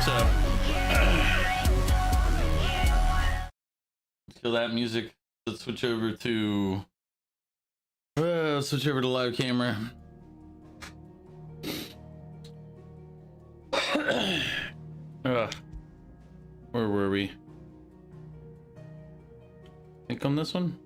So let's kill that music. Let's switch over to live camera. Where were we? I think on this one.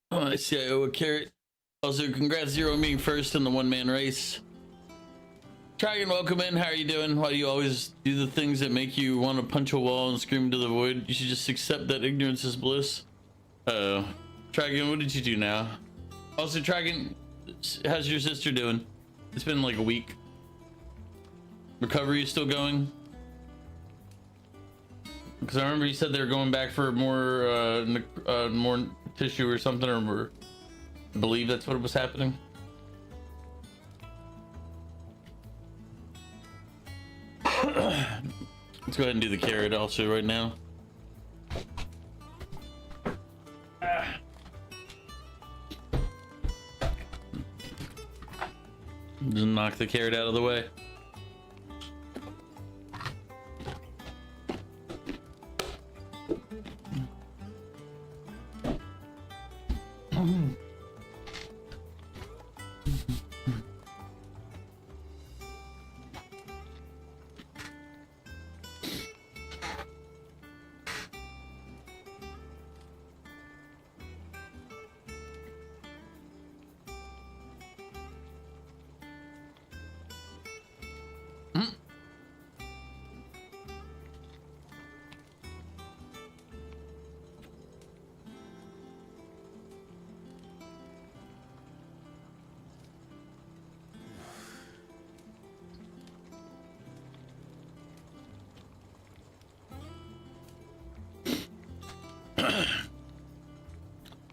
Oh, I see. I owe a carrot. Also, congrats, Zero, being first in the one-man race. Dragon, welcome in. How are you doing? Why do you always do the things that make you want to punch a wall and scream into the void? You should just accept that ignorance is bliss. Uh-oh. Dragon, what did you do now? Also, Dragon, how's your sister doing? It's been like a week. Recovery is still going? Because I remember you said they were going back for more tissue or something, or I believe that's what was happening. Let's go ahead and do the carrot also right now. Just knock the carrot out of the way.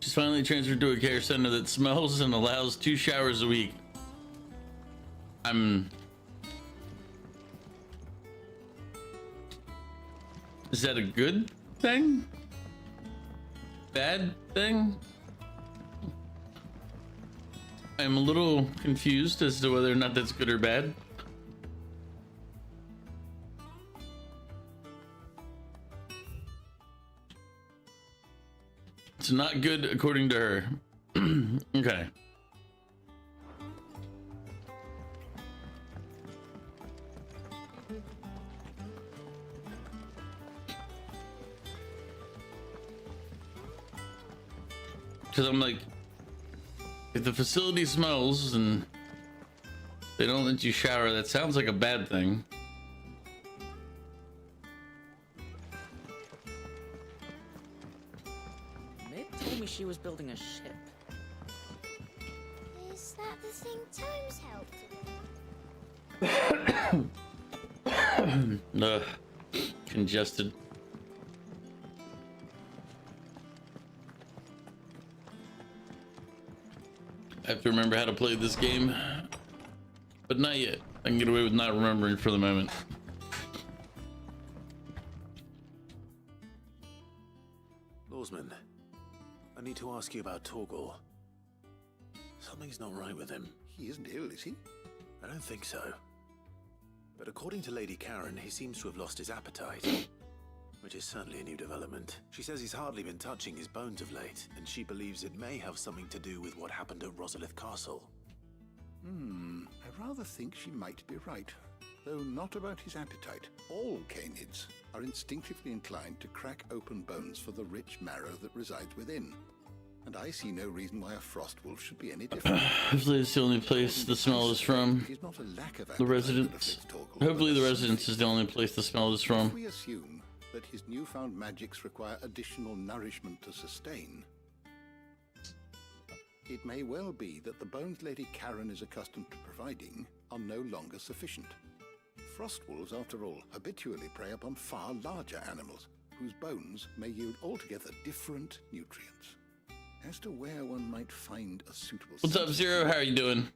She's finally transferred to a care center that smells and allows 2 showers a week. Is that a good thing? Bad thing? I'm a little confused as to whether or not that's good or bad. It's not good according to her. Okay. Because I'm like, if the facility smells and they don't let you shower, that sounds like a bad thing. She was building a ship. Is that the thing Tomes helped? Congested. I have to remember how to play this game, but not yet. I can get away with not remembering for the moment. Lawsman, I need to ask you about Torgal. Something's not right with him. He isn't ill, is he? I don't think so. But according to Lady Karen, he seems to have lost his appetite. Which is certainly a new development. She says he's hardly been touching his bones of late, and she believes it may have something to do with what happened at Rosalith Castle. I rather think she might be right. Though not about his appetite. All canids are instinctively inclined to crack open bones for the rich marrow that resides within. And I see no reason why a frost wolf should be any different. Hopefully it's the only place the smell is from. The residence. Hopefully the residence is the only place the smell is from. If we assume that his newfound magics require additional nourishment to sustain, it may well be that the bones Lady Karen is accustomed to providing are no longer sufficient. Frost wolves, after all, habitually prey upon far larger animals, whose bones may yield altogether different nutrients. As to where one might find a suitable... What's up, Zero? How are you doing?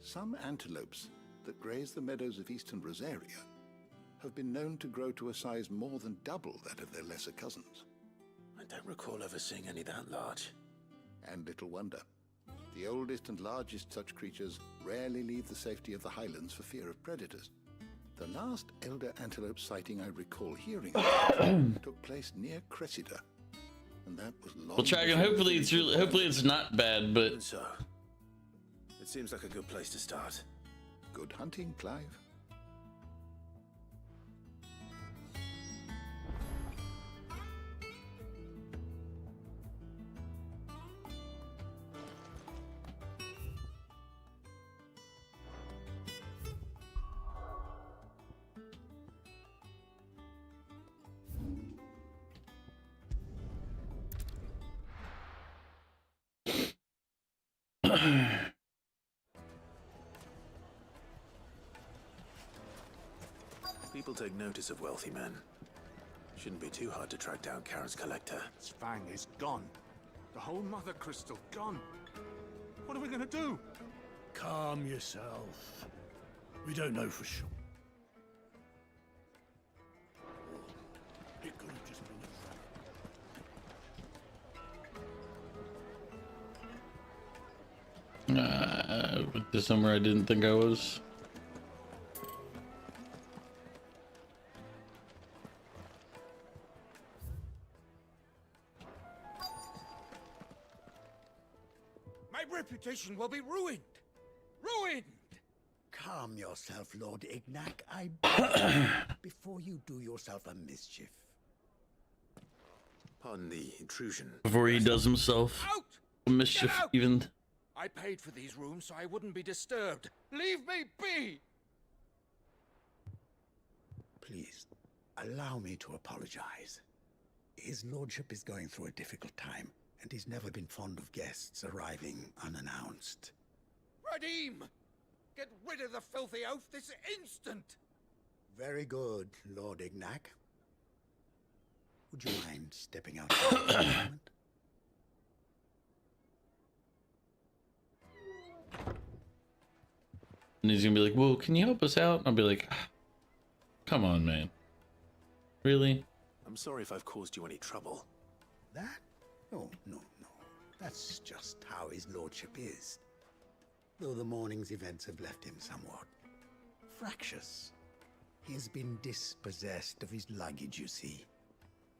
Some antelopes that graze the meadows of eastern Rosaria have been known to grow to a size more than double that of their lesser cousins. I don't recall ever seeing any that large. And little wonder. The oldest and largest such creatures rarely leave the safety of the highlands for fear of predators. The last elder antelope sighting I recall hearing about took place near Cressida, and that was long. Well, Dragon, hopefully it's not bad, but And so, it seems like a good place to start. Good hunting, Clive. People take notice of wealthy men. Shouldn't be too hard to track down Karen's collector. Its fang is gone. The whole mother crystal gone. What are we gonna do? Calm yourself. We don't know for sure. It could have just been a trap. this somewhere I didn't think I was. My reputation will be ruined. Ruined! Calm yourself, Lord Ignac, I beg, before you do yourself a mischief. Pardon the intrusion. Before he does himself Out! a mischief, Get out! even. I paid for these rooms so I wouldn't be disturbed. Leave me be! Please, allow me to apologize. His lordship is going through a difficult time, and he's never been fond of guests arriving unannounced. Radim! Get rid of the filthy oaf this instant! Very good, Lord Ignac. Would you mind stepping out for a moment? And he's gonna be like, "Well, can you help us out?" And I'll be like, "Come on, man. Really?" I'm sorry if I've caused you any trouble. That? No, no, no. That's just how his lordship is. Though the morning's events have left him somewhat fractious. He has been dispossessed of his luggage, you see.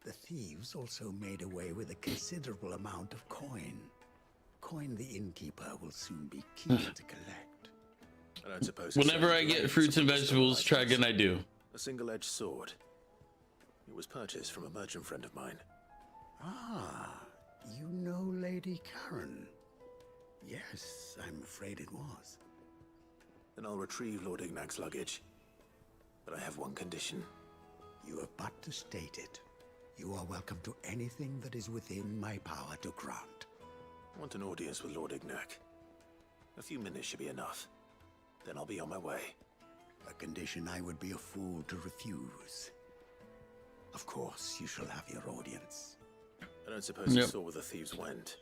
The thieves also made away with a considerable amount of coin. Coin the innkeeper will soon be keen to collect. I don't suppose. Whenever I get fruits and vegetables, try again. I do. A single-edged sword. It was purchased from a merchant friend of mine. Ah, you know Lady Karen. Yes, I'm afraid it was. Then I'll retrieve Lord Ignac's luggage. But I have one condition. You have but to state it. You are welcome to anything that is within my power to grant. I want an audience with Lord Ignac. A few minutes should be enough. Then I'll be on my way. A condition I would be a fool to refuse. Of course, you shall have your audience. I don't suppose you saw where the thieves went.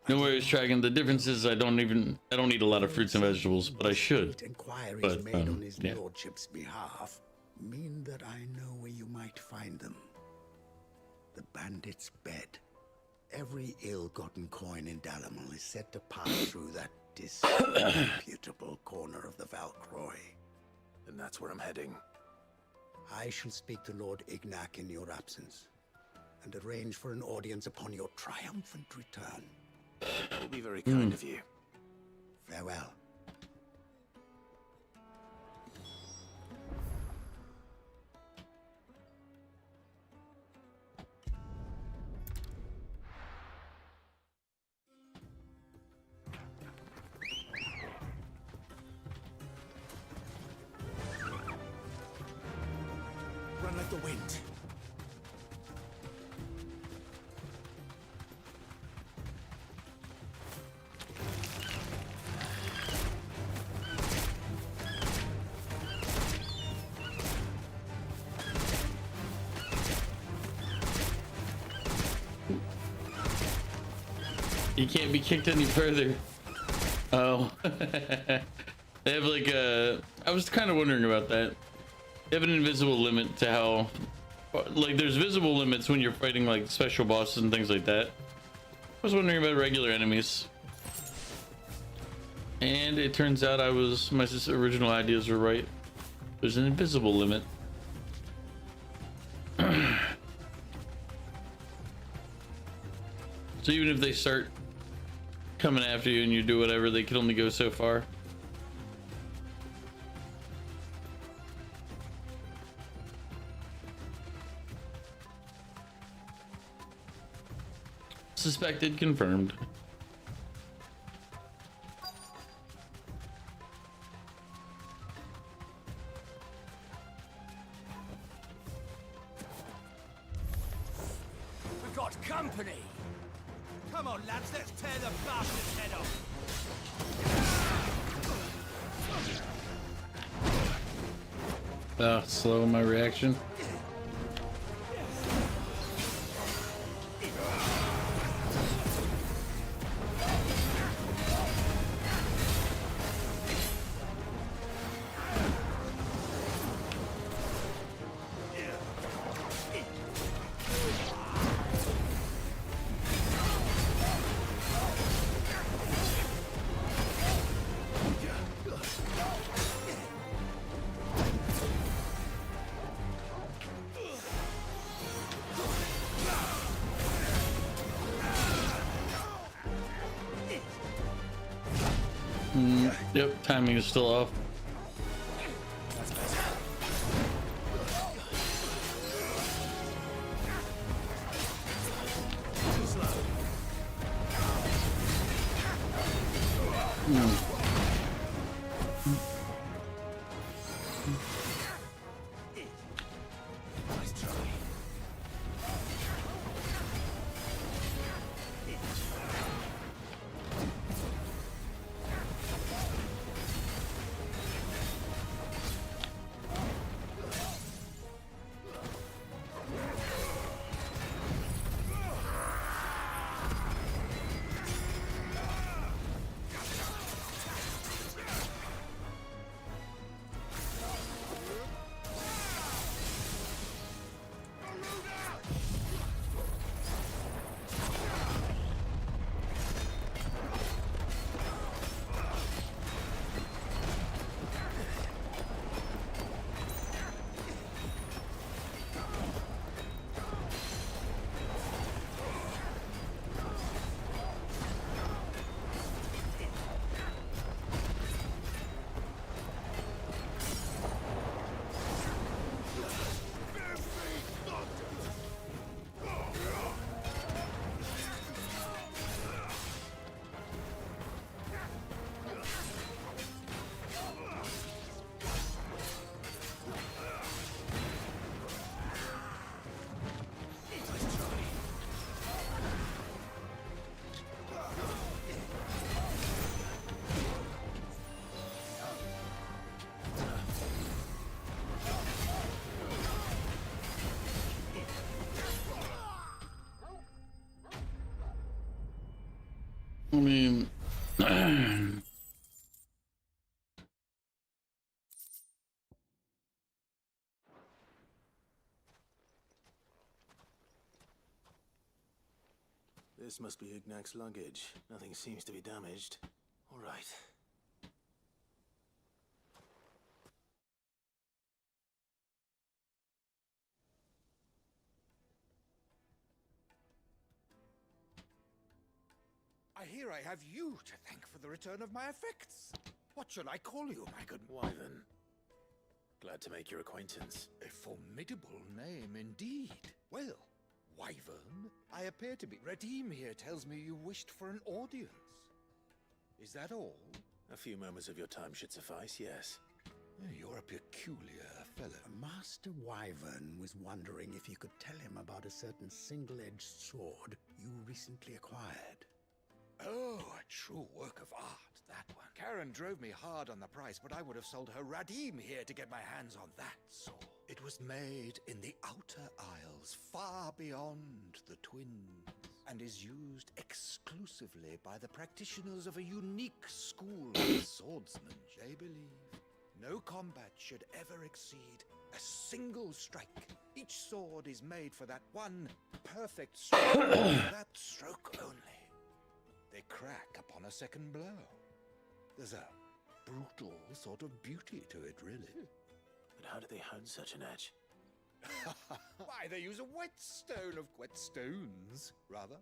No worries, Dragon. The difference is I don't need a lot of fruits and vegetables, but I should. Inquiries But, made on his yeah. lordship's behalf mean that I know where you might find them. The bandit's bed. Every ill-gotten coin in Dalamal is said to pass through that disreputable corner of the Valcroy. And that's where I'm heading. I shall speak to Lord Ignac in your absence, and arrange for an audience upon your triumphant return. That will be very kind of you. Farewell. Run like the wind. You can't be kicked any further. Oh. They have like a... I was kind of wondering about that. They have an invisible limit to how, like, there's visible limits when you're fighting like special bosses and things like that. I was wondering about regular enemies, and it turns out my original ideas were right. There's an invisible limit. So even if they start coming after you and you do whatever, they can only go so far. Suspected, confirmed. We've got company. Come on, lads, let's tear the bastard's head off. Slow my reaction. Yep, timing is still off. I mean, This must be Ignac's luggage. Nothing seems to be damaged. All right. I hear I have you to thank for the return of my effects. What shall I call you, my good Wyvern. Glad to make your acquaintance. A formidable name indeed. Well, Wyvern, I appear to be. Redeem here tells me you wished for an audience. Is that all? A few moments of your time should suffice, yes. You're a peculiar fellow. Master Wyvern was wondering if you could tell him about a certain single-edged sword you recently acquired. Oh, a true work of art, that one. Karen drove me hard on the price, but I would have sold her Radim here to get my hands on that sword. It was made in the Outer Isles, far beyond the Twins, and is used exclusively by the practitioners of a unique school of swordsmen. They believe no combat should ever exceed A single strike. Each sword is made for that one perfect stroke. That stroke only. They crack upon a second blow. There's a brutal sort of beauty to it, really. But how do they hone such an edge? Why, they use a whetstone of whetstones, rather.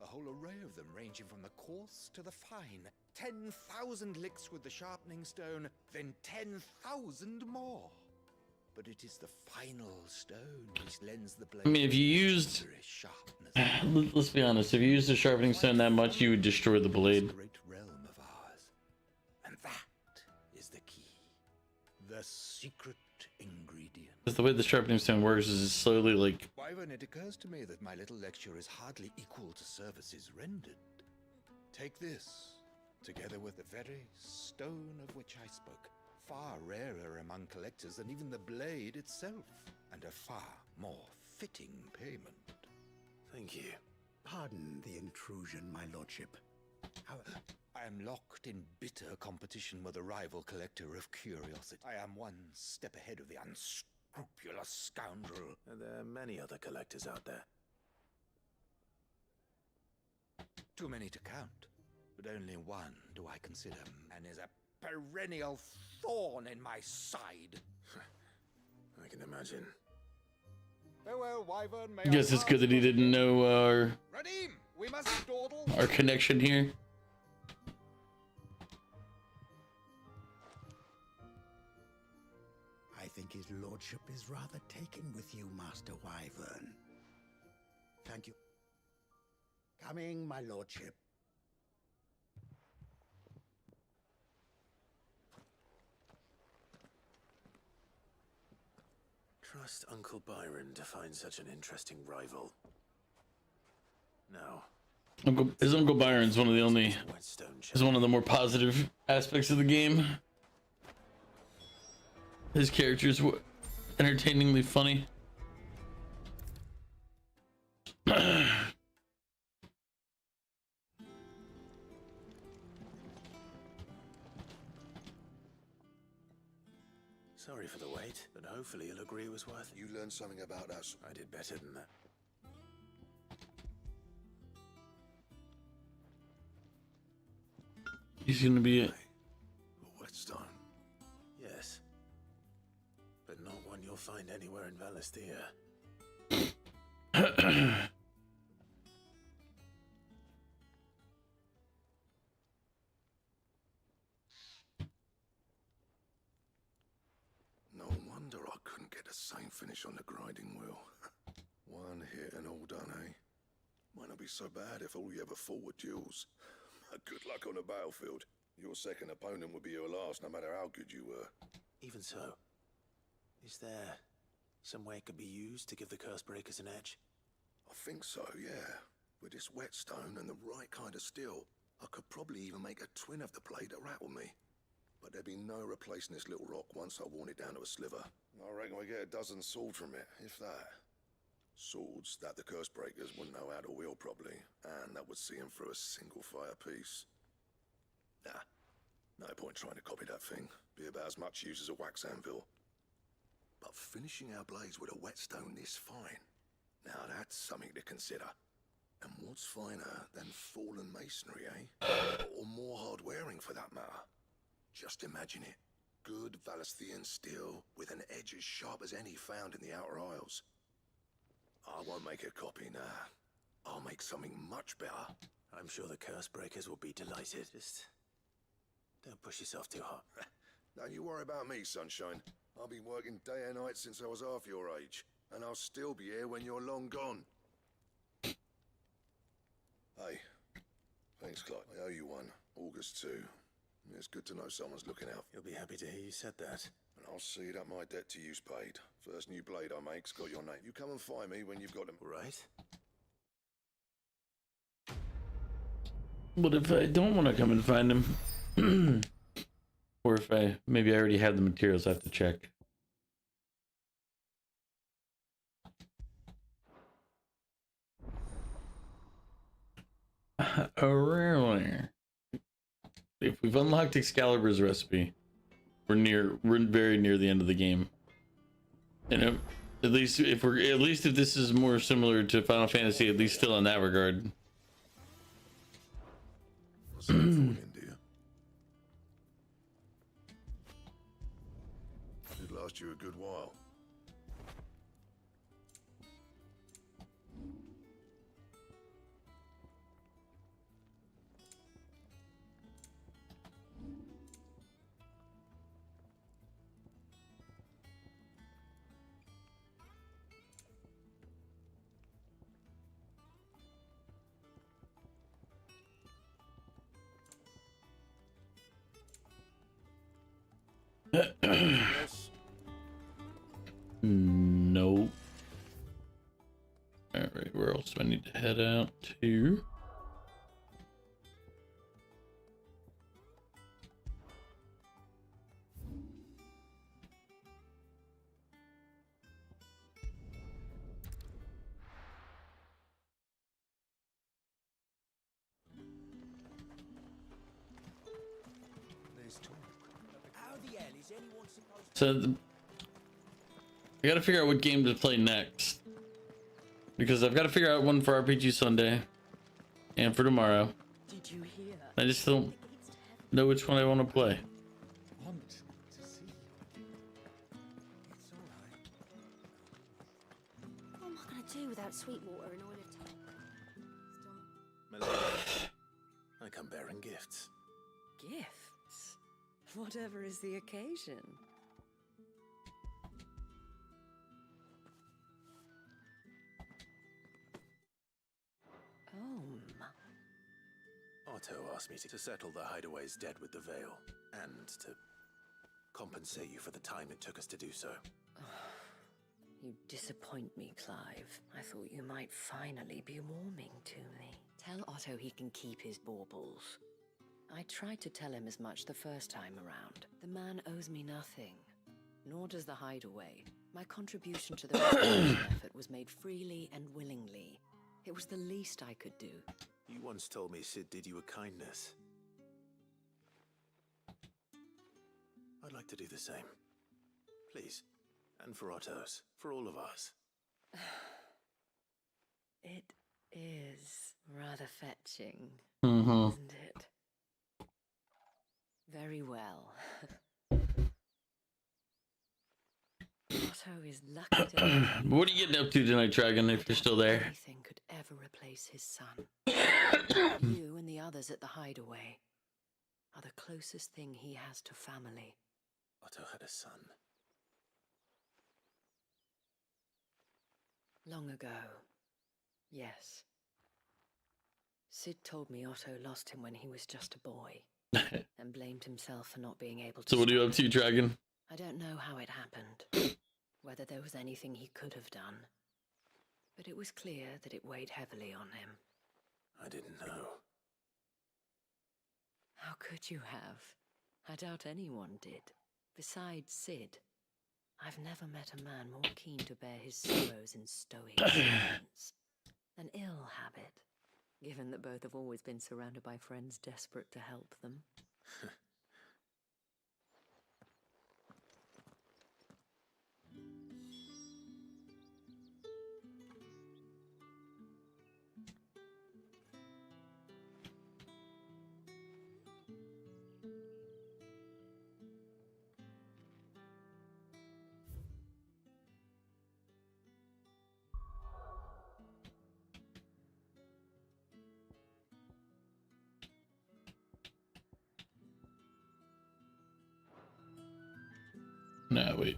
A whole array of them, ranging from the coarse to the fine. 10,000 licks with the sharpening stone, then 10,000 more. But it is the final stone which lends the blade. I mean, if you used, sharpness. let's be honest, if you used the sharpening stone that much, you would destroy the blade. This great realm of ours, and that is the key, the secret ingredient. Because the way the sharpening stone works is it's slowly like. Wyvern, it occurs to me that my little lecture is hardly equal to services rendered. Take this, together with the very stone of which I spoke, far rarer among collectors than even the blade itself, and a far more fitting payment. Thank you. Pardon the intrusion, my lordship. I am locked in bitter competition with a rival collector of curiosity. I am one step ahead of the unscrupulous scoundrel. Are there many other collectors out there? Too many to count, but only one do I consider, and is a perennial thorn in my side. I can imagine. Farewell, Wyvern. May Guess it's good that he didn't know Radim, we mustn't dawdle. our connection here. I think his lordship is rather taken with you, Master Wyvern. Thank you. Coming, my lordship. Trust Uncle Byron to find such an interesting rival. Now, His Uncle Byron's one of the only, Whetstone is one of the more positive aspects of the game. His character's entertainingly funny. Sorry for the wait, but hopefully you'll agree it was worth it. You learned something about us. I did better than that. He's gonna be a A whetstone. Yes. But not one you'll find anywhere in Valisthea. No wonder I couldn't get the same finish on the grinding wheel. One hit and all done, eh? Might not be so bad if all you ever fought were duels. Good luck on the battlefield. Your second opponent would be your last, no matter how good you were. Even so, is there some way it could be used to give the curse breakers an edge? I think so, yeah. With this whetstone and the right kind of steel, I could probably even make a twin of the blade that rattled me. But there'd be no replacing this little rock once I worn it down to a sliver. I reckon we get a dozen swords from it, if that. Swords that the curse breakers wouldn't know how to wield properly, and that would see them through a single fire piece. Nah, no point trying to copy that thing. Be about as much use as a wax anvil. But finishing our blades with a whetstone this fine, now that's something to consider. And what's finer than fallen masonry, eh? Or more hard-wearing, for that matter. Just imagine it. Good Valisthean steel with an edge as sharp as any found in the Outer Isles. I won't make a copy, nah. I'll make something much better. I'm sure the curse breakers will be delighted. Just don't push yourself too hard. Don't you worry about me, sunshine. I've been working day and night since I was half your age, and I'll still be here when you're long gone. Hey, thanks, Clive. I owe you one. August 2. It's good to know someone's looking out. You'll be happy to hear you said that. And I'll see that my debt to you's paid. First new blade I make's got your name. You come and find me when you've got them. Right? What if I don't want to come and find him? Or if maybe I already have the materials I have to check. Oh, really? If we've unlocked Excalibur's recipe, we're very near the end of the game. You know, at least if this is more similar to Final Fantasy, at least still in that regard. What's that for in India? Should last you a good while. Yes. No. All right, where else do I need to head out to? There's talk. How the hell is anyone supposed So I gotta figure out what game to play next, because I've got to figure out one for RPG Sunday and for tomorrow. Did you hear? I just don't know which one I want to play. Want to see you. It's all right. What am I going to do without Sweetwater and Oil of My lady, I come bearing gifts. Gifts? Whatever is the occasion. Otto asked me to settle the hideaway's debt with the Veil, and to compensate you for the time it took us to do so. You disappoint me, Clive. I thought you might finally be warming to me. Tell Otto he can keep his baubles. I tried to tell him as much the first time around. The man owes me nothing, nor does the hideaway. My contribution to the restoration effort was made freely and willingly. It was the least I could do. You once told me Sid did you a kindness. I'd like to do the same. Please. And for Otto's. For all of us. It is rather fetching, Mm-hmm. isn't it? Very well. Otto is lucky to have What are you getting up to tonight, Dragon, if you're still there? anything could ever replace his son. You and the others at the hideaway are the closest thing he has to family. Otto had a son. Long ago, yes. Sid told me Otto lost him when he was just a boy, and blamed himself for not being able to So what are you stop up to, it. Dragon? I don't know how it happened, whether there was anything he could have done, but it was clear that it weighed heavily on him. I didn't know. How could you have? I doubt anyone did. Besides Sid, I've never met a man more keen to bear his sorrows in stoic silence. An ill habit, given that both have always been surrounded by friends desperate to help them. No, wait.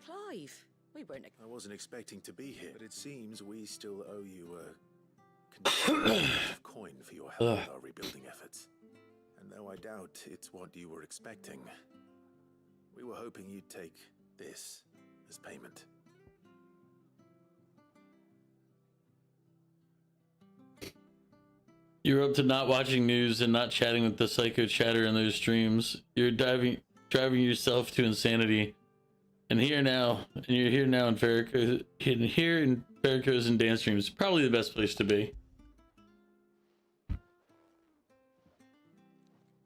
Clive, we weren't. I wasn't expecting to be here, but it seems we still owe you a considerable amount of coin for your help with our rebuilding efforts. And though I doubt it's what you were expecting, we were hoping you'd take this as payment. You're up to not watching news and not chatting with the psycho chatter in those streams. You're driving yourself to insanity. And you're here now in Farrakhan's and dance streams. Probably the best place to be.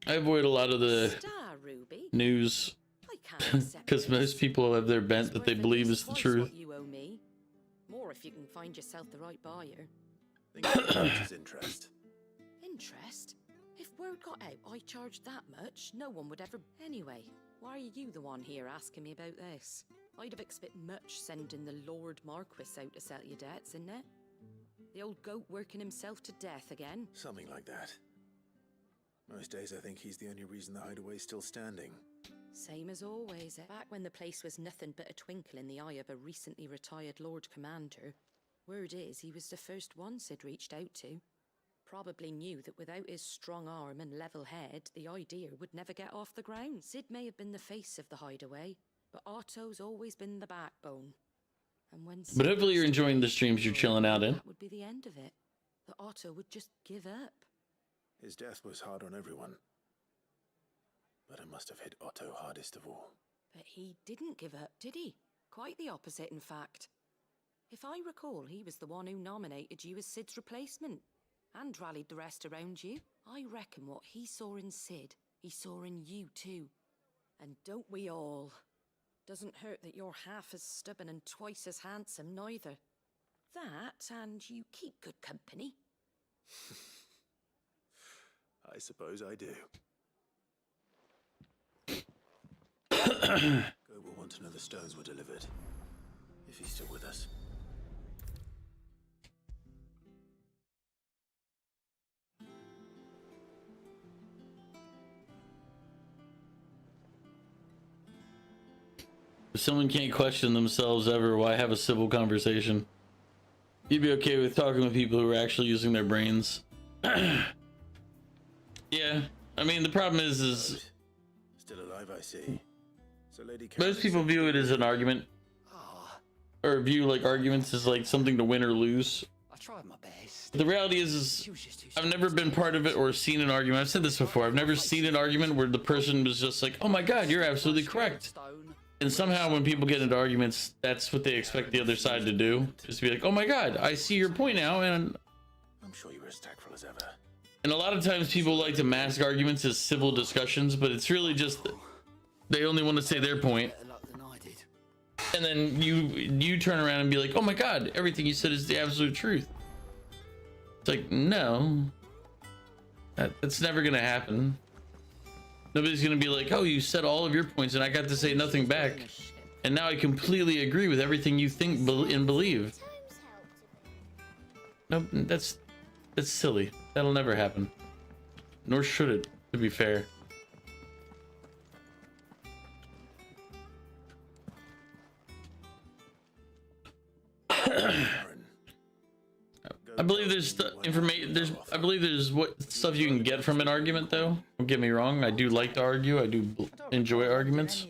I avoid a lot of the news because most people have their bent that they believe is the truth. You owe me. More if you can find yourself the right buyer. Think interest. Interest? If word got out I charged that much, no one would ever... Anyway, why are you the one here asking me about this? I'd have expected much sending the Lord Marquis out to settle your debts, isn't it? The old goat working himself to death again? Something like that. Most days I think he's the only reason the hideaway's still standing. Same as always. Back when the place was nothing but a twinkle in the eye of a recently retired Lord Commander, word is he was the first one Sid reached out to. Probably knew that without his strong arm and level head, the idea would never get off the ground. Sid may have been the face of the hideaway, but Otto's always been the backbone. And when But hopefully you're enjoying the streams you're chilling out in. That would be the end of it. That Otto would just give up. His death was hard on everyone. But it must have hit Otto hardest of all. But he didn't give up, did he? Quite the opposite, in fact. If I recall, he was the one who nominated you as Sid's replacement. And rallied the rest around you. I reckon what he saw in Sid, he saw in you too. And don't we all? Doesn't hurt that you're half as stubborn and twice as handsome, neither. That, and you keep good company. I suppose I do. Go will want to know the stones were delivered. If he's still with us. If someone can't question themselves ever, why have a civil conversation? You'd be okay with talking with people who are actually using their brains. Yeah, I mean, the problem is still alive, I see. So Lady most people view it as an argument, or view like arguments as like something to win or lose. I tried my best. But the reality is I've never been part of it or seen an argument. I've said this before. I've never seen an argument where the person was just like, "Oh my God, you're absolutely correct." And somehow when people get into arguments, that's what they expect the other side to do. Just be like, "Oh my God, I see your point now." And I'm sure you were as tactful as ever. And a lot of times people like to mask arguments as civil discussions, but it's really just they only want to say their point. And then you turn around and be like, "Oh my God, everything you said is the absolute truth." It's like, no, that's never gonna happen. Nobody's gonna be like, "Oh, you said all of your points and I got to say nothing back, and now I completely agree with everything you think and believe." Nope, that's silly. That'll never happen. Nor should it, to be fair. I believe there's information. I believe there's what stuff you can get from an argument, though. Don't get me wrong. I do like to argue. I do enjoy arguments.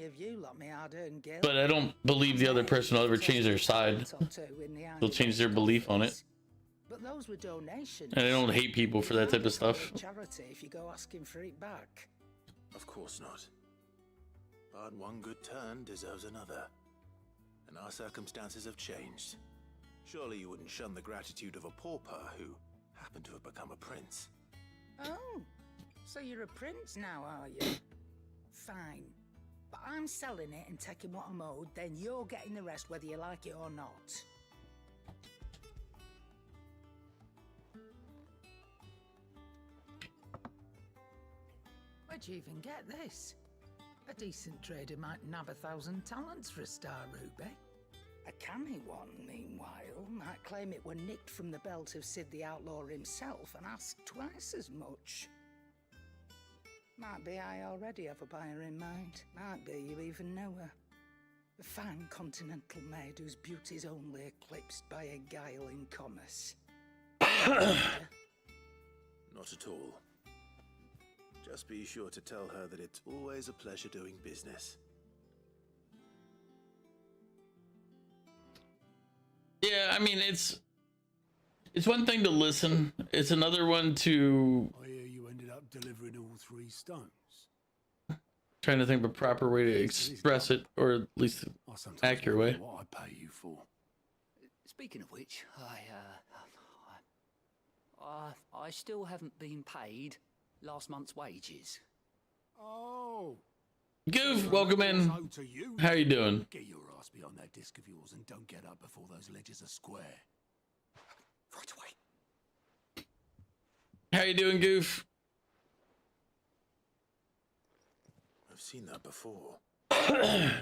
But I don't believe the other person will ever change their side. They'll change their belief on it. But those were donations. And I don't hate people for that type of stuff. Charity if you go asking for it back. Of course not. But one good turn deserves another. And our circumstances have changed. Surely you wouldn't shun the gratitude of a pauper who happened to have become a prince. Oh, so you're a prince now, are you? Fine. But I'm selling it and taking what I'm owed, then you're getting the rest whether you like it or not. Where'd you even get this? A decent trader might nab 1,000 talents for a star ruby. A canny one, meanwhile, might claim it were nicked from the belt of Sid the Outlaw himself and ask twice as much. Might be I already have a buyer in mind. Might be you even know her. A fine continental maid whose beauty's only eclipsed by a guile in commerce. Not at all. Just be sure to tell her that it's always a pleasure doing business. Yeah, I mean, it's It's one thing to listen. It's another one to I hear you ended up delivering all 3 stones. trying to think of a proper way to express it, or at least an I sometimes accurate wonder way. what I pay you for. Speaking of which, I still haven't been paid last month's wages. Oh, Goof, welcome in. How you doing? Get your ass behind that disc of yours and don't get up before those ledges are square. Right away. How you doing, Goof? I've seen that before. Yeah.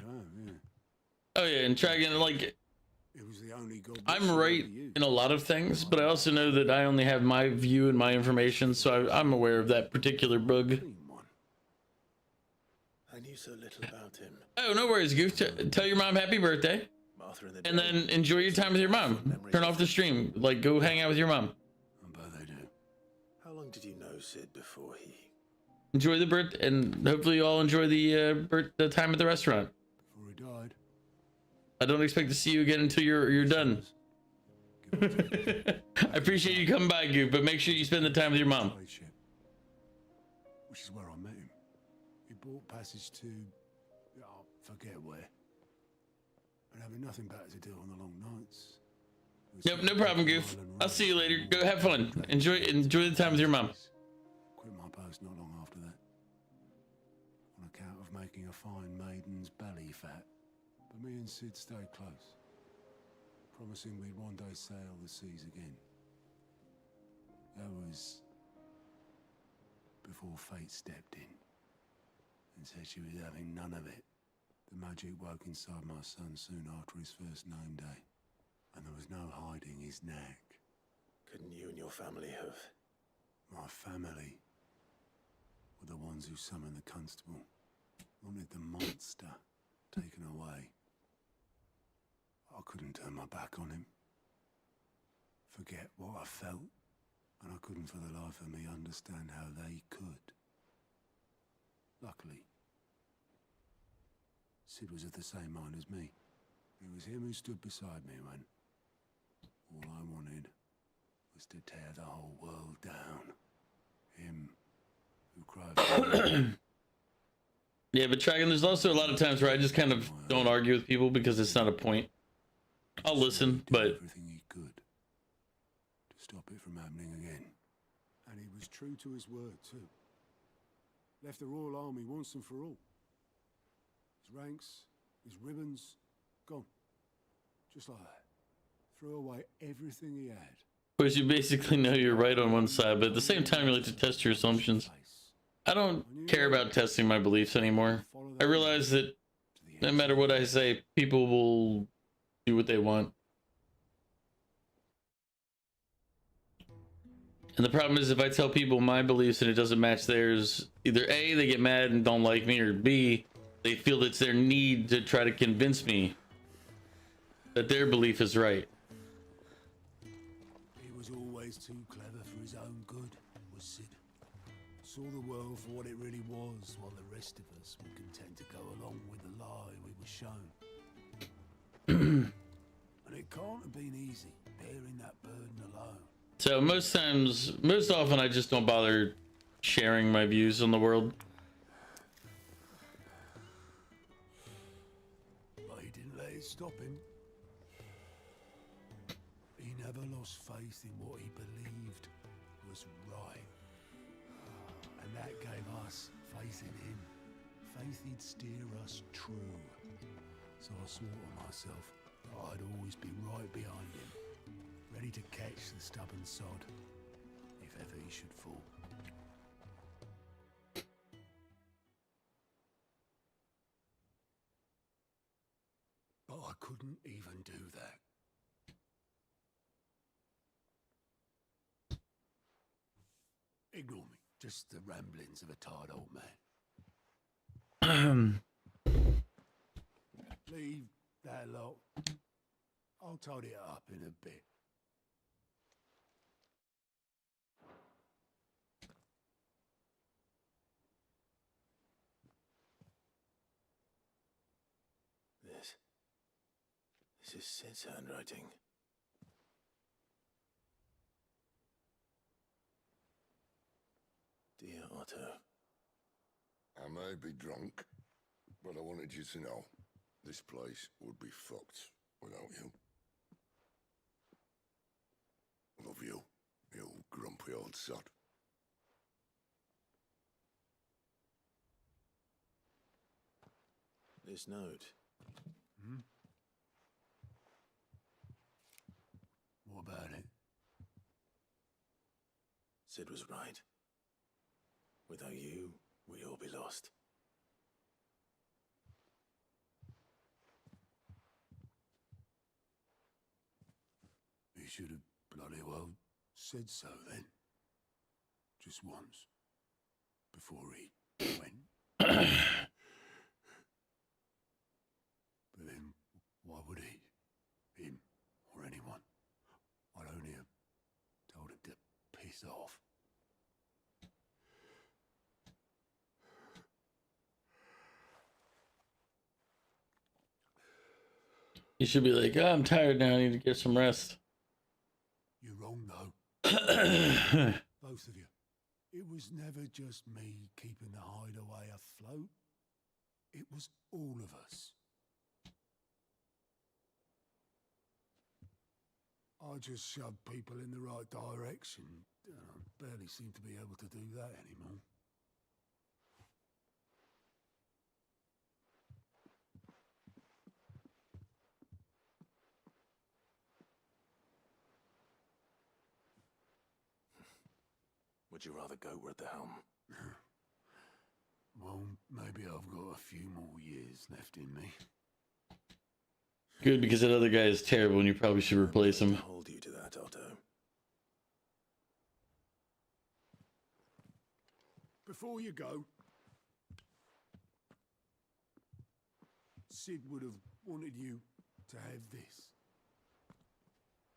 Oh yeah, and Dragon, like, It was the only gold I'm right in a lot of things, but I also know that I only have my view and my information, so I'm aware of that particular bug. I knew so little about him. Oh, no worries, Goof. Tell your mom happy birthday, Martha in the and then enjoy your time with your mom. Turn off the stream. Like, go hang out with your mom. How long did you know Sid before he... Enjoy the birth, and hopefully you all enjoy the time at the restaurant. Before he died. I don't expect to see you again until you're done. I appreciate you coming by, Goof, but make sure you spend the time with your mom. Which is where I met him. He bought passage to... I forget where. But having nothing better to do on the long nights. Nope, no problem, Goof. I'll see you later. Go have fun. Enjoy the time with your mom. Quit my post not long after that. On account of making a fine maiden's belly fat. But me and Sid stayed close. Promising we'd one day sail the seas again. That was... before fate stepped in. And said she was having none of it. The magic woke inside my son soon after his first name day. And there was no hiding his knack. Couldn't you and your family have... My family were the ones who summoned the constable. Wanted the monster taken away. I couldn't turn my back on him. Forget what I felt. And I couldn't for the life of me understand how they could. Luckily, Sid was of the same mind as me. It was him who stood beside me when all I wanted was to tear the whole world down. Him who cried for Yeah, but Dragon, there's also a lot of times where I just kind of don't argue with people because it's not a point. I'll listen, but everything he could to stop it from happening again. And he was true to his word too. Left the Royal Army once and for all. His ranks, his ribbons, gone. Just like that. Threw away everything he had. of course you basically know you're right on one side, but at the same time you like to test your assumptions. I don't care about testing my beliefs anymore. I realize that no matter what I say, people will do what they want. And the problem is if I tell people my beliefs and it doesn't match theirs, either A, they get mad and don't like me, or B, they feel it's their need to try to convince me that their belief is right. He was always too clever for his own good, was Sid. Saw the world for what it really was, while the rest of us were content to go along with the lie we were shown. And it can't have been easy, bearing that burden alone. So most often I just don't bother sharing my views on the world. But he didn't let it stop him. He never lost faith in what he believed was right. And that gave us faith in him. Faith he'd steer us true. So I swore to myself that I'd always be right behind him, ready to catch the stubborn sod, if ever he should fall. But I couldn't even do that. Ignore me. Just the ramblings of a tired old man. Leave that lot. I'll tidy it up in a bit. This is Sid's handwriting. Dear Otto. I may be drunk, but I wanted you to know this place would be fucked without you. Love you, you grumpy old sod. This note. Hmm? What about it? Sid was right. Without you, we'd all be lost. He should have bloody well said so then. Just once. Before he went. But then, why would he? Him, or anyone? I'd only have told him to piss off. You should be like, oh, I'm tired now. I need to get some rest. You're wrong, though. Both of you. It was never just me keeping the hideaway afloat. It was all of us. I just shoved people in the right direction. I barely seem to be able to do that anymore. Would you rather Goat were at the helm? Well, maybe I've got a few more years left in me. Good, because that other guy is terrible and you probably should replace him. Hold you to that, Otto. Before you go, Sid would have wanted you to have this.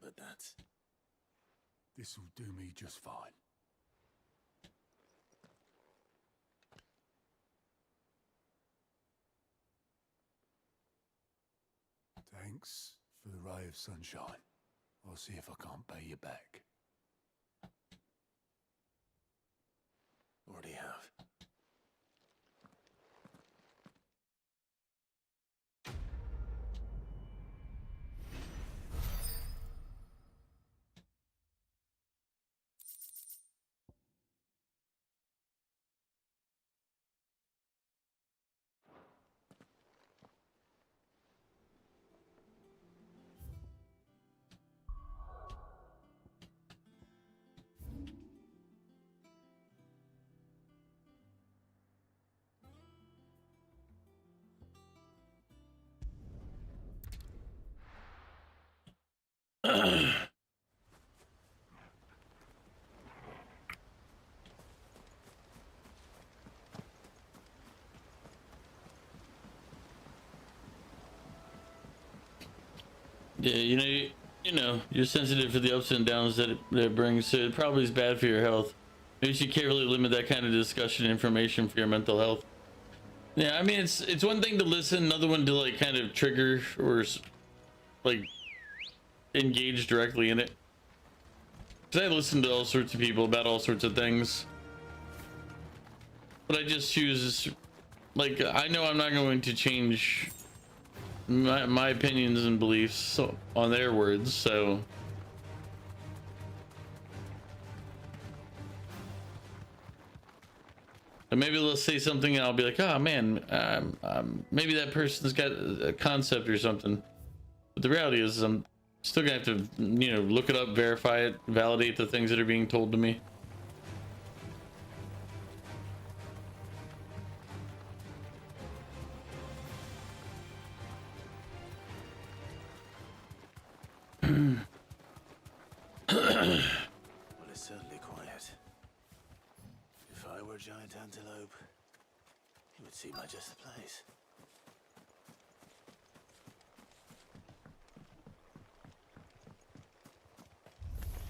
But that's... This'll do me just fine. Thanks for the ray of sunshine. I'll see if I can't pay you back. Already have. Yeah, you know, you're sensitive to the ups and downs that it brings, so it probably is bad for your health. Maybe you should carefully limit that kind of discussion and information for your mental health. Yeah, I mean, it's one thing to listen, another one to like kind of trigger or like engage directly in it. Because I listen to all sorts of people about all sorts of things, but I just choose, like, I know I'm not going to change my opinions and beliefs on their words, so and maybe they'll say something and I'll be like, oh man, maybe that person's got a concept or something, but the reality is I'm still gonna have to, you know, look it up, verify it, validate the things that are being told to me. Well, it's certainly quiet. If I were a giant antelope, it would seem like just the place.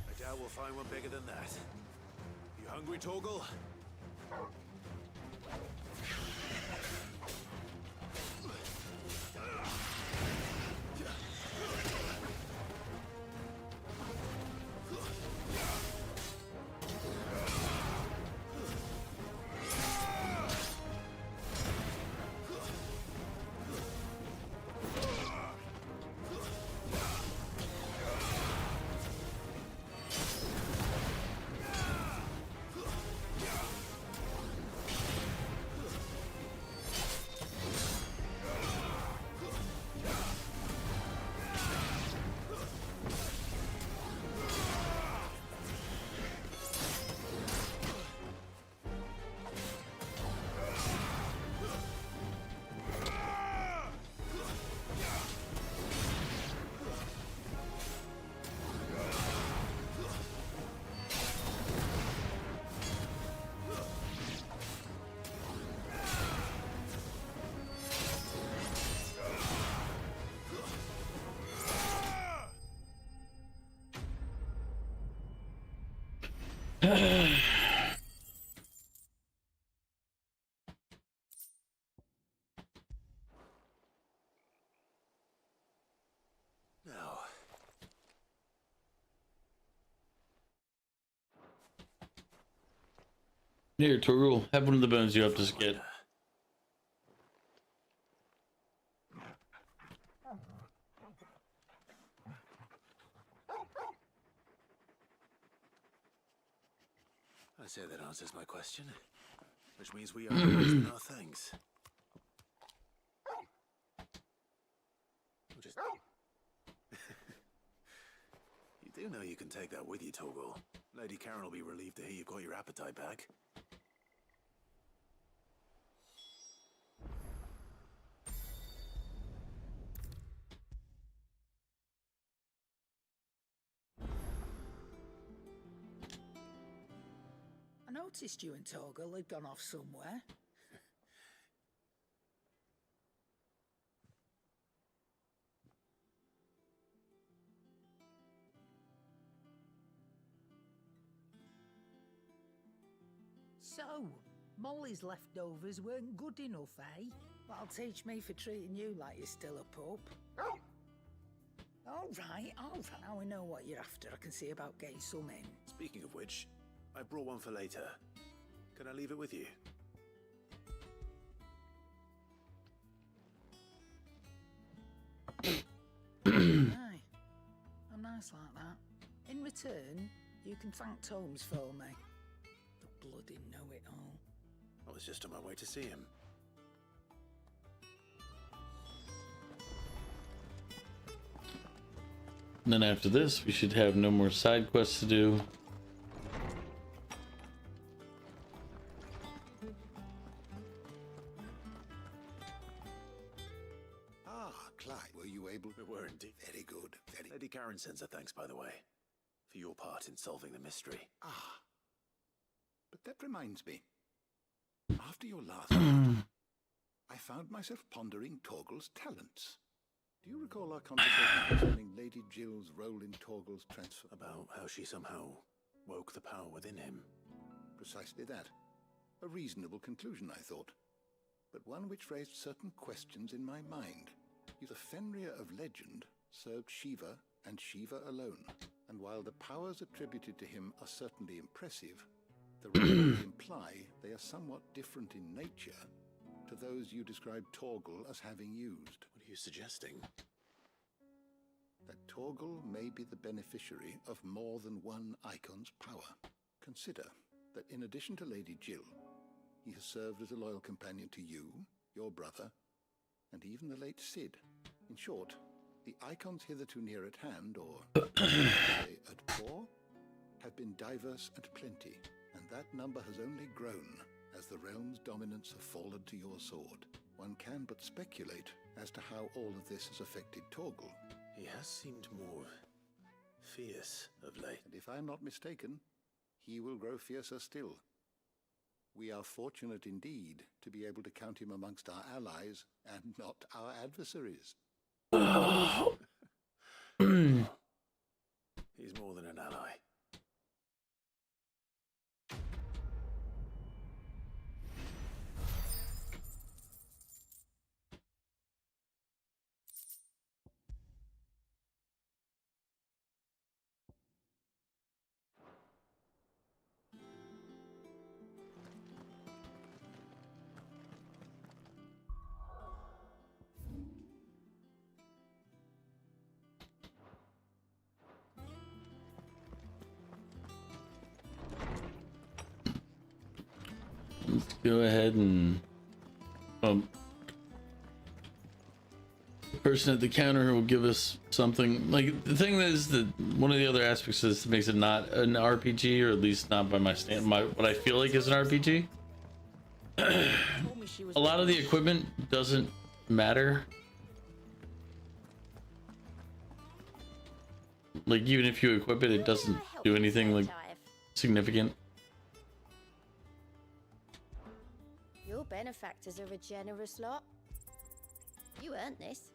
I doubt we'll find one bigger than that. You hungry, Torgal? Now, Here, Torul, have one of the bones you helped us get. I say that answers my question, which means we are wasting our thanks. We'll just... You do know you can take that with you, Torgal. Lady Karen will be relieved to hear you've got your appetite back. I noticed you and Torgal had gone off somewhere. So, Molly's leftovers weren't good enough, eh? That'll teach me for treating you like you're still a pup. All right. Now we know what you're after. I can see about getting some in. Speaking of which, I brought one for later. Can I leave it with you? Aye. I'm nice like that. In return, you can thank Tomes for me. The bloody know-it-all. I was just on my way to see him. And then after this, we should have no more side quests to do. Ah, Clive, were you able? We were indeed. Very good. Very. Lady Karen sends her thanks, by the way, for your part in solving the mystery. Ah. But that reminds me. After your last part, I found myself pondering Torgal's talents. Do you recall our conversation concerning Lady Jill's role in Torgal's transfer? About how she somehow woke the power within him. Precisely that. A reasonable conclusion, I thought. But one which raised certain questions in my mind. The Fenrir of legend served Shiva and Shiva alone. And while the powers attributed to him are certainly impressive, the records imply they are somewhat different in nature to those you described Torgal as having used. What are you suggesting? That Torgal may be the beneficiary of more than one icon's power. Consider that in addition to Lady Jill, he has served as a loyal companion to you, your brother, and even the late Cid. In short, the icons hitherto near at hand, or say at paw, have been diverse and plenty, and that number has only grown as the realm's dominance have fallen to your sword. One can but speculate as to how all of this has affected Torgal. He has seemed more fierce of late. And if I am not mistaken, he will grow fiercer still. We are fortunate indeed to be able to count him amongst our allies and not our adversaries. He's more than an ally. Let's go ahead and the person at the counter will give us something. Like, the thing is that one of the other aspects of this that makes it not an RPG, or at least not by my what I feel like is an RPG. A lot of the equipment doesn't matter. Like, even if you equip it, it doesn't do anything like significant. Your benefactors are a generous lot. You earned this.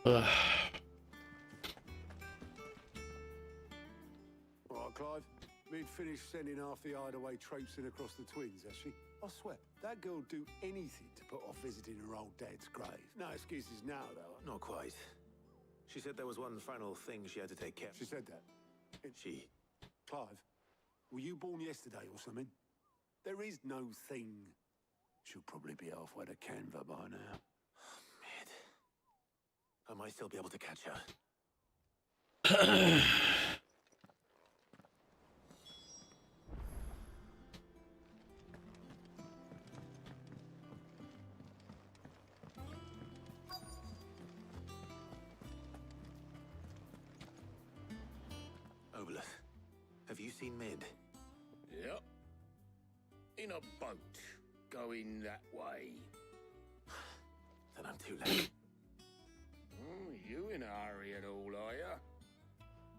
Ugh. All right, Clive. We'd finished sending half the hideaway traipsing across the twins, has she? I swear, that girl'd do anything to put off visiting her old dad's grave. No excuses now, though. Not quite. She said there was one final thing she had to take care of. She said that. She... Clive, were you born yesterday or something? There is no thing. She'll probably be halfway to Canva by now. Mid. I might still be able to catch her. Obolus, have you seen Mid? Yep. In a boat, going that way. Then I'm too late. Oh, you in a hurry at all, are you?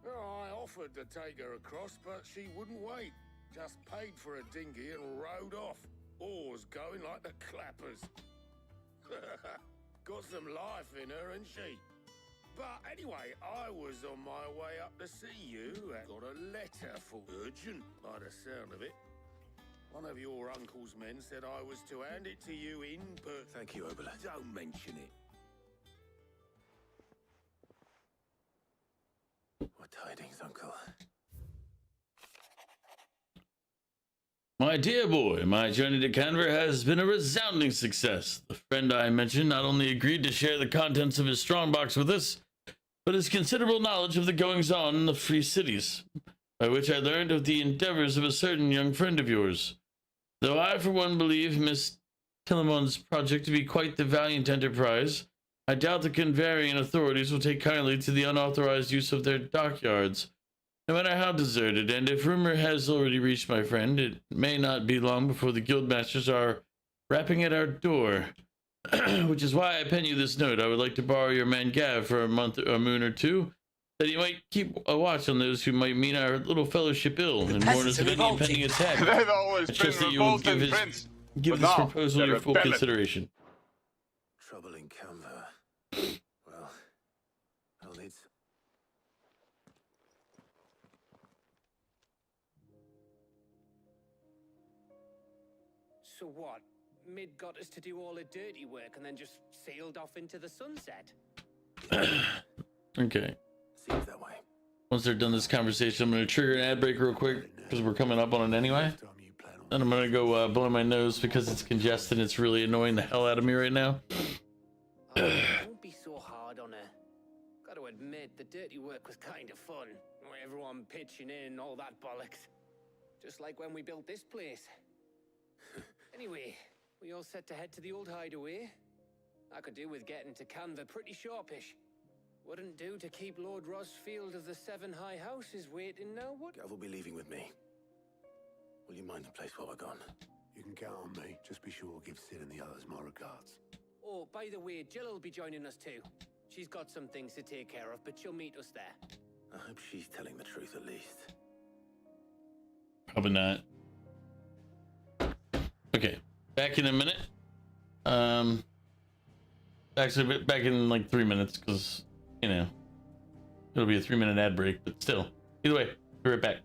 Oh, I offered to take her across, but she wouldn't wait. Just paid for a dinghy and rowed off. Oars going like the clappers. Got some life in her, ain't she? But anyway, I was on my way up to see you and got a letter for urgent, by the sound of it. One of your uncle's men said I was to hand it to you in, but... Thank you, Obolus. Don't mention it. What tidings, Uncle? My dear boy, my journey to Canver has been a resounding success. The friend I mentioned not only agreed to share the contents of his strongbox with us, but his considerable knowledge of the goings-on in the free cities, by which I learned of the endeavors of a certain young friend of yours. Though I, for one, believe Miss Tillamon's project to be quite the valiant enterprise, I doubt the Canvarian authorities will take kindly to the unauthorized use of their dockyards. No matter how deserted, and if rumor has already reached my friend, it may not be long before the guildmasters are rapping at our door. Which is why I pen you this note. I would like to borrow your man Gav for a month or a moon or two, that he might keep a watch on those who might mean our little fellowship ill and warn us of any impending attack. They've always I trust been that you will give, revolting, Prince. give this proposal your full consideration. Trouble in Canva. Well, I'll need... So what? Mid got us to do all the dirty work and then just sailed off into the sunset? Okay. Seems that way. Once they're done this conversation, I'm going to trigger an ad break real quick, because we're coming up on it anyway. And I'm going to go blow my nose because it's congested. It's really annoying the hell out of me right now. Don't be so hard on her. Gotta admit, the dirty work was kind of fun. Everyone pitching in, all that bollocks. Just like when we built this place. Anyway, we all set to head to the old hideaway. I could do with getting to Canva pretty sharpish. Wouldn't do to keep Lord Rosfield of the Seven High Houses waiting now, would? Gav will be leaving with me. Will you mind the place while we're gone? You can count on me. Just be sure to give Sid and the others my regards. Oh, by the way, Jill will be joining us too. She's got some things to take care of, but she'll meet us there. I hope she's telling the truth at least. Probably not. Okay, back in a minute. Actually, back in like 3 minutes, because, you know, it'll be a 3-minute ad break, but still. Either way, be right back.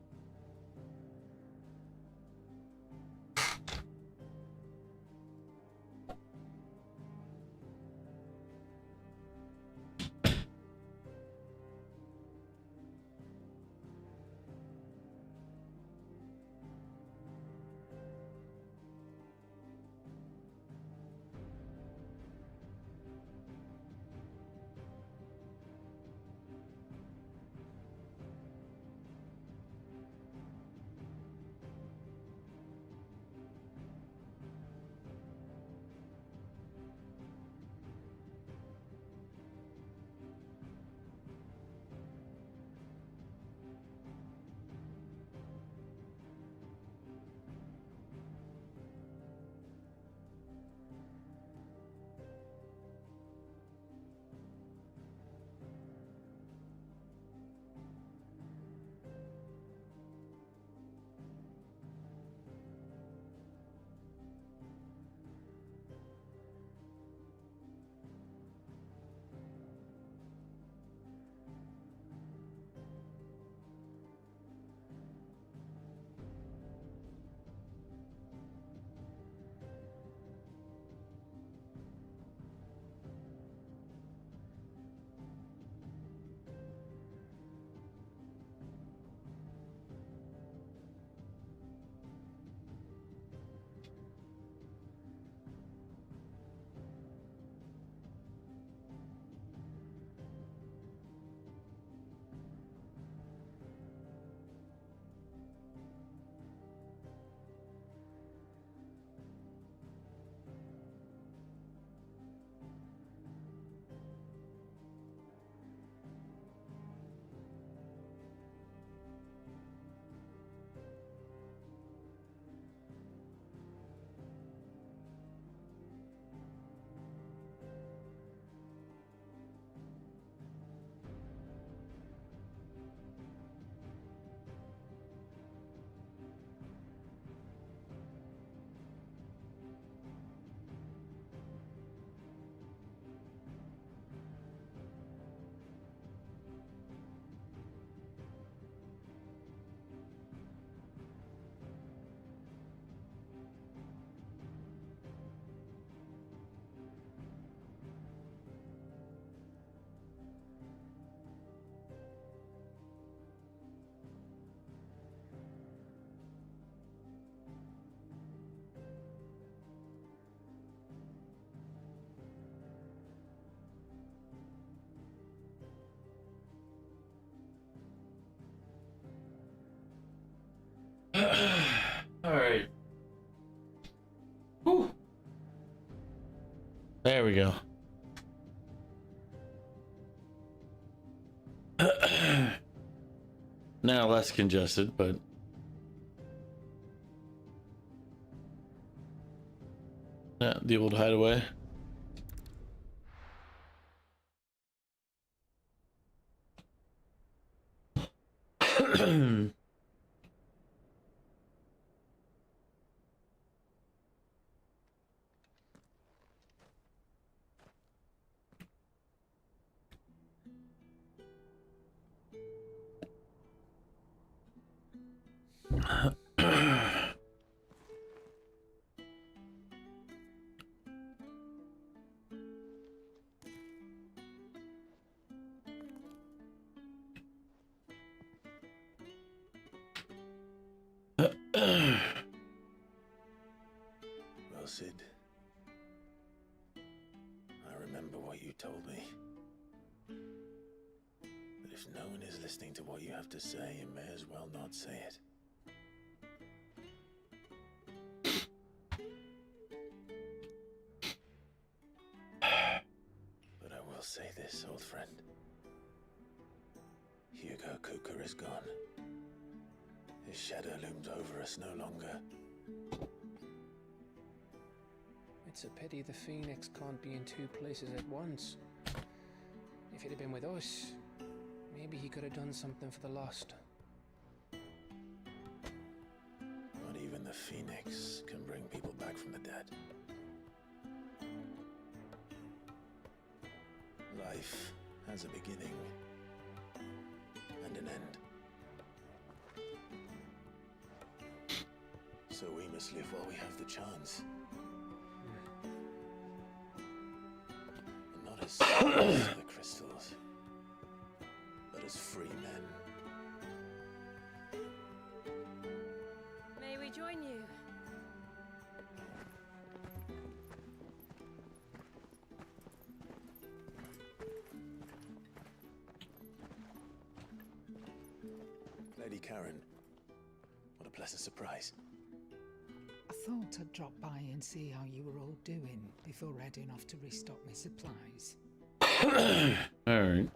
There we go. Now less congested, but yeah, the old hideaway. Well, Sid, I remember what you told me. That if no one is listening to what you have to say, you may as well not say it. But I will say this, old friend. Hugo Cooker is gone. His shadow looms over us no longer. It's a pity the Phoenix can't be in two places at once. If he'd have been with us, maybe he could have done something for the Lost. Not even the Phoenix can bring people back from the dead. Life has a beginning and an end. So we must live while we have the chance. And not as slaves to the crystals, but as free men. May we join you? Lady Karen, what a pleasant surprise. I thought I'd drop by and see how you were all doing before heading off to restock my supplies. All right.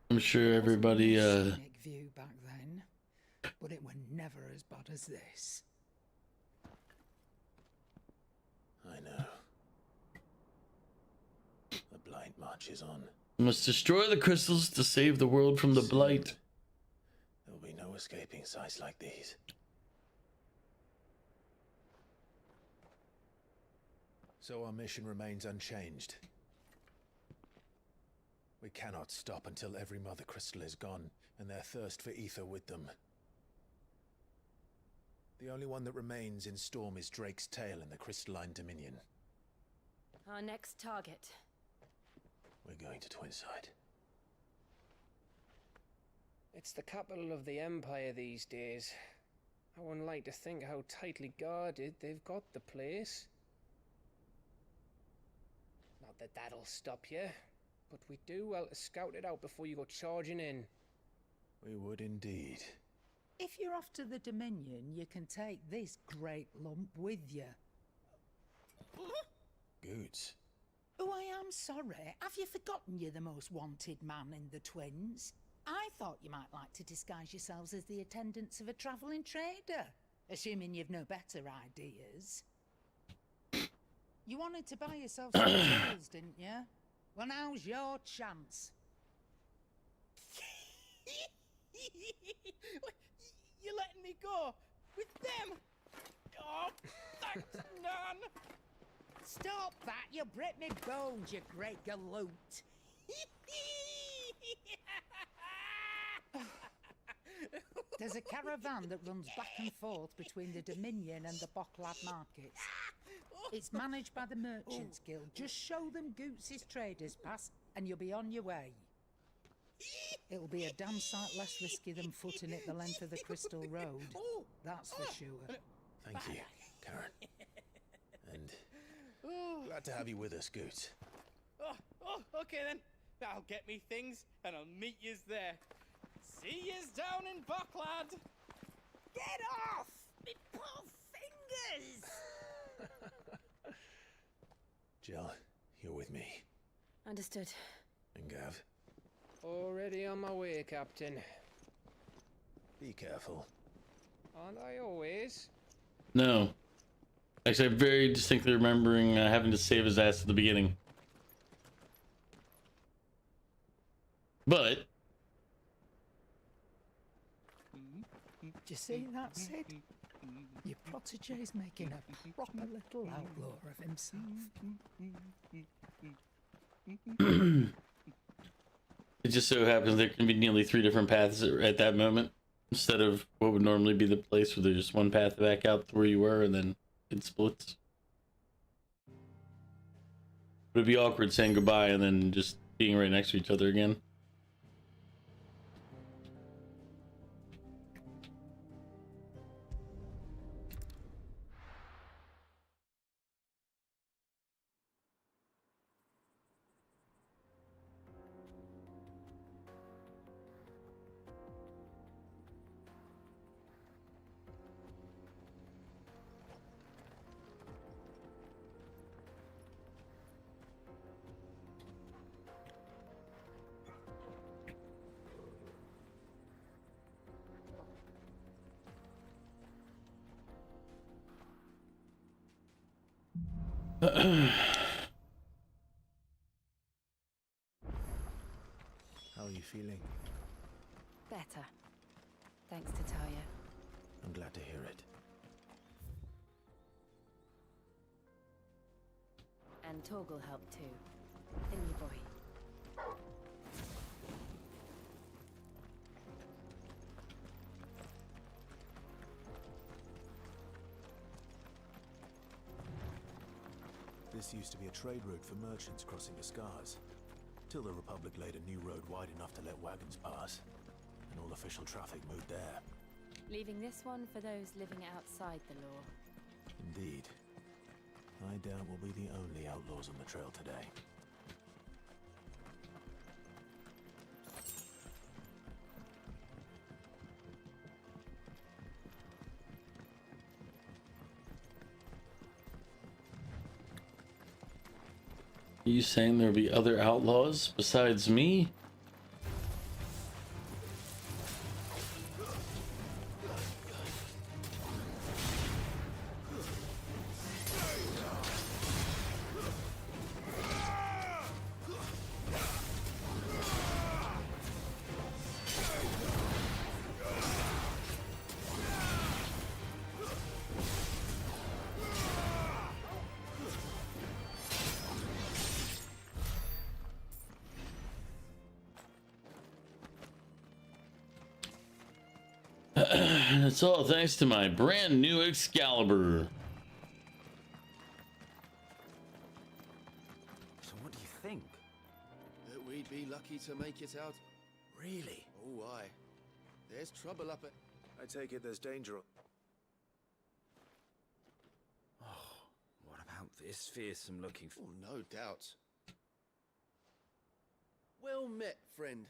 I'm sure everybody Scenic view back then, but it were never as bad as this. I know. The blight marches on. must destroy the crystals to save the world from the blight. There'll be no escaping sights like these. So our mission remains unchanged. We cannot stop until every mother crystal is gone, and their thirst for ether with them. The only one that remains in Storm is Drake's tail in the crystalline dominion. Our next target. We're going to Twinside. It's the capital of the Empire these days. I wouldn't like to think how tightly guarded they've got the place. Not that that'll stop you, but we do well to scout it out before you go charging in. We would indeed. If you're off to the Dominion, you can take this great lump with you. Goods. Oh, I am sorry. Have you forgotten you're the most wanted man in the Twins? I thought you might like to disguise yourselves as the attendants of a travelling trader, assuming you've no better ideas. You wanted to buy yourself some jewels, didn't you? Well, now's your chance. You're letting me go with them? Oh, thanks, Nan. Stop that! You'll break me bones, you great galoot. There's a caravan that runs back and forth between the Dominion and the Bocklad markets. It's managed by the Merchants Guild. Just show them Goots' traders pass and you'll be on your way. It'll be a damn sight less risky than footing it the length of the Crystal Road. That's for sure. Thank you, Karen. And glad to have you with us, Goot. Okay then. I'll get me things and I'll meet yous there. See yous down in Bucklad. Get off! Me poor fingers! Jill, you're with me. Understood. And Gav, Already on my way, Captain. be careful. Aren't I always? No. Actually, I'm very distinctly remembering having to save his ass at the beginning. But Do you see that, Sid? Your protege's making a proper little outlaw of himself. it just so happens there can be nearly 3 different paths at that moment, instead of what would normally be the place where there's just one path back out to where you were and then it splits. It would be awkward saying goodbye and then just being right next to each other again. How are you feeling? Better. Thanks to Talia. I'm glad to hear it. And Torgal helped too. Thingy boy. This used to be a trade route for merchants crossing the Scars, till the Republic laid a new road wide enough to let wagons pass, and all official traffic moved there. Leaving this one for those living outside the law. Indeed. I doubt we'll be the only outlaws on the trail today. Are you saying there'll be other outlaws besides me? It's all thanks to my brand new Excalibur. So what do you think? That we'd be lucky to make it out. Really? Oh, aye. There's trouble up at... I take it there's danger. Oh, what about this fearsome looking... Oh, no doubt. Well met, friend.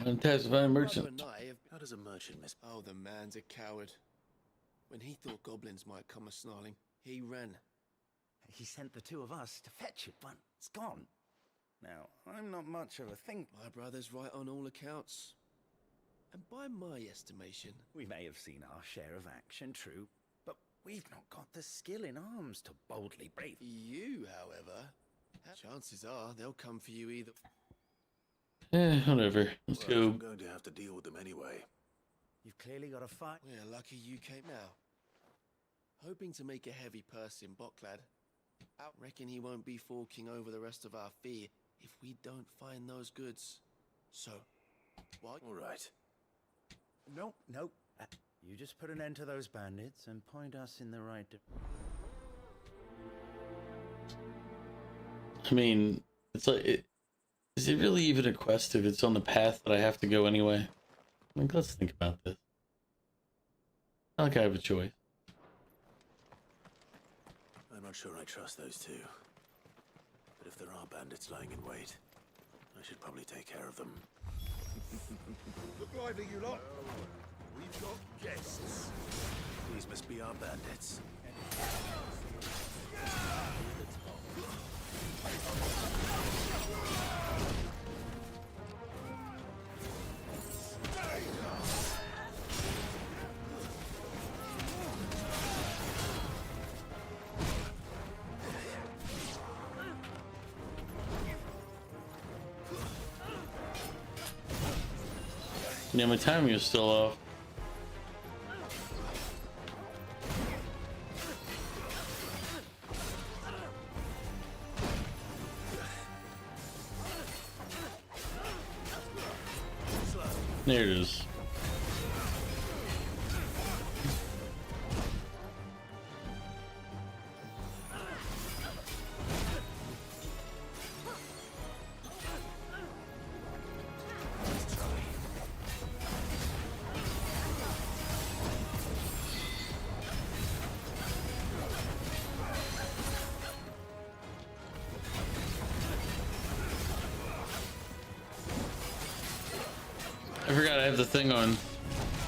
Untestified merchant. Brother and I have... How does a merchant miss... Oh, the man's a coward. When he thought goblins might come a-snarling, he ran. He sent the two of us to fetch it, but it's gone. Now, I'm not much of a think... My brother's right on all accounts. And by my estimation... We may have seen our share of action, true, but we've not got the skill in arms to boldly brave... You, however... Chances are they'll come for you either... Whatever. Let's go. I'm going to have to deal with them anyway. You've clearly got a fight. We're lucky you came now. Hoping to make a heavy purse in Bucklad. I reckon he won't be forking over the rest of our fee if we don't find those goods. So, what? All right. No. You just put an end to those bandits and point us in the right I mean, it's like Is it really even a quest if it's on the path that I have to go anyway? Like, let's think about this. Not like I have a choice. I'm not sure I trust those two. But if there are bandits lying in wait, I should probably take care of them. Look lively, you lot. We've got guests. These must be our bandits. Yeah, my timing is still off. There it is. I forgot I have the thing on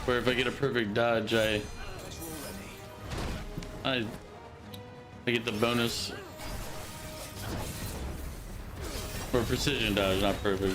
where if I get a perfect dodge, I get the bonus for precision dodge, not perfect.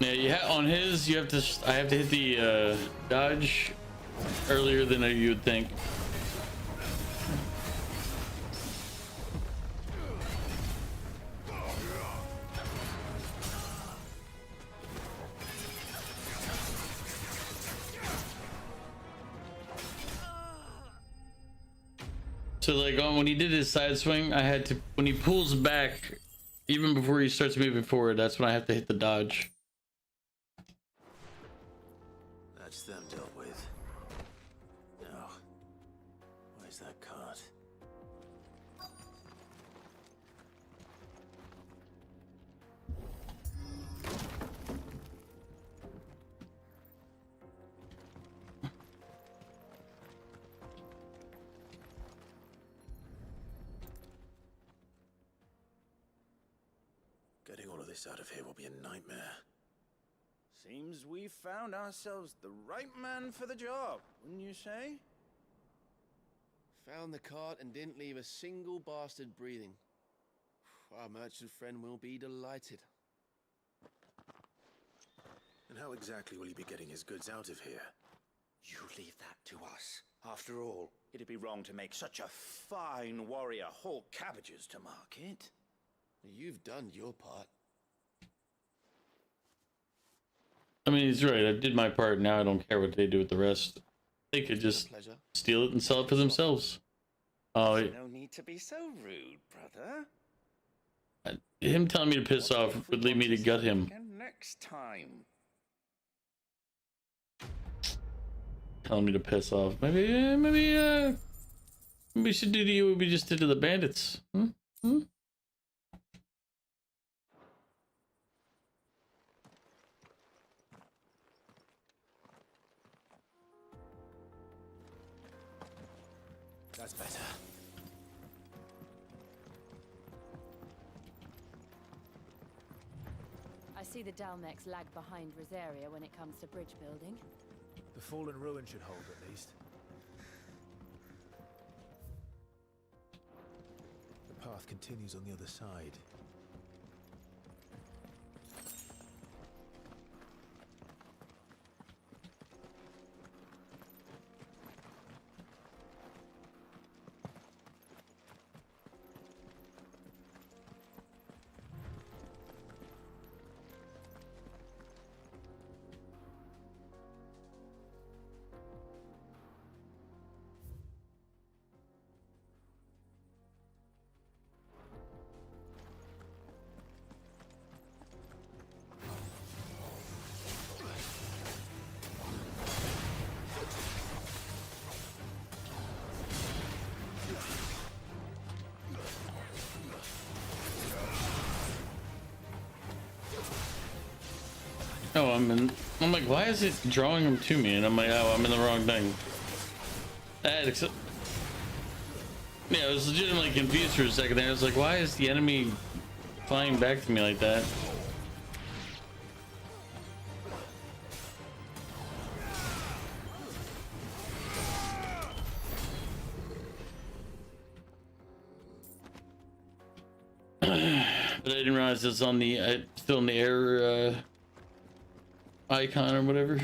Yeah, on his, you have to. I have to hit the dodge earlier than you would think. So like when he did his side swing, I had to, when he pulls back, even before he starts moving forward, that's when I have to hit the dodge. That's them dealt with. Now, where's that cart? Getting all of this out of here will be a nightmare. Seems we found ourselves the right man for the job, wouldn't you say? Found the cart and didn't leave a single bastard breathing. Our merchant friend will be delighted. And how exactly will he be getting his goods out of here? You leave that to us. After all, it'd be wrong to make such a fine warrior haul cabbages to market. You've done your part. I mean, he's right. I did my part. Now I don't care what they do with the rest. They could just steal it and sell it for themselves. Oh, no need to be so rude, brother. Him telling me to piss off would lead me to gut him. Next time. telling me to piss off. Maybe we should do to you what we just did to the bandits. Hmm? Hmm? That's better. I see the Dalmex lag behind Rosaria when it comes to bridge building. The fallen ruin should hold at least. The path continues on the other side. Oh, I'm like, why is it drawing them to me? And I'm like, oh, I'm in the wrong thing. Yeah, I was legitimately confused for a second there. I was like, why is the enemy flying back to me like that? But I didn't realize it's on the still in the air icon or whatever.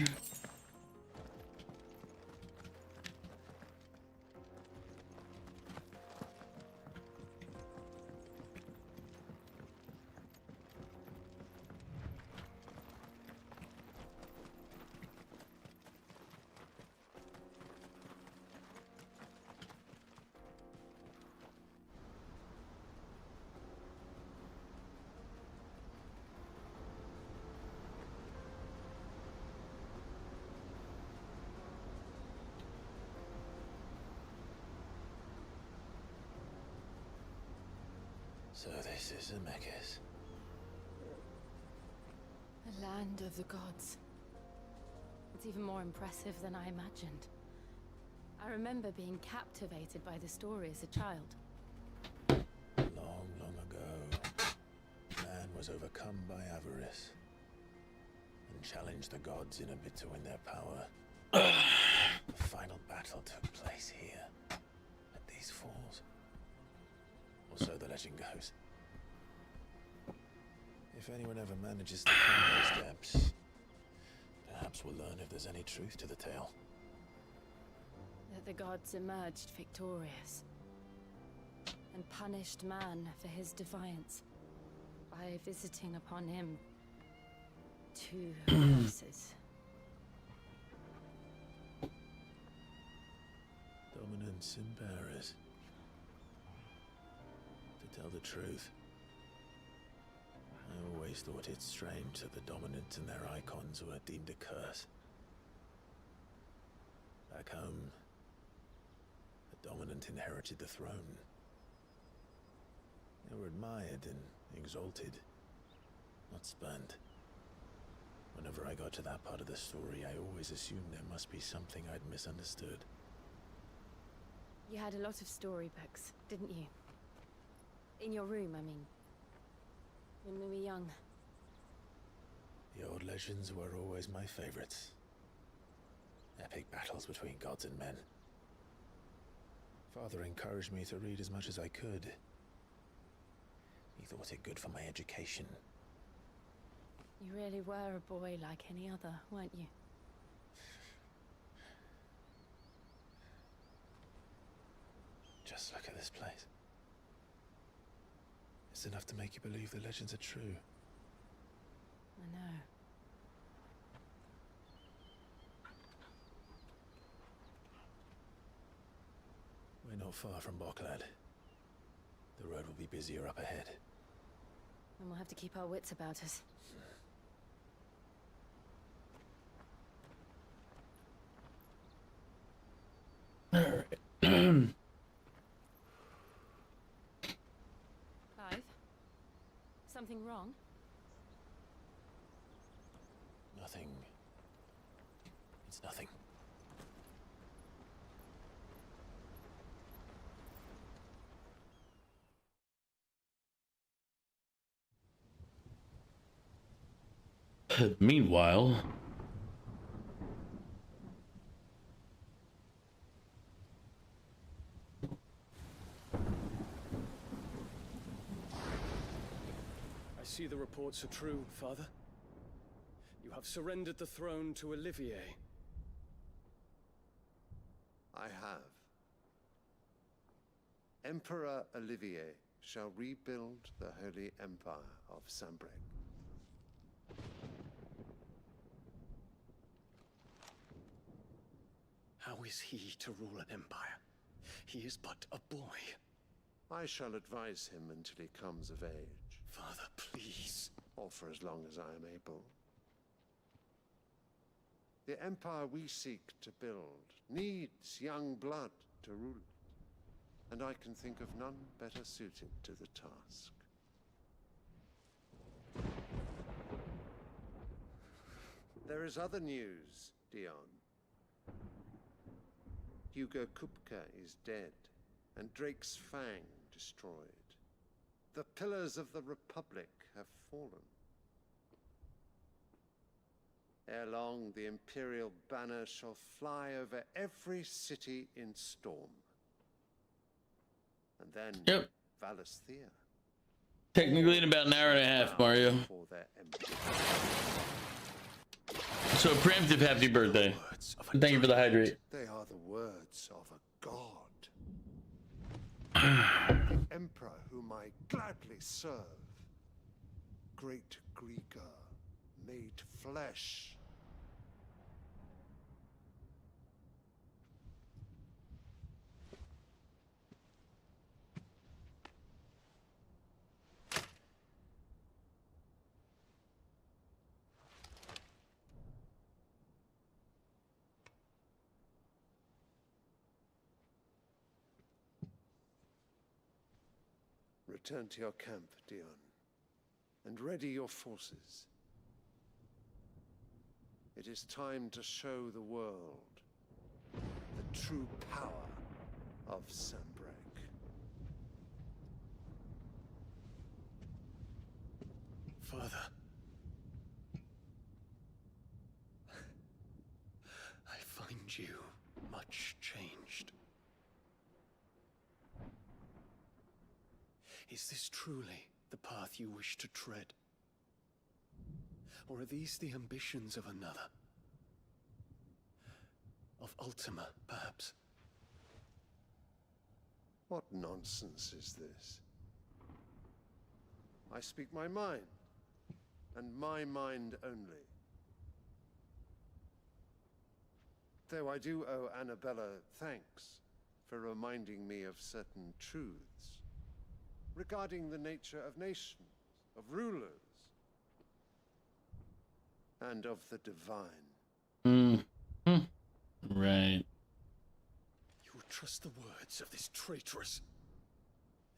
So this is Zemeckis. The land of the gods. It's even more impressive than I imagined. I remember being captivated by the story as a child. Long, long ago, man was overcome by avarice and challenged the gods in a bid to win their power. The final battle took place here, at these falls. Or so the legend goes. If anyone ever manages to climb those depths, perhaps we'll learn if there's any truth to the tale. That the gods emerged victorious and punished man for his defiance by visiting upon him two curses. Dominance and bearers. To tell the truth, I always thought it strange that the dominant and their icons were deemed a curse. Back home, the dominant inherited the throne. They were admired and exalted, not spurned. Whenever I got to that part of the story, I always assumed there must be something I'd misunderstood. You had a lot of storybooks, didn't you? In your room, I mean. When we were young. The old legends were always my favorites. Epic battles between gods and men. Father encouraged me to read as much as I could. He thought it good for my education. You really were a boy like any other, weren't you? Just look at this place. It's enough to make you believe the legends are true. I know. We're not far from Boklad. The road will be busier up ahead. And we'll have to keep our wits about us. Alright. Clive? Something wrong? Nothing. It's nothing. Meanwhile, I see the reports are true, Father. You have surrendered the throne to Olivier. I have. Emperor Olivier shall rebuild the Holy Empire of Sanbreque. How is he to rule an empire? He is but a boy. I shall advise him until he comes of age. Father, please. Or for as long as I am able. The empire we seek to build needs young blood to rule it, and I can think of none better suited to the task. There is other news, Dion. Hugo Kupka is dead, and Drake's Fang destroyed. The pillars of the Republic have fallen. Ere long, the Imperial banner shall fly over every city in Storm. And then Valisthea. technically in about an hour and a half, Mario. For their So preemptive happy birthday. Thank you for the hydrate. They are the words of a god. The emperor whom I gladly serve. Great Greeker, made flesh. Return to your camp, Dion, and ready your forces. It is time to show the world the true power of Sanbreque. Father. I find you much changed. Is this truly the path you wish to tread? Or are these the ambitions of another? Of Ultima, perhaps? What nonsense is this? I speak my mind, and my mind only. Though I do owe Annabella thanks for reminding me of certain truths regarding the nature of nations, of rulers, and of the divine. Right. You would trust the words of this traitress?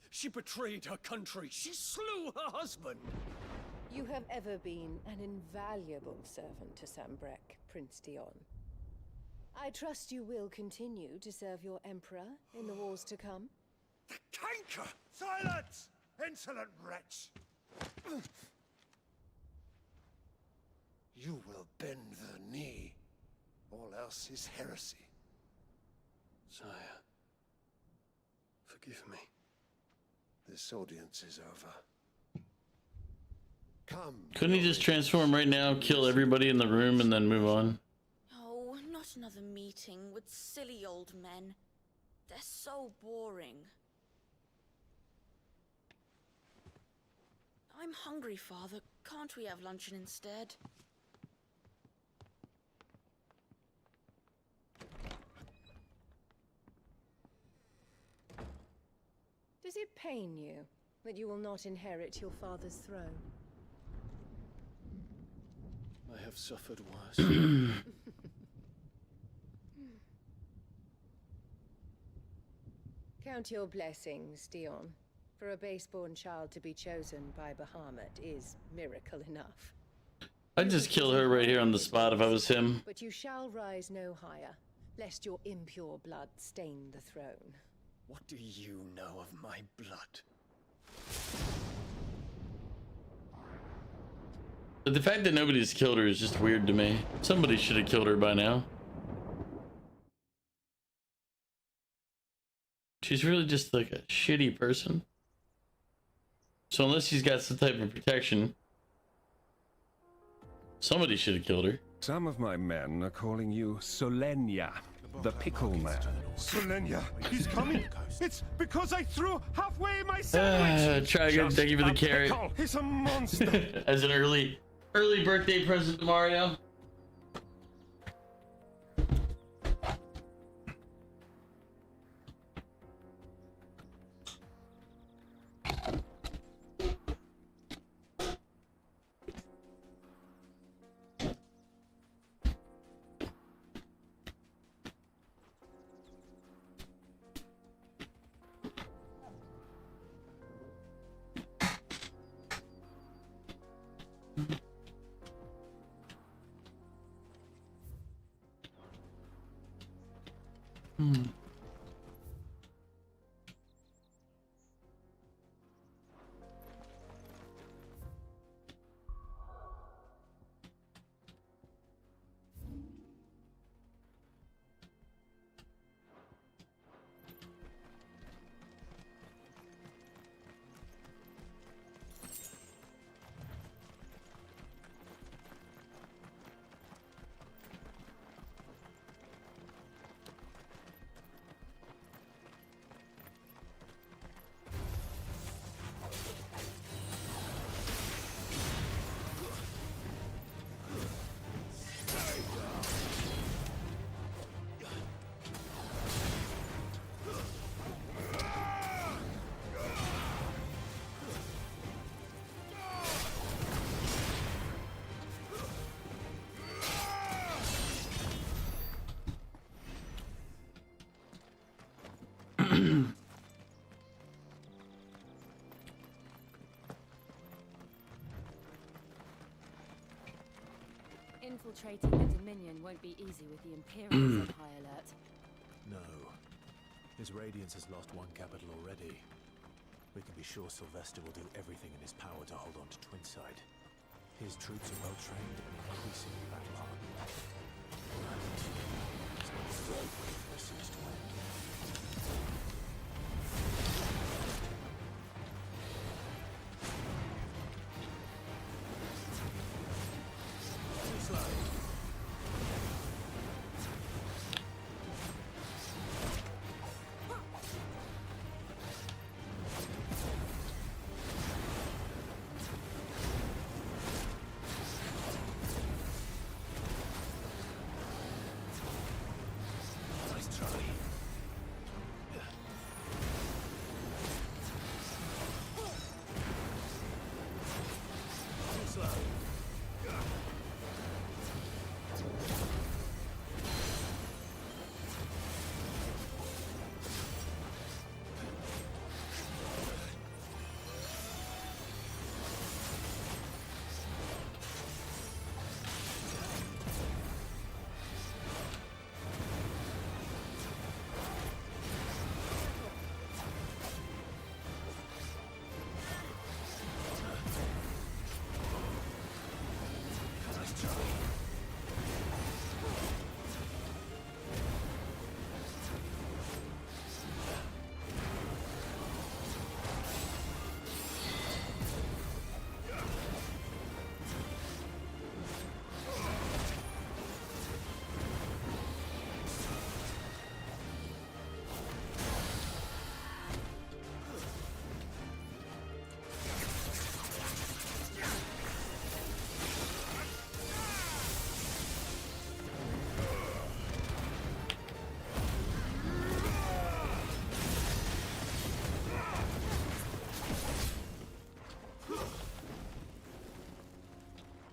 She betrayed her country. She slew her husband. You have ever been an invaluable servant to Sanbreque, Prince Dion. I trust you will continue to serve your emperor in the wars to come. The canker! Silence! Insolent wretch! You will bend the knee. All else is heresy. Sire, forgive me. This audience is over. Come. Couldn't he just transform right now, kill everybody in the room, and then move on? Oh, not another meeting with silly old men. They're so boring. I'm hungry, Father. Can't we have luncheon instead? Does it pain you that you will not inherit your father's throne? I have suffered worse. Count your blessings, Dion. For a base-born child to be chosen by Bahamut is miracle enough. I'd just kill her right here on the spot if I was him. But you shall rise no higher, lest your impure blood stain the throne. What do you know of my blood? But the fact that nobody's killed her is just weird to me. Somebody should have killed her by now. She's really just like a shitty person. So unless she's got some type of protection, somebody should have killed her. Some of my men are calling you Solenia, the pickle man. Solenia, he's coming. It's because I threw halfway my sandwich. Try again. Thank you for the carrot. He's a monster. As an early birthday present to Mario. Infiltrating the Dominion won't be easy with the Imperials on high alert. No. His Radiance has lost one capital already. We can be sure Sylvester will do everything in his power to hold on to Twinside. His troops are well trained and increasingly battle-hardened. There seems to end.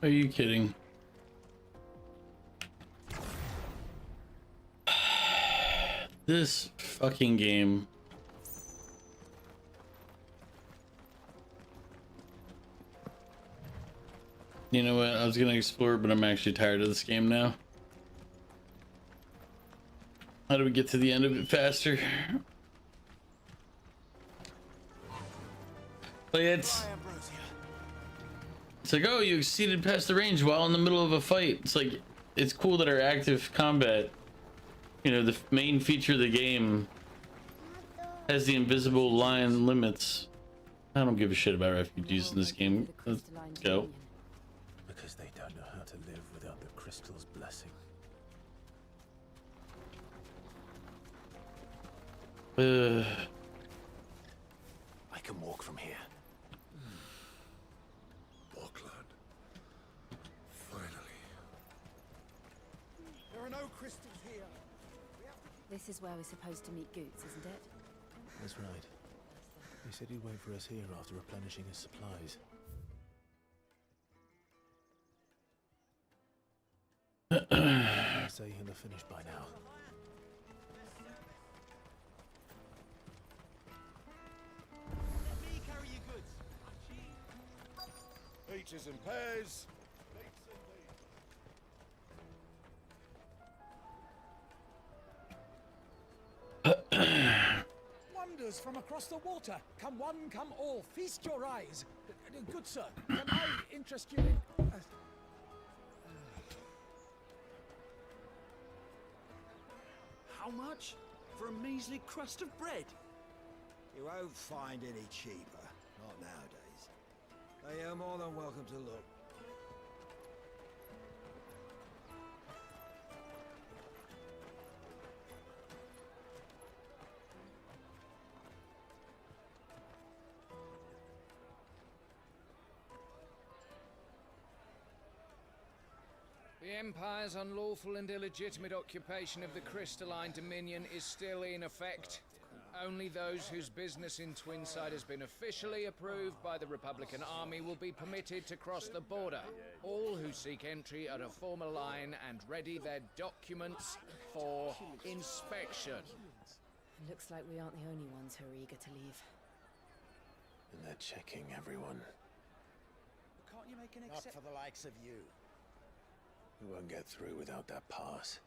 Are you kidding? This fucking game You know what? I was gonna explore, but I'm actually tired of this game now. How do we get to the end of it faster? Like it's like, oh, you exceeded past the range while in the middle of a fight. It's like, it's cool that our active combat, you know, the main feature of the game, has the invisible line limits. I don't give a shit about refugees in this game. Let's go. Because they don't know how to live without the crystal's blessing. I can walk from here. Auckland. Finally. There are no crystals here. This is where we're supposed to meet Goots, isn't it? That's right. He said he'd wait for us here after replenishing his supplies. I say he'll have finished by now. Let me carry your goods. Peaches and pears. Wonders from across the water. Come one, come all. Feast your eyes. Good sir, can I interest you in... How much? For a measly crust of bread? You won't find any cheaper. Not nowadays. They are more than welcome to look. The Empire's unlawful and illegitimate occupation of the crystalline dominion is still in effect. Only those whose business in Twinside has been officially approved by the Republican Army will be permitted to cross the border. All who seek entry are to form a line and ready their documents for inspection. Looks like we aren't the only ones who are eager to leave. And they're checking everyone. Can't you make an exception? Not for the likes of you. We won't get through without that pass.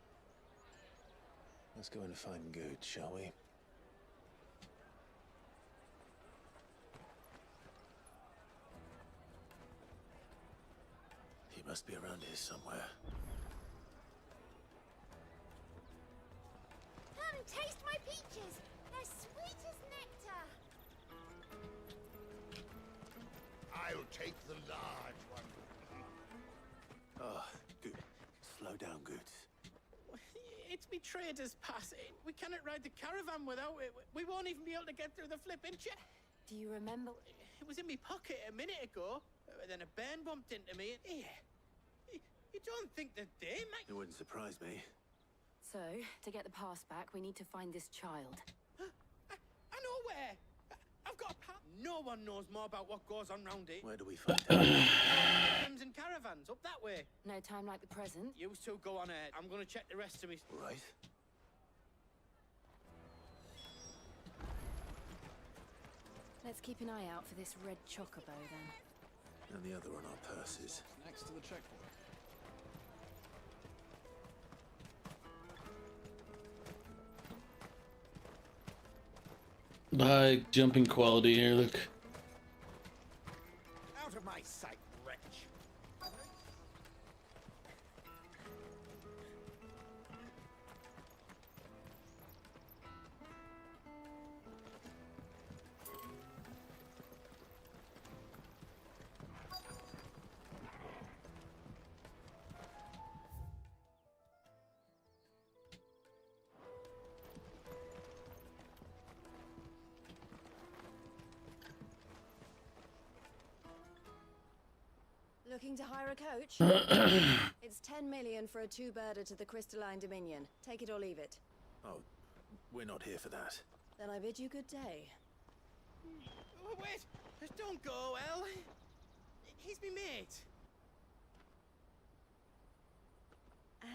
Let's go and find Good, shall we? He must be around here somewhere. Come taste my peaches. They're sweet as nectar. I'll take the large one. Oh, Good. Slow down, Good. It's me trader's pass. We cannot ride the caravan without it. We won't even be able to get through the flipping Do you remember? It was in my pocket a minute ago. Then a bairn bumped into me. Here. You don't think that they might... It wouldn't surprise me. So, to get the pass back, we need to find this child. I know where. I've got a pass. No one knows more about what goes on round here. Where do we find out? And caravans, up that way. No time like the present. You two go on ahead. I'm going to check the rest of me. Right. Let's keep an eye out for this red chocobo, then. And the other on our purses. Next to the checkpoint. High jumping quality here, look. Out of my sight, wretch. Looking to hire a coach? It's 10 million for a two-birder to the Crystalline Dominion. Take it or leave it. Oh, we're not here for that. Then I bid you good day. Oh, wait! Just don't go, El. He's me mate.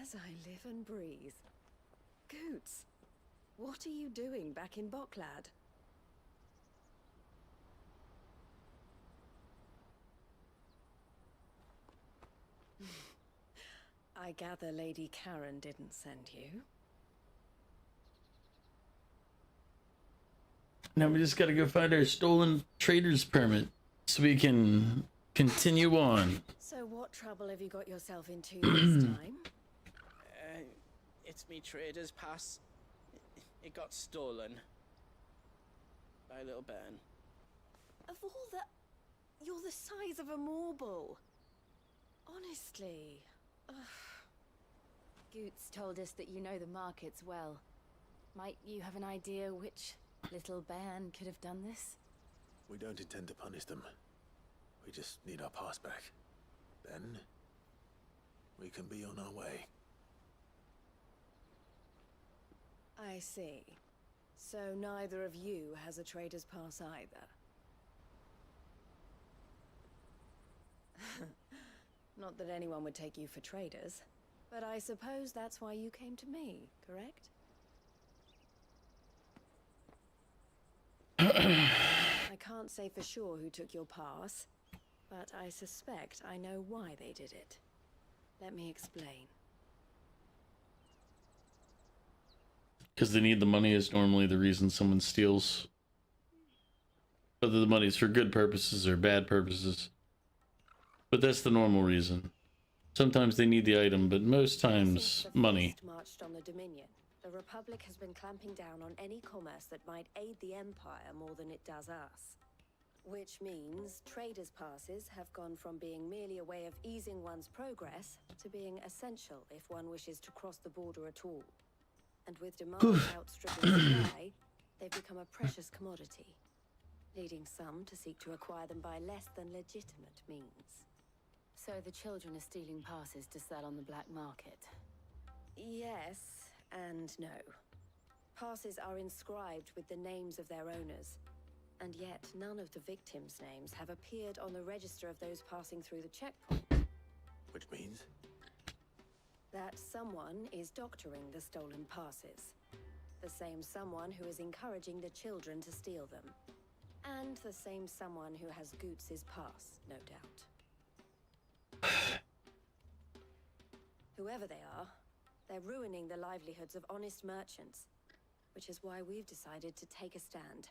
As I live and breathe. Goots, what are you doing back in Bocklad? I gather Lady Karen didn't send you. Now we just gotta go find our stolen trader's permit so we can continue on. So what trouble have you got yourself into this time? It's me trader's pass. It got stolen by a little bairn. Of all the... You're the size of a marble. Honestly. Ugh. Goots told us that you know the markets well. Might you have an idea which little bairn could have done this? We don't intend to punish them. We just need our pass back. Then we can be on our way. I see. So neither of you has a trader's pass either. Not that anyone would take you for traders, but I suppose that's why you came to me, correct? I can't say for sure who took your pass, but I suspect I know why they did it. Let me explain. Because they need the money is normally the reason someone steals. Whether the money's for good purposes or bad purposes. But that's the normal reason. Sometimes they need the item, but most times, money. Marched on the Dominion. The Republic has been clamping down on any commerce that might aid the Empire more than it does us. Which means traders' passes have gone from being merely a way of easing one's progress to being essential if one wishes to cross the border at all. And with demand outstripping supply, they've become a precious commodity, leading some to seek to acquire them by less than legitimate means. So the children are stealing passes to sell on the black market? Yes and no. Passes are inscribed with the names of their owners, and yet none of the victims' names have appeared on the register of those passing through the checkpoint. Which means? That someone is doctoring the stolen passes. The same someone who is encouraging the children to steal them. And the same someone who has Goots' pass, no doubt. Whoever they are, they're ruining the livelihoods of honest merchants, which is why we've decided to take a stand.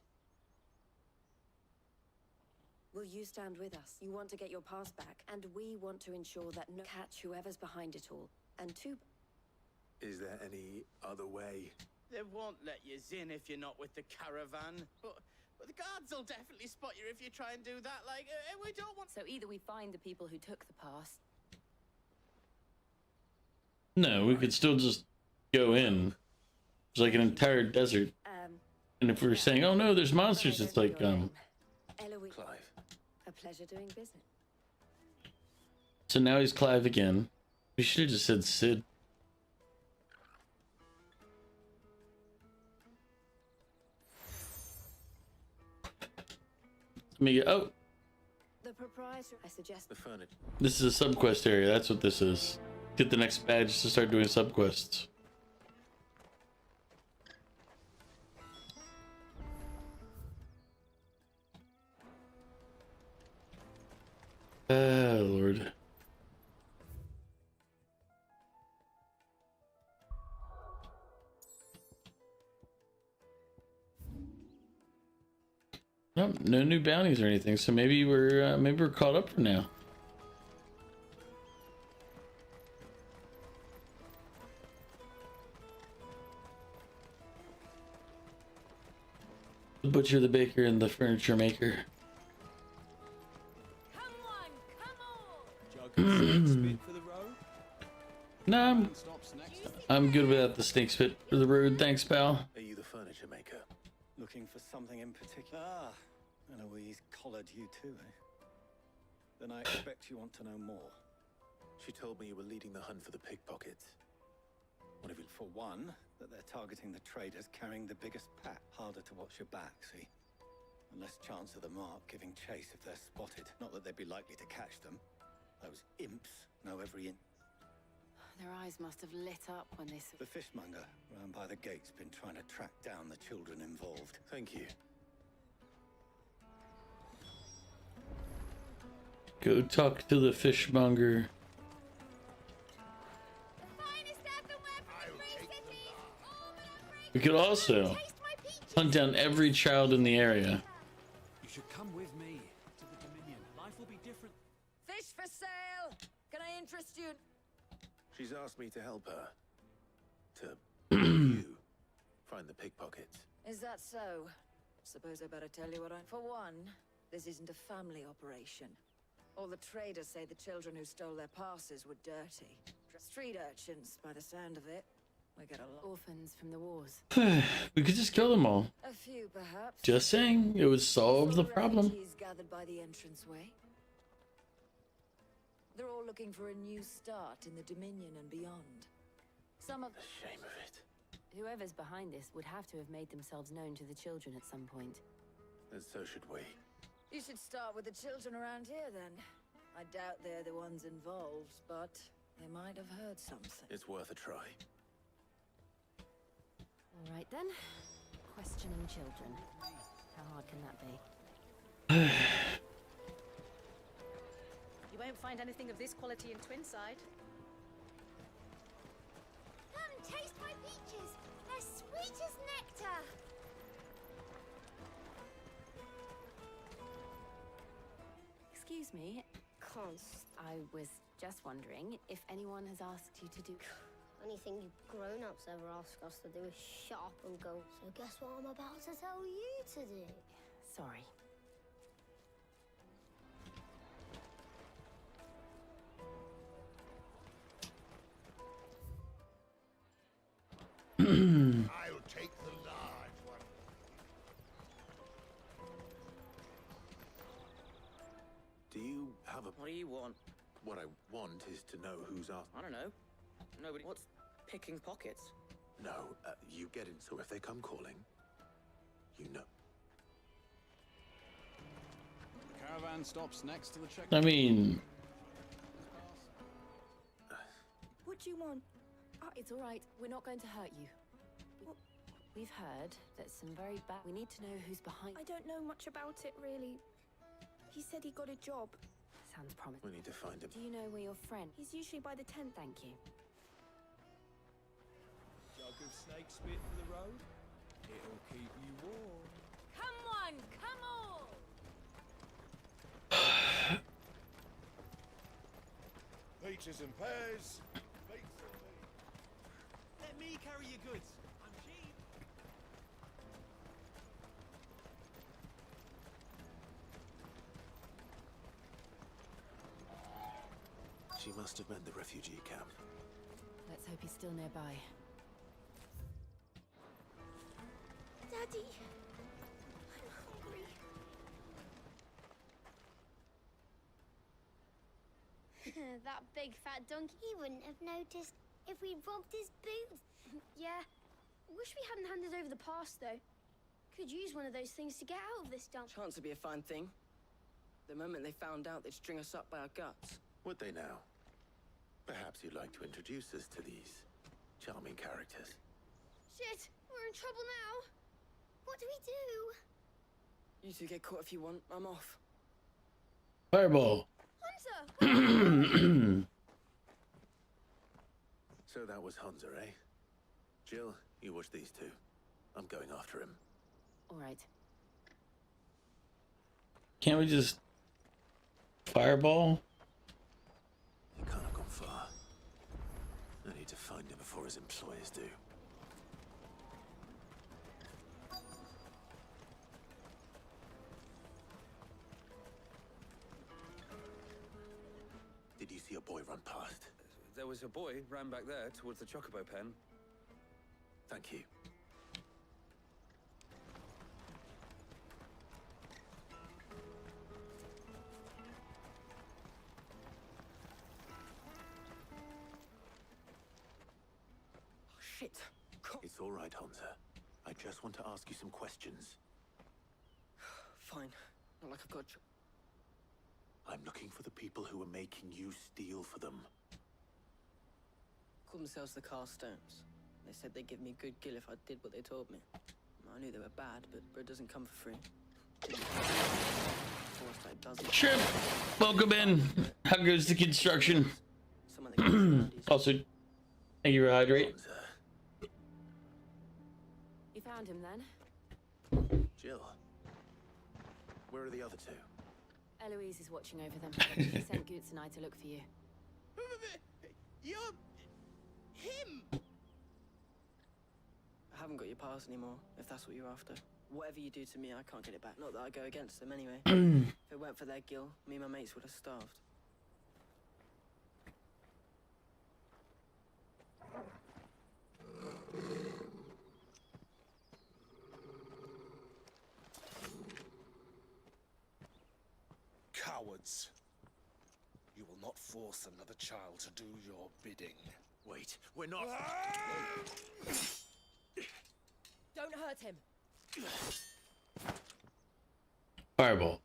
Will you stand with us? You want to get your pass back, and we want to ensure that no catch whoever's behind it all. And two... Is there any other way? They won't let you in if you're not with the caravan. But the guards will definitely spot you if you try and do that. Like, we don't want... So either we find the people who took the pass... No, we could still just go in. It's like an entire desert. And if we were saying, oh no, there's monsters, it's like, Eloise. Clive. A pleasure doing business. So now he's Clive again. We should have just said Sid. Let me get, oh, The proprietor, I suggest... The furniture. this is a subquest area. That's what this is. Get the next badge to start doing subquests. Lord. Nope, no new bounties or anything, so maybe we're caught up for now. The butcher, the baker, and the furniture maker. No, I'm good without the snake spit for the road. Thanks, pal. Are you the furniture maker? Looking for something in particular? Ah, Eloise collared you too, eh? Then I expect you want to know more. She told me you were leading the hunt for the pickpockets. What if it, for one, that they're targeting the traders carrying the biggest pack? Harder to watch your back, see? And less chance of the mark giving chase if they're spotted. Not that they'd be likely to catch them. Those imps know every inch. Their eyes must have lit up when they saw... The fishmonger round by the gate's been trying to track down the children involved. Thank you. Go talk to the fishmonger. We could also hunt down every child in the area. You should come with me to the Dominion. Life will be different. Fish for sale! Can I interest you? She's asked me to help her. To you find the pickpockets. Is that so? Suppose I better tell you what For one, this isn't a family operation. All the traders say the children who stole their passes were dirty. Street urchins, by the sound of it. We get a lot. Orphans from the wars. We could just kill them all. A few, perhaps. Just saying, it would solve the problem. Refugees gathered by the entranceway. They're all looking for a new start in the Dominion and beyond. Some of the shame of it. Whoever's behind this would have to have made themselves known to the children at some point. And so should we. You should start with the children around here, then. I doubt they're the ones involved, but they might have heard something. It's worth a try. All right, then. Questioning children. How hard can that be? You won't find anything of this quality in Twinside. Come and taste my peaches. They're sweet as nectar. Excuse me. I was just wondering if anyone has asked you to do... Only thing you grown-ups ever ask us to do is shut up and go. So guess what I'm about to tell you to do? Sorry. I'll take the large one. Do you have a... What do you want? What I want is to know who's asked. I don't know. Nobody. What's picking pockets? No, you get in. So if they come calling, you know. The caravan stops next to the check. I mean... What do you want? It's all right. We're not going to hurt you. We've heard that some very bad... We need to know who's behind... I don't know much about it, really. He said he got a job. Sounds promising. We need to find him. Do you know where your friend... He's usually by the tent. Thank you. Jug of snake spit for the road. It'll keep you warm. Come on, come on! Peaches and pears. Let me carry your goods. I'm cheap. She must have meant the refugee camp. Let's hope he's still nearby. Daddy, I'm hungry. That big fat donkey, he wouldn't have noticed if we robbed his boots. Yeah. Wish we hadn't handed over the pass, though. Could use one of those things to get out of this dump. Chance would be a fine thing. The moment they found out, they'd string us up by our guts. Would they now? Perhaps you'd like to introduce us to these charming characters. Shit, we're in trouble now. What do we do? You two get caught if you want. I'm off. Fireball. Hunter! So that was Hunter, eh? Jill, you watch these two. I'm going after him. All right. Can't we just... Fireball? He can't have gone far. I need to find him before his employers do. Did you see a boy run past? There was a boy ran back there towards the chocobo pen. Thank you. Shit. It's all right, Hunter. I just want to ask you some questions. Fine. Not like I've got... I'm looking for the people who are making you steal for them. Called themselves the Carstones. They said they'd give me a good gill if I did what they told me. I knew they were bad, but bread doesn't come for free. Shrimp! Welcome in. How goes the construction? Also, thank you for hydrate. found him then? Jill, where are the other two? Eloise is watching over them. She sent Goots and I to look for you. You're... him! I haven't got your pass anymore, if that's what you're after. Whatever you do to me, I can't get it back. Not that I go against them anyway. If it weren't for their gill, me and my mates would have starved. Cowards. You will not force another child to do your bidding. Wait, we're not... Don't hurt him. Fireball.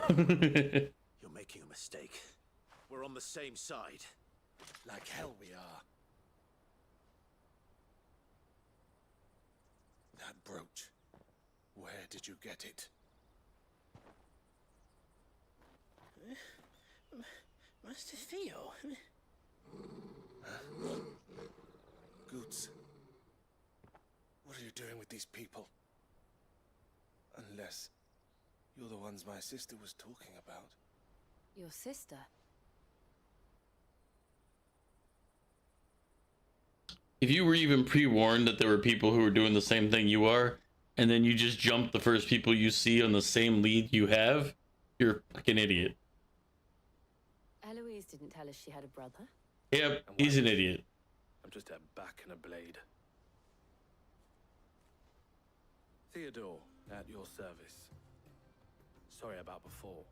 You're making a mistake. We're on the same side. Like hell we are. That brooch. Where did you get it? Master Theo. Goots. What are you doing with these people? Unless you're the ones my sister was talking about. Your sister? If you were even pre-warned that there were people who were doing the same thing you are, and then you just jump the first people you see on the same lead you have, you're a fucking idiot. Eloise didn't tell us she had a brother. Yep, he's an idiot. I'm just a back and a blade. Theodore, at your service. Sorry about before.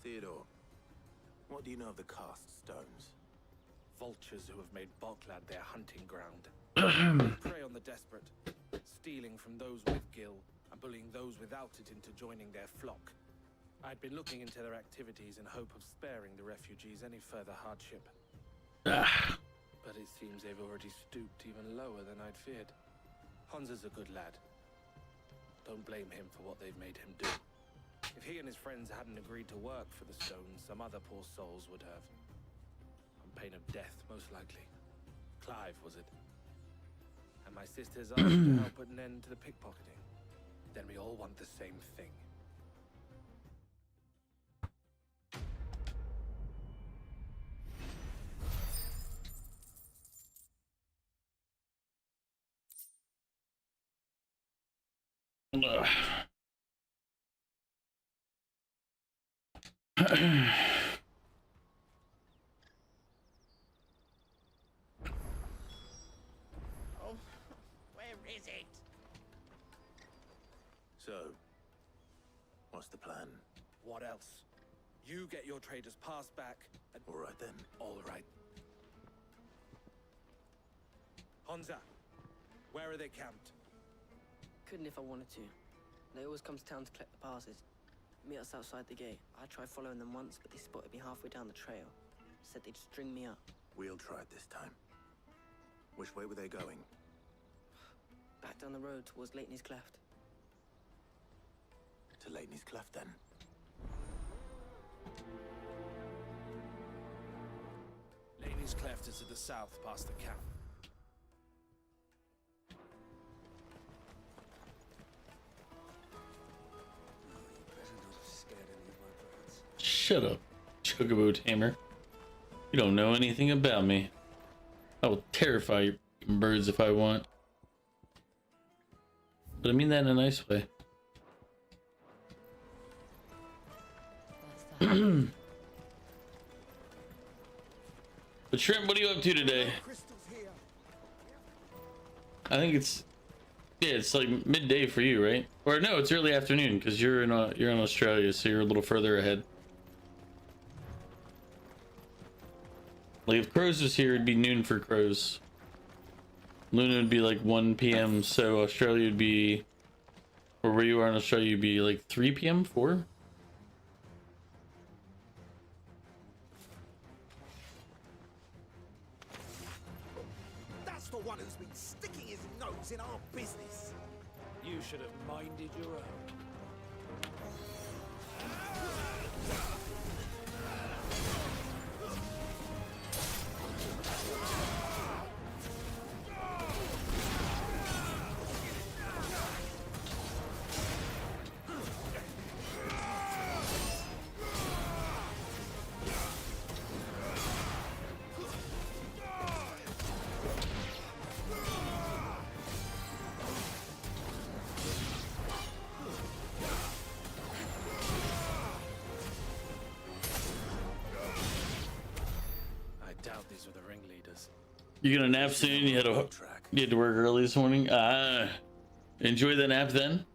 Theodore, what do you know of the cast stones? Vultures who have made Boklad their hunting ground. They prey on the desperate, stealing from those with gil and bullying those without it into joining their flock. I'd been looking into their activities in hope of sparing the refugees any further hardship. But it seems they've already stooped even lower than I'd feared. Hansa's a good lad. Don't blame him for what they've made him do. If he and his friends hadn't agreed to work for the stones, some other poor souls would have. On pain of death, most likely. Clive, was it? And my sisters asked to help put an end to the pickpocketing. Then we all want the same thing. Oh, where is it? So, what's the plan? What else? You get your trader's pass back and... All right then. All right. Hansa, where are they camped? Couldn't if I wanted to. They always come to town to collect the passes. Meet us outside the gate. I tried following them once, but they spotted me halfway down the trail. Said they'd string me up. We'll try it this time. Which way were they going? Back down the road towards Leitney's Cleft. To Leitney's Cleft, then. Laney's Cleft is to the south, past the camp. Shut up, Chocobo Tamer. You don't know anything about me. I will terrify your birds if I want. But I mean that in a nice way. But Shrimp, what are you up to today? I think it's it's like midday for you, right? Or no, it's early afternoon because you're in Australia, so you're a little further ahead. Like if Crows was here, it'd be noon for Crows. Luna would be like 1 p.m. So Australia would be, or where you are in Australia, you'd be like 3 p.m. 4. That's the one who's been sticking his nose in our business. You should have minded your own. You gonna nap soon? You had to work early this morning. Enjoy the nap then.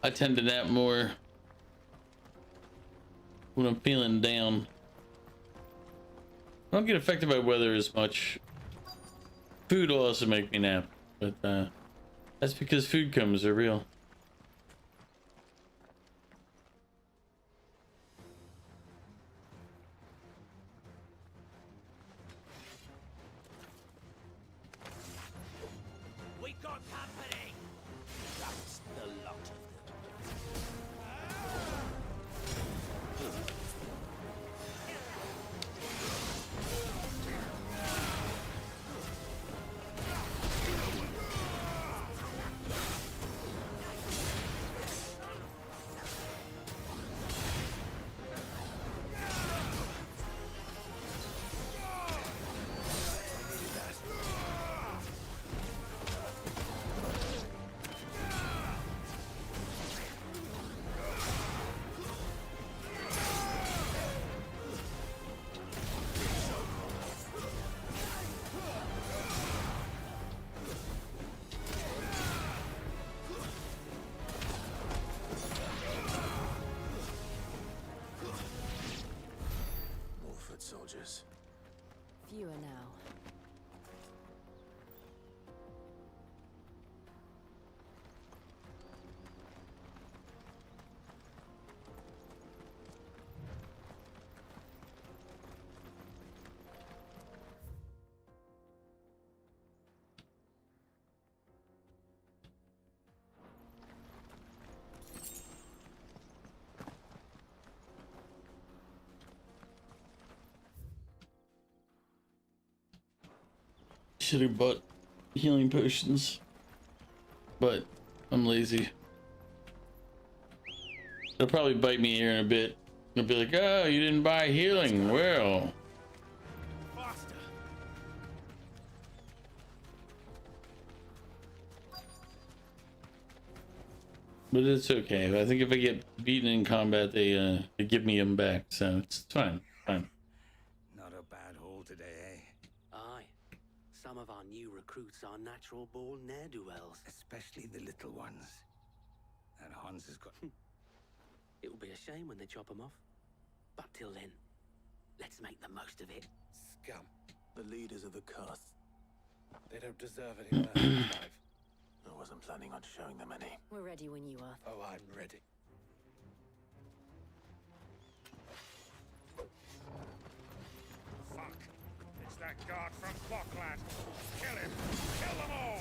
I tend to nap more when I'm feeling down. I don't get affected by weather as much. Food will also make me nap, but that's because food comes are real. We got company. That's the lot of them. Soldiers. Fewer now. Should have bought healing potions, but I'm lazy. They'll probably bite me here in a bit. They'll be like, "Oh, you didn't buy healing. Well." But it's okay. I think if I get beaten in combat, they give me them back, so it's fine. Fine. Not a bad haul today, eh? Aye. Some of our new recruits are natural-born ne'er-do-wells. Especially the little ones. And Hans has got... It will be a shame when they chop them off. But till then, let's make the most of it. Scum. The leaders of the Kurth. They don't deserve any mercy, Clive. I wasn't planning on showing them any. We're ready when you are. Oh, I'm ready. Fuck. It's that guard from Bockland. Kill him. Kill them all.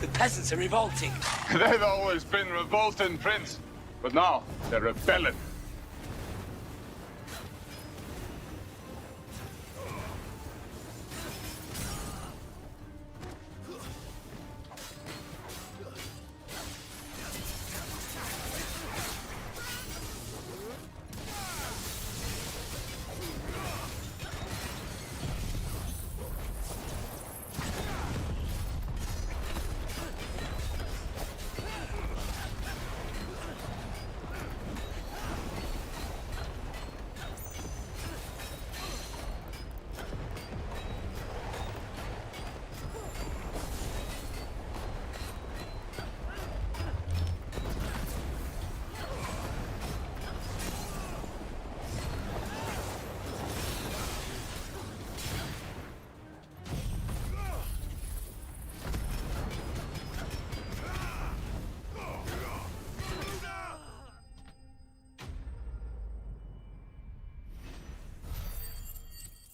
The peasants are revolting. They've always been revolting, Prince. But now, they're rebelling.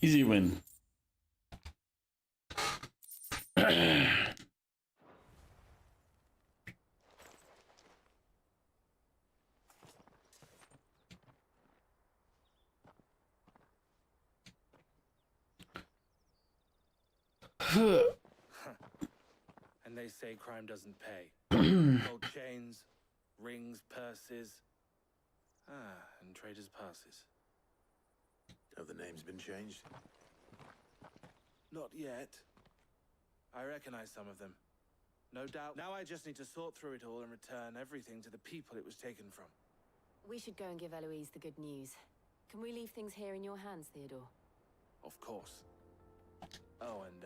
Easy win. And they say crime doesn't pay. Gold chains, rings, purses. And traders' passes. Have the names been changed? Not yet. I recognize some of them. No doubt. Now I just need to sort through it all and return everything to the people it was taken from. We should go and give Eloise the good news. Can we leave things here in your hands, Theodore? Of course. Oh, and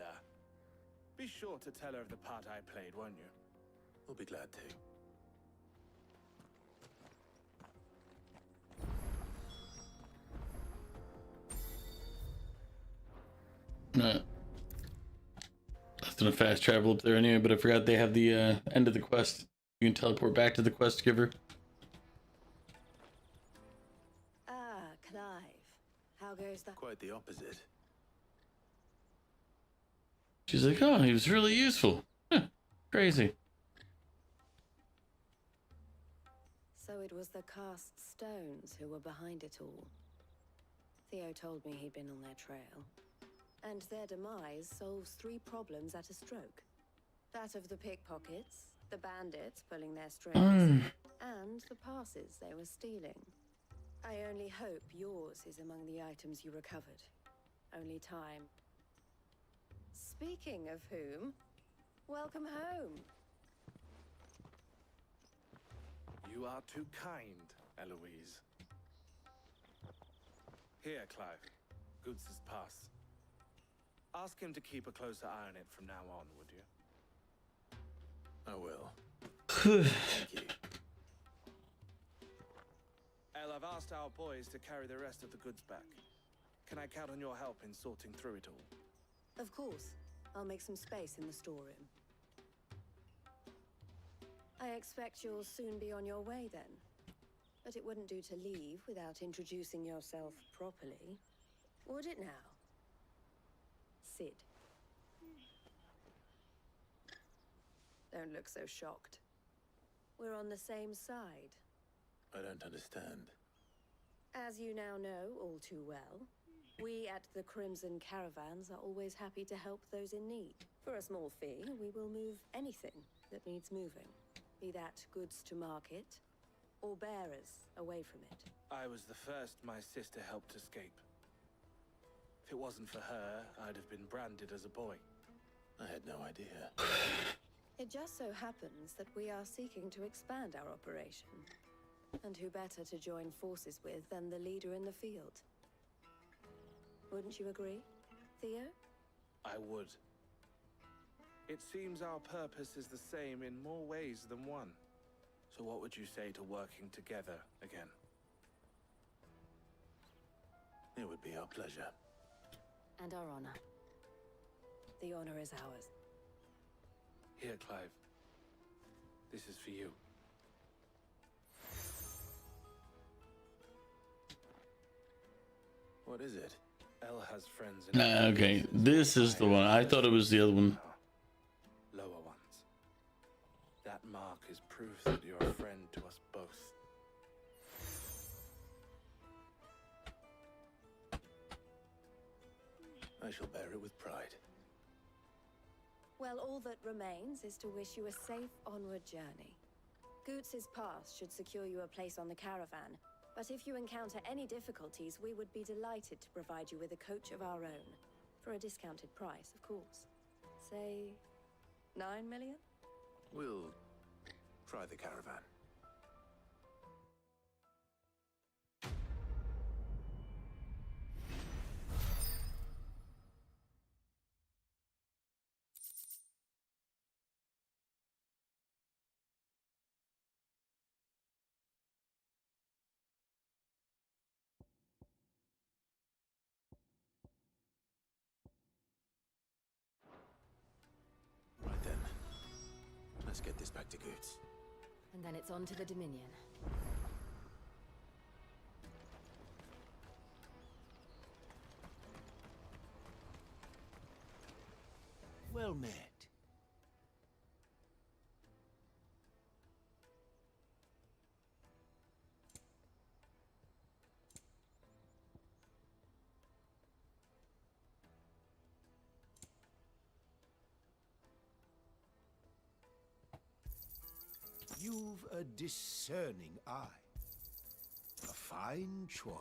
be sure to tell her of the part I played, won't you? We'll be glad to. I was gonna fast travel up there anyway, but I forgot they have the end of the quest. You can teleport back to the quest giver. Ah, Clive. How goes that? Quite the opposite. She's like, oh, he was really useful. Huh, crazy. So it was the cast stones who were behind it all. Theo told me he'd been on their trail. And their demise solves 3 problems at a stroke. That of the pickpockets, the bandits pulling their strings, and the passes they were stealing. I only hope yours is among the items you recovered. Only time. Speaking of whom, welcome home. You are too kind, Eloise. Here, Clive. Goots' pass. Ask him to keep a closer eye on it from now on, would you? I will. Thank you. El, I've asked our boys to carry the rest of the goods back. Can I count on your help in sorting through it all? Of course. I'll make some space in the storeroom. I expect you'll soon be on your way then. But it wouldn't do to leave without introducing yourself properly. Would it now? Sid. Don't look so shocked. We're on the same side. I don't understand. As you now know all too well, we at the Crimson Caravans are always happy to help those in need. For a small fee, we will move anything that needs moving. Be that goods to market, or bearers away from it. I was the first my sister helped escape. If it wasn't for her, I'd have been branded as a boy. I had no idea. It just so happens that we are seeking to expand our operation. And who better to join forces with than the leader in the field? Wouldn't you agree, Theo? I would. It seems our purpose is the same in more ways than one. So what would you say to working together again? It would be our pleasure. And our honor. The honor is ours. Here, Clive. This is for you. What is it? El has friends in Okay, this is the one. I thought it was the other one. lower ones. That mark is proof that you're a friend to us both. I shall bear it with pride. Well, all that remains is to wish you a safe onward journey. Goots' pass should secure you a place on the caravan, but if you encounter any difficulties, we would be delighted to provide you with a coach of our own. For a discounted price, of course. Say, 9 million? We'll try the caravan. Right then. Let's get this back to Goots. And then it's on to the Dominion. Well met. You've a discerning eye. A fine choice.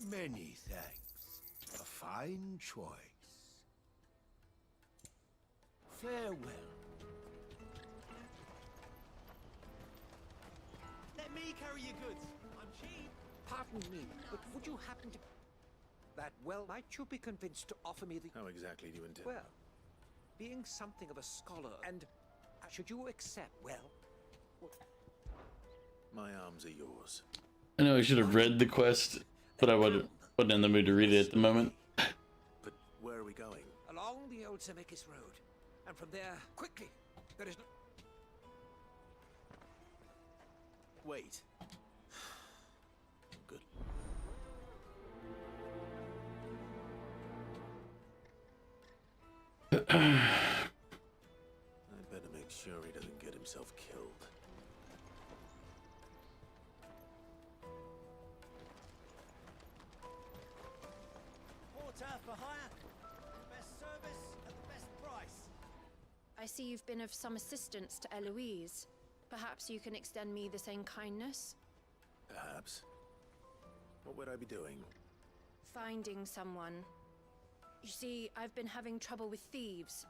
Many thanks. A fine choice. Farewell. Let me carry your goods. I'm cheap. Pardon me, but would you happen to... That, well, might you be convinced to offer me the... How exactly do you intend? Well, being something of a scholar, and should you accept, well... My arms are yours. I know I should have read the quest, but I wasn't in the mood to read it at the moment. But where are we going? Along the old Zemeckis Road. And from there, quickly. There is no... Wait. Good. I'd better make sure he doesn't get himself killed. Porter for hire. The best service at the best price. I see you've been of some assistance to Eloise. Perhaps you can extend me the same kindness? Perhaps. What would I be doing? Finding someone. You see, I've been having trouble with thieves,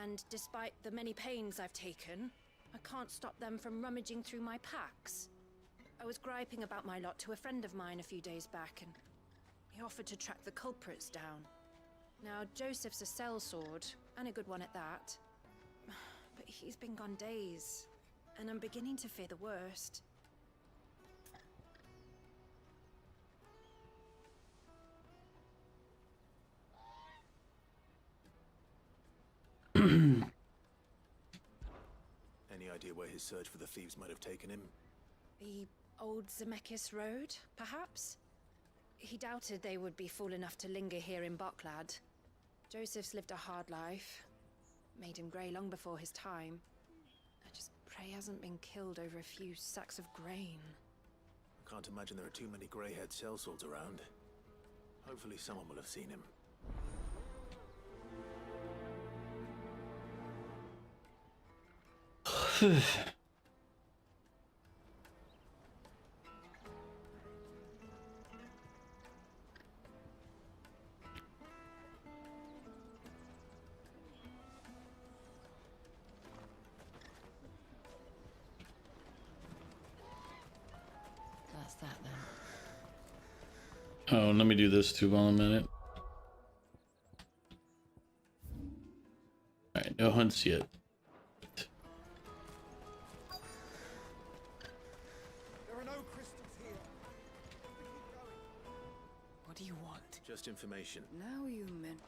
and despite the many pains I've taken, I can't stop them from rummaging through my packs. I was griping about my lot to a friend of mine a few days back, and he offered to track the culprits down. Now, Joseph's a sellsword, and a good one at that. But he's been gone days, and I'm beginning to fear the worst. Any idea where his search for the thieves might have taken him? The old Zemeckis Road, perhaps? He doubted they would be fool enough to linger here in Boklad. Joseph's lived a hard life. Made him grey long before his time. I just pray he hasn't been killed over a few sacks of grain. I can't imagine there are too many grey-haired sellswords around. Hopefully someone will have seen him. That's that then. Oh, let me do this too while I'm at it. Alright, no hunts yet. There are no crystals here. Keep going. What do you want? Just information. Now you meant...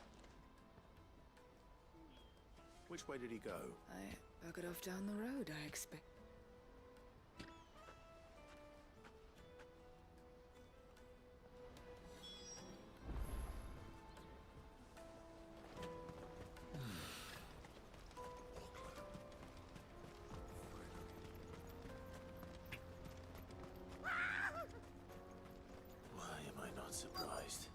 Which way did he go? I buggered off down the road, I expect. Why am I not surprised?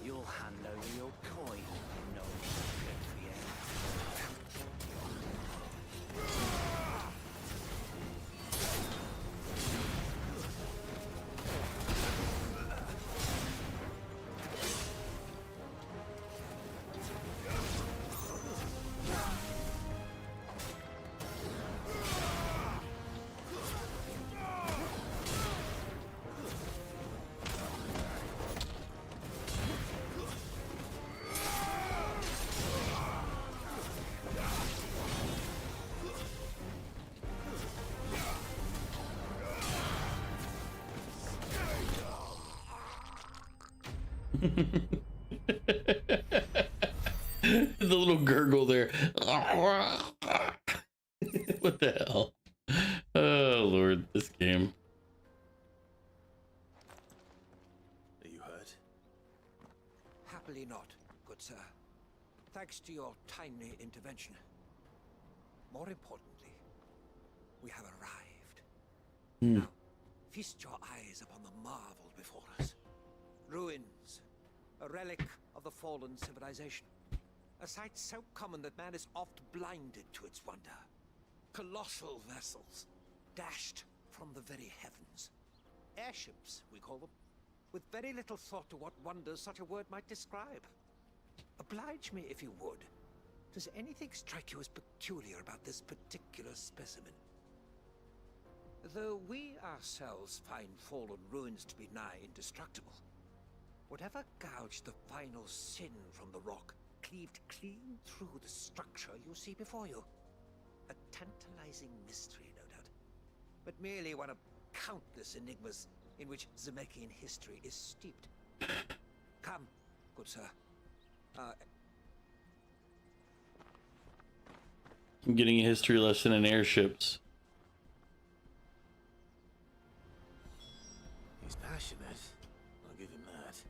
You'll hand over your coin, no good for you. The little gurgle there. What the hell? Oh Lord, this game. Are you hurt? happily not, good sir. Thanks to your timely intervention. More importantly, we have arrived. Now, feast your eyes upon the marvel before us. Ruins, a relic of the fallen civilization. A sight so common that man is oft blinded to its wonder. Colossal vessels, dashed from the very heavens. Airships, we call them, with very little thought to what wonders such a word might describe. Oblige me if you would. Does anything strike you as peculiar about this particular specimen? Though we ourselves find fallen ruins to be nigh indestructible, whatever gouged the final sin from the rock cleaved clean through the structure you see before you. A tantalizing mystery, no doubt, but merely one of countless enigmas in which Zemeckis history is steeped. Come, good sir. I'm getting a history lesson in airships. He's passionate. I'll give him that.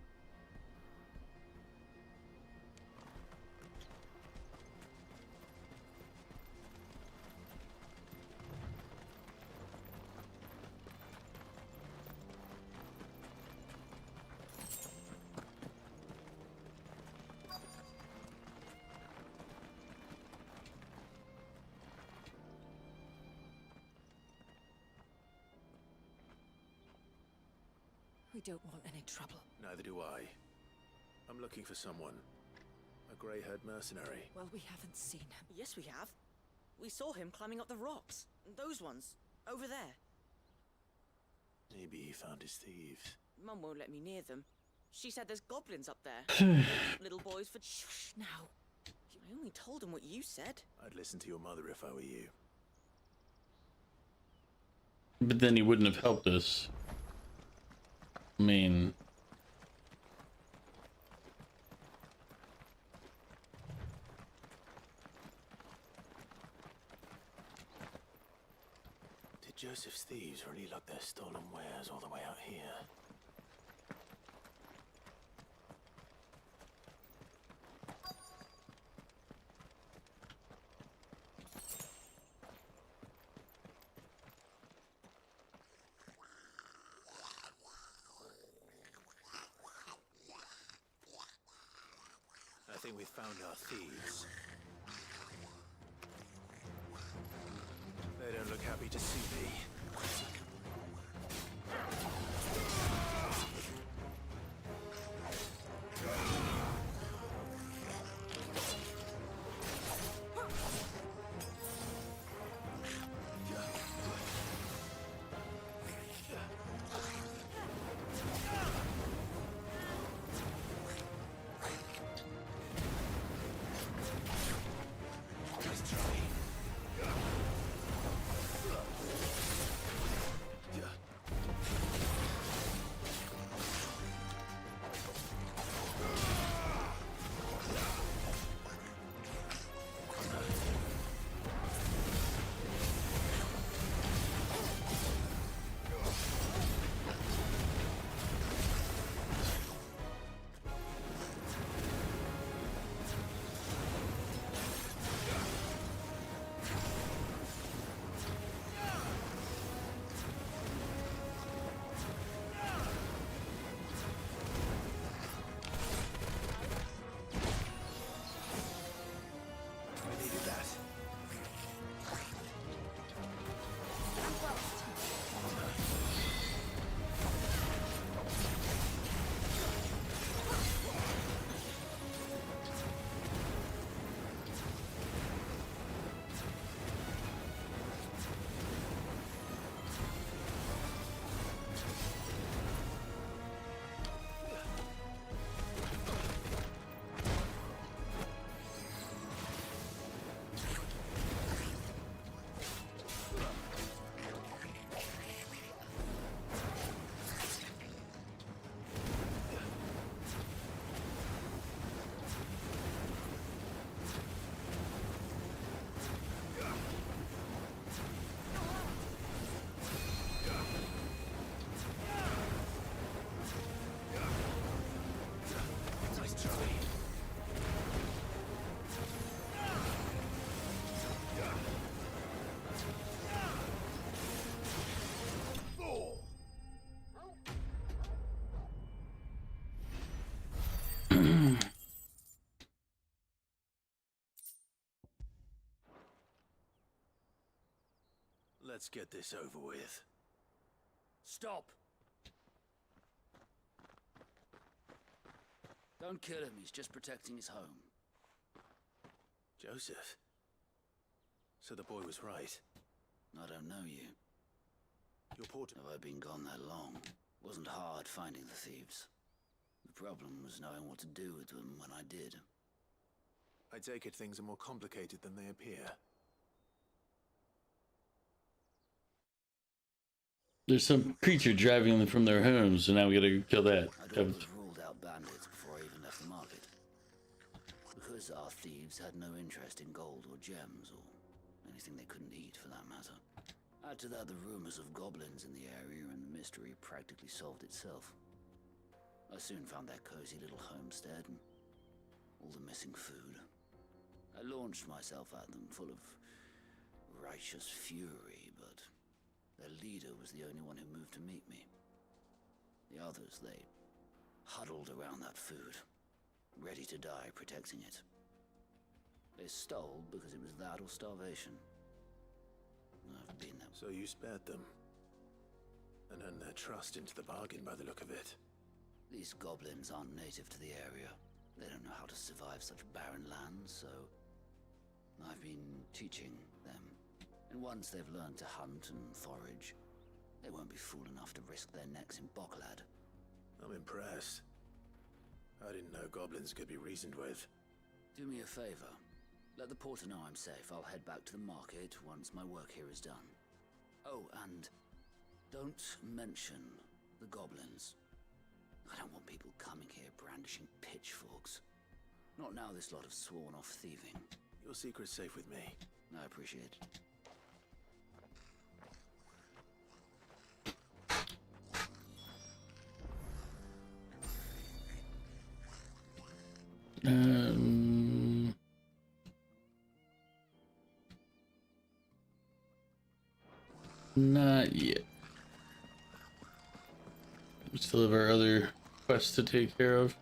We don't want any trouble. Neither do I. I'm looking for someone. A grey-haired mercenary. Well, we haven't seen him. Yes, we have. We saw him climbing up the rocks. Those ones. Over there. Maybe he found his thieves. Mum won't let me near them. She said there's goblins up there. Little boys for... Shh, now. I only told him what you said. I'd listen to your mother if I were you. But then he wouldn't have helped us. I mean... Did Joseph's thieves really lug their stolen wares all the way out here? I think we've found our thieves. They don't look happy to see me. Let's get this over with. Stop! Don't kill him, he's just protecting his home. Joseph? So the boy was right. I don't know you. Your porter... Have I been gone that long? Wasn't hard finding the thieves. The problem was knowing what to do with them when I did. I take it things are more complicated than they appear. There's some creature driving them from their homes, and now we gotta kill that. I'd always ruled out bandits before I even left the market. Because our thieves had no interest in gold or gems, or anything they couldn't eat for that matter. Add to that the rumors of goblins in the area, and the mystery practically solved itself. I soon found their cozy little homestead, and all the missing food. I launched myself at them, full of righteous fury, but their leader was the only one who moved to meet me. The others, they huddled around that food, ready to die protecting it. They stole because it was that or starvation. I've been there. So you spared them, and earned their trust into the bargain by the look of it. These goblins aren't native to the area. They don't know how to survive such barren lands, so I've been teaching them. And once they've learned to hunt and forage, they won't be fool enough to risk their necks in Boklad. I'm impressed. I didn't know goblins could be reasoned with. Do me a favor. Let the porter know I'm safe. I'll head back to the market once my work here is done. Oh, and don't mention the goblins. I don't want people coming here brandishing pitchforks. Not now this lot have sworn off thieving. Your secret's safe with me. I appreciate it. Not yet. We still have our other quests to take care of.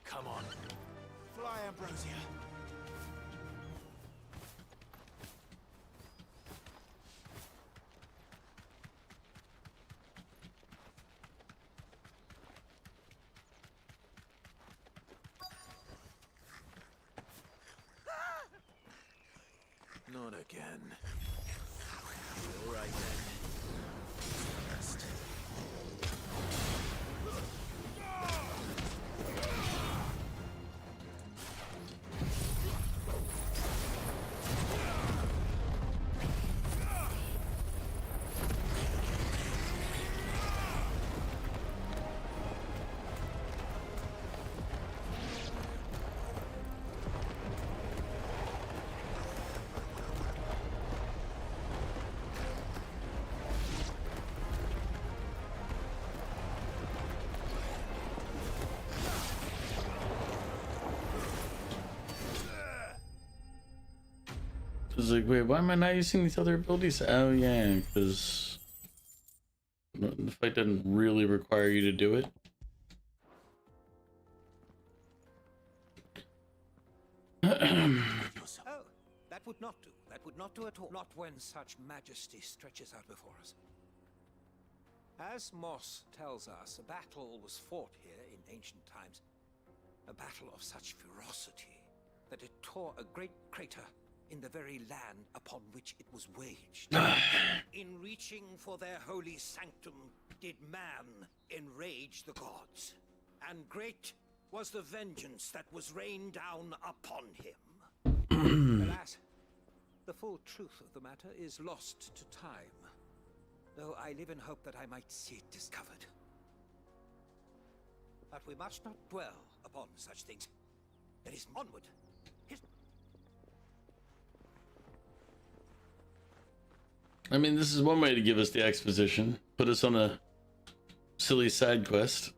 Come on. Fly, Ambrosia. Not again. All right then. First. I was like, wait, why am I not using these other abilities? Oh yeah, because the fight doesn't really require you to do it. Oh, that would not do. That would not do at all. Not when such majesty stretches out before us. As Moss tells us, a battle was fought here in ancient times. A battle of such ferocity that it tore a great crater in the very land upon which it was waged. In reaching for their holy sanctum, did man enrage the gods. And great was the vengeance that was rained down upon him. Alas, the full truth of the matter is lost to time, though I live in hope that I might see it discovered. But we must not dwell upon such things. There is onward. I mean, this is one way to give us the exposition. Put us on a silly side quest.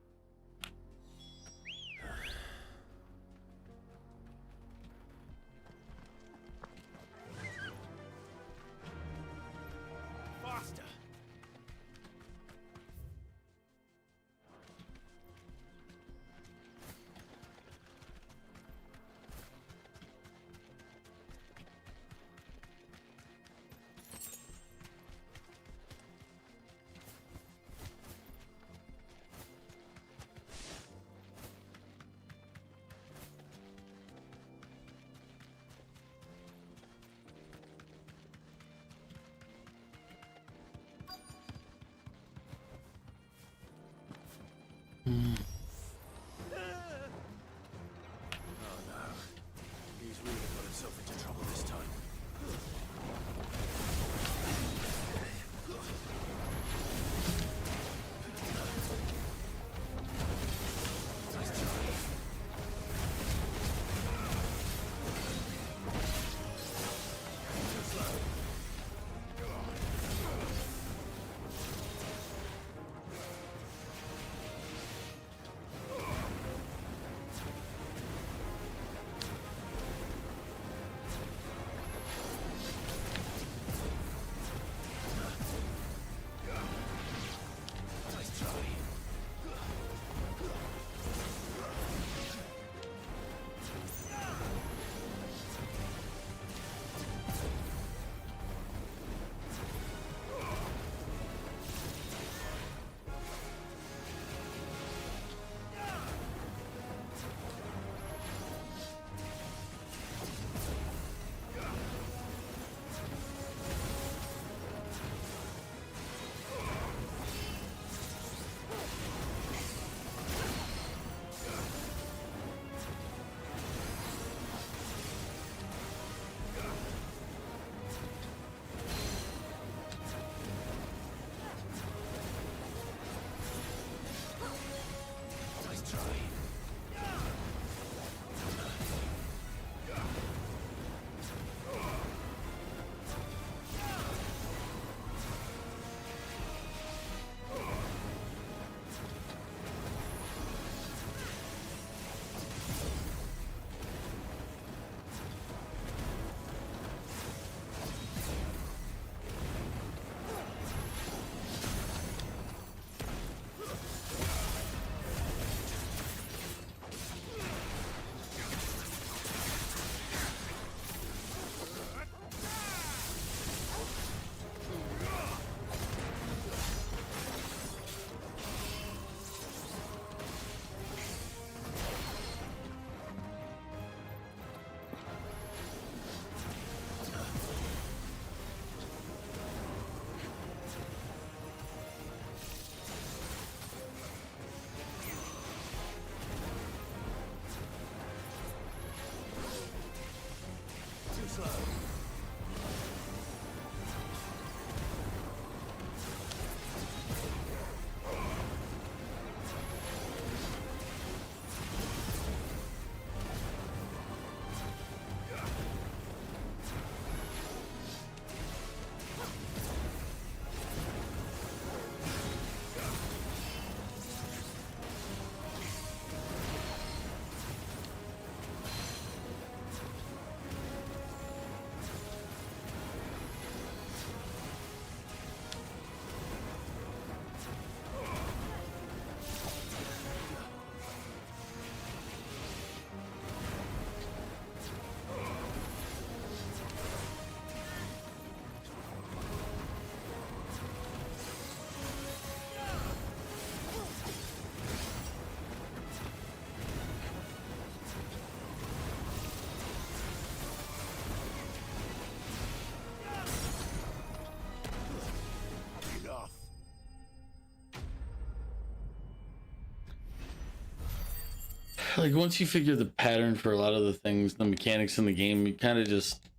like once you figure the pattern for a lot of the things, the mechanics in the game, you kind of just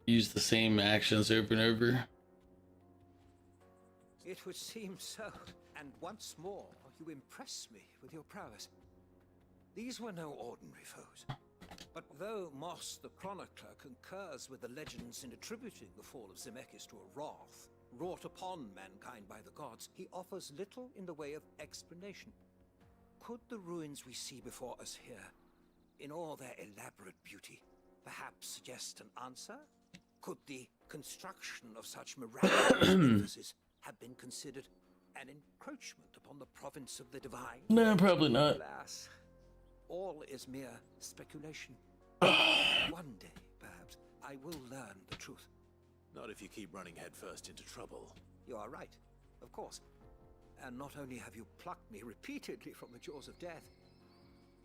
use the same actions over and over. It would seem so. And once more, you impress me with your prowess. These were no ordinary foes. But though Moss the Chronicler concurs with the legends in attributing the fall of Zemeckis to a wrath wrought upon mankind by the gods, he offers little in the way of explanation. Could the ruins we see before us here, in all their elaborate beauty, perhaps suggest an answer? Could the construction of such miraculous edifices have been considered an encroachment upon the province of the divine? No, probably not. Alas, all is mere speculation. One day, perhaps, I will learn the truth. Not if you keep running headfirst into trouble. You are right, of course. And not only have you plucked me repeatedly from the jaws of death,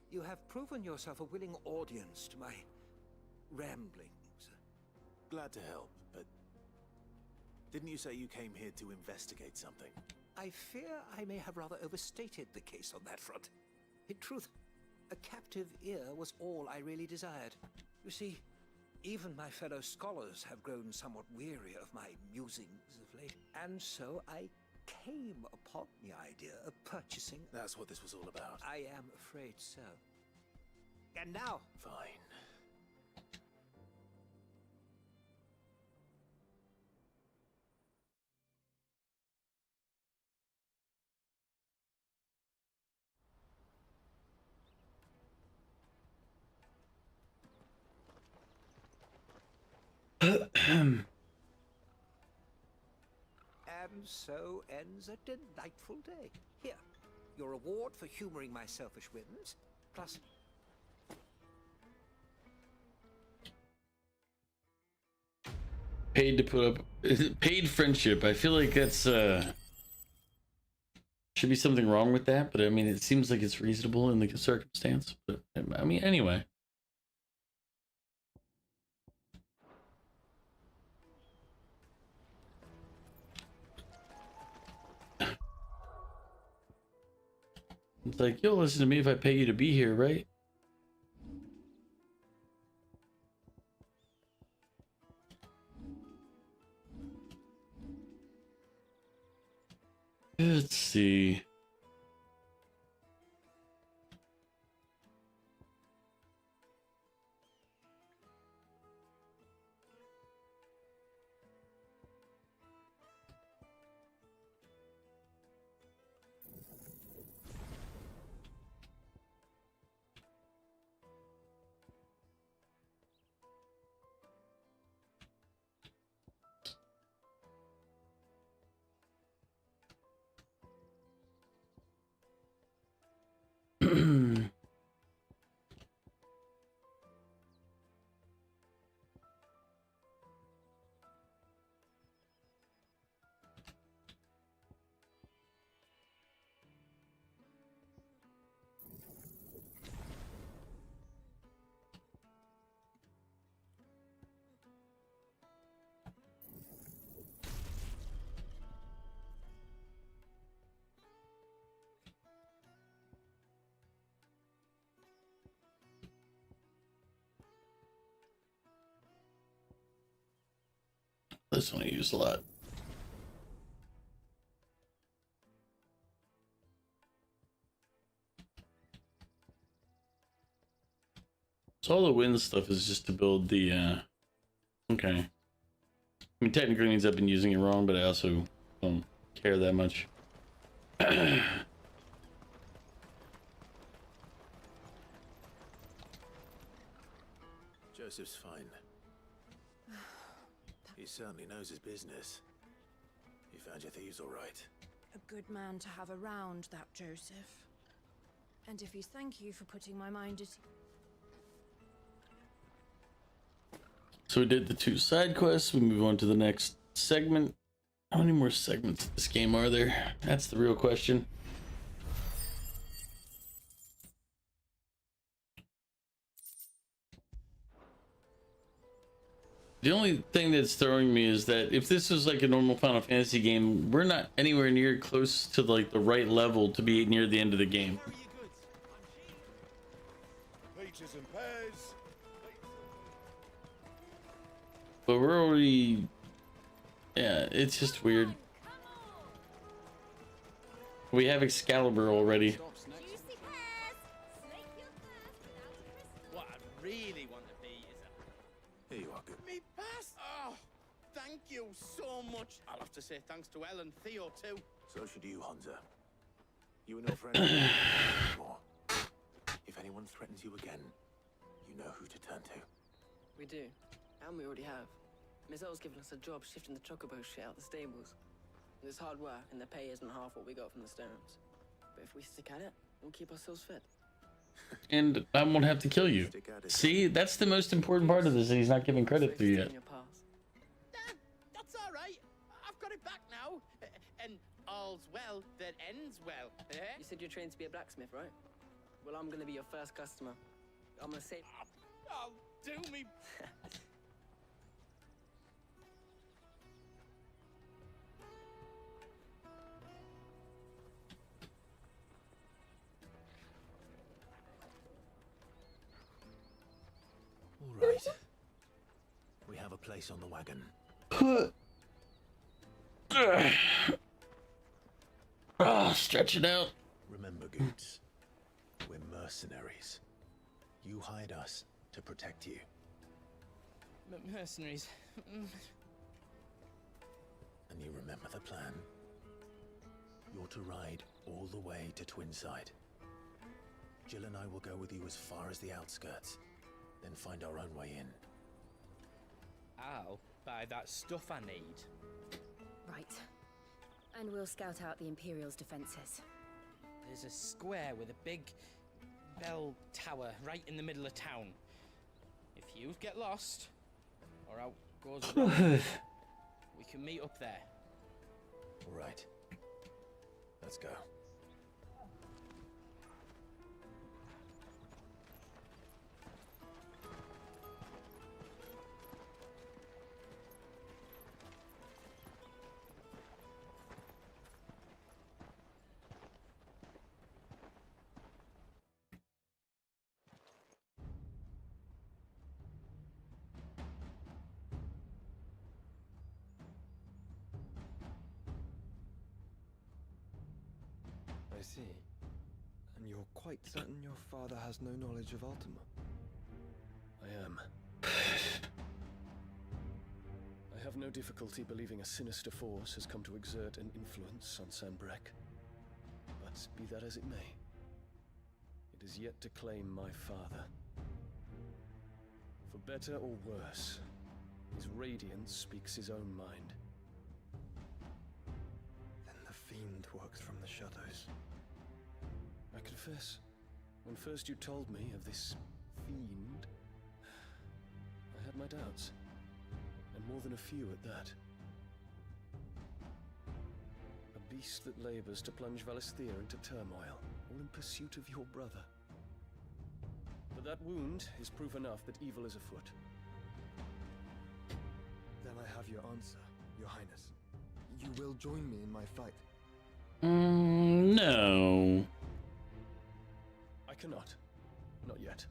you have proven yourself a willing audience to my ramblings. Glad to help, but didn't you say you came here to investigate something? I fear I may have rather overstated the case on that front. In truth, a captive ear was all I really desired. You see, even my fellow scholars have grown somewhat weary of my musings of late, and so I came upon the idea of purchasing... That's what this was all about. I am afraid so. And now... Fine. And so ends a delightful day. Here, your reward for humoring my selfish whims, plus... Paid to put up... Paid friendship. I feel like that's, should be something wrong with that, but I mean, it seems like it's reasonable in the circumstance. But, I mean, anyway. It's like, you'll listen to me if I pay you to be here, right? Let's see. This one I use a lot. So all the wind stuff is just to build the, okay. I mean, technically means I've been using it wrong, but I also don't care that much. Joseph's fine. He certainly knows his business. You found your thieves all right. A good man to have around, that Joseph. And if he's thank you for putting my mind at... So we did the 2 side quests. We move on to the next segment. How many more segments of this game are there? That's the real question. The only thing that's throwing me is that if this was like a normal Final Fantasy game, we're not anywhere near close to like the right level to be near the end of the game. Pushes and pairs. But we're already... Yeah, it's just weird. We have Excalibur already. What I really want to be is a... Here you are, good. Me pass! Oh, thank you so much. I'll have to say thanks to Elle and Theo too. So should you, Hunter. You and your friend anymore. If anyone threatens you again, you know who to turn to. We do. And we already have. Miss Earl's given us a job shifting the chocobo shit out the stables. It's hard work, and the pay isn't half what we got from the stones. But if we stick at it, we'll keep ourselves fed. And I won't have to kill you. See, that's the most important part of this, and he's not giving credit to you yet. That's all right. I've got it back now. And all's well that ends well. Eh? You said you're trained to be a blacksmith, right? Well, I'm gonna be your first customer. I'm gonna save... Oh, do me... All right. We have a place on the wagon. Stretch it out. Remember, Goots, we're mercenaries. You hired us to protect you. Mercenaries. And you remember the plan? You're to ride all the way to Twinside. Jill and I will go with you as far as the outskirts, then find our own way in. I'll buy that stuff I need. Right. And we'll scout out the Imperial's defenses. There's a square with a big bell tower right in the middle of town. If you get lost, or out goes wrong, we can meet up there. All right. Let's go. I see. And you're quite certain your father has no knowledge of Ultima? I am. I have no difficulty believing a sinister force has come to exert an influence on Sanbreque. But be that as it may, it is yet to claim my father. For better or worse, his radiance speaks his own mind. Then the fiend works from the shadows. I confess, when first you told me of this fiend, I had my doubts, and more than a few at that. A beast that labors to plunge Valisthea into turmoil, all in pursuit of your brother. But that wound is proof enough that evil is afoot. Then I have your answer, Your Highness. You will join me in my fight. No. I cannot. Not yet.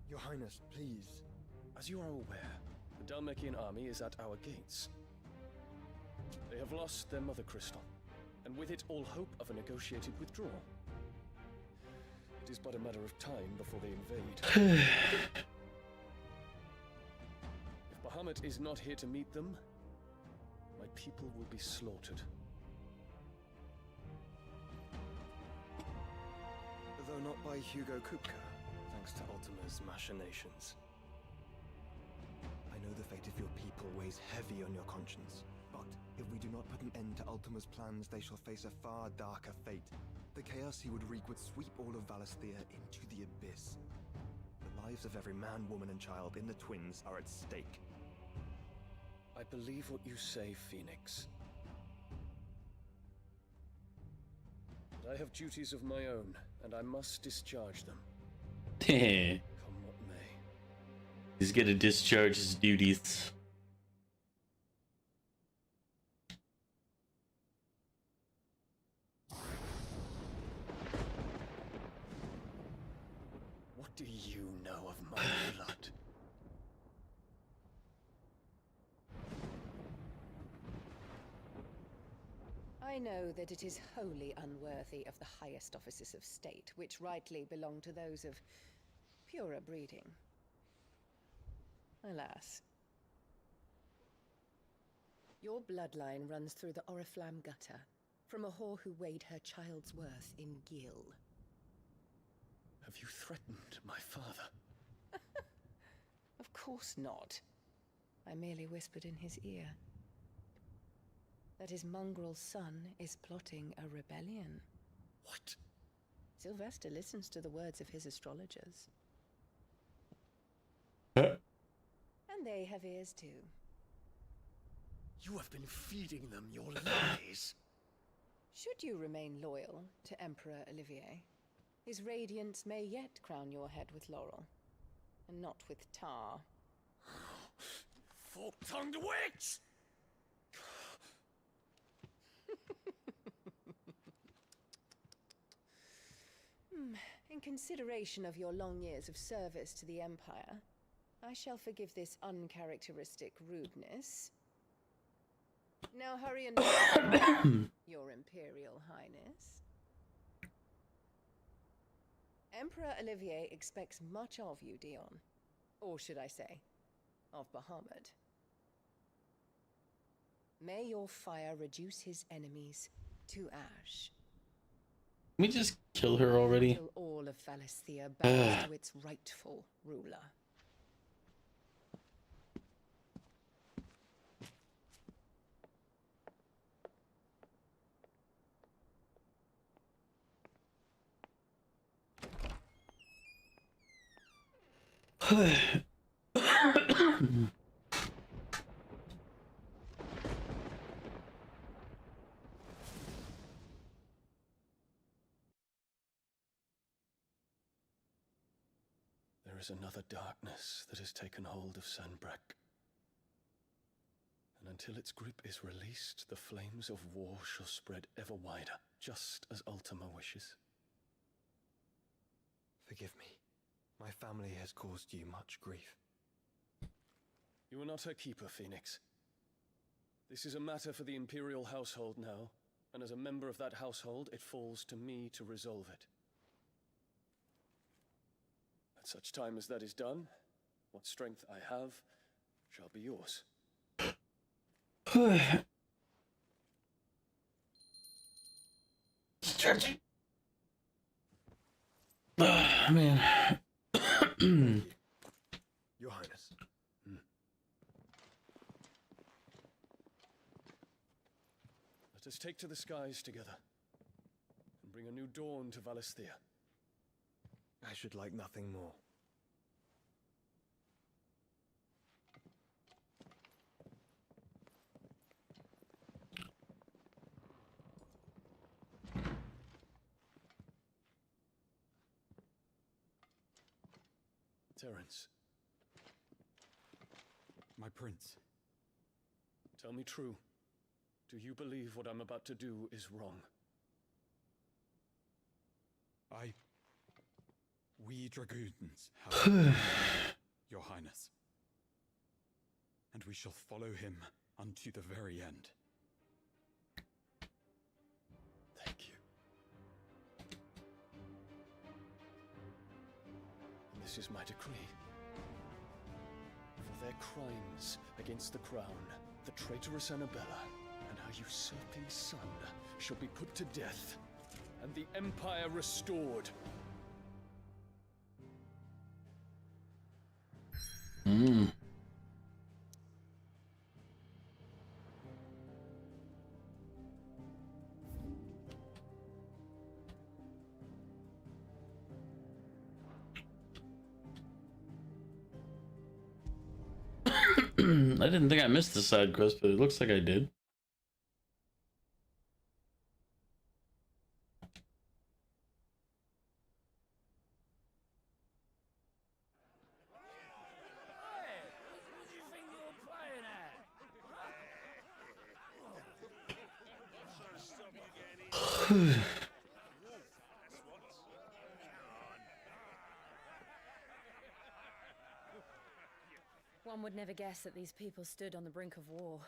Your Highness, please. As you are aware, the Dhalmekian army is at our gates. They have lost their mother crystal, and with it all hope of a negotiated withdrawal. It is but a matter of time before they invade. If Bahamut is not here to meet them, my people will be slaughtered. Though not by Hugo Kupka, thanks to Ultima's machinations. I know the fate of your people weighs heavy on your conscience, but if we do not put an end to Ultima's plans, they shall face a far darker fate. The chaos he would wreak would sweep all of Valisthea into the abyss. The lives of every man, woman, and child in the Twins are at stake. I believe what you say, Phoenix. But I have duties of my own, and I must discharge them. Come what may. He's gonna discharge his duties. What do you know of my blood? I know that it is wholly unworthy of the highest offices of state, which rightly belong to those of purer breeding. Alas. Your bloodline runs through the Oriflamme gutter, from a whore who weighed her child's worth in gil. Have you threatened my father? Of course not. I merely whispered in his ear that his mongrel son is plotting a rebellion. What? Sylvester listens to the words of his astrologers. And they have ears too. You have been feeding them your lies. Should you remain loyal to Emperor Olivier, his radiance may yet crown your head with laurel, and not with tar. Fork-tongued witch! In consideration of your long years of service to the Empire, I shall forgive this uncharacteristic rudeness. Now hurry and Your Imperial Highness. Emperor Olivier expects much of you, Dion. Or should I say, of Bahamut. May your fire reduce his enemies to ash. Can we just kill her already? Until all of Valisthea bows to its rightful ruler. There is another darkness that has taken hold of Sanbreque. And until its grip is released, the flames of war shall spread ever wider, just as Ultima wishes. Forgive me. My family has caused you much grief. You are not her keeper, Phoenix. This is a matter for the Imperial household now, and as a member of that household, it falls to me to resolve it. At such time as that is done, what strength I have shall be yours. Stretching. Man. Your Highness. Let us take to the skies together, and bring a new dawn to Valisthea. I should like nothing more. Terence. My prince. Tell me true. Do you believe what I'm about to do is wrong? We dragoons have Your Highness. And we shall follow him unto the very end. Thank you. And this is my decree. For their crimes against the crown, the traitorous Annabella and her usurping son shall be put to death, and the Empire restored. I didn't think I missed the side quest, but it looks like I did. One would never guess that these people stood on the brink of war.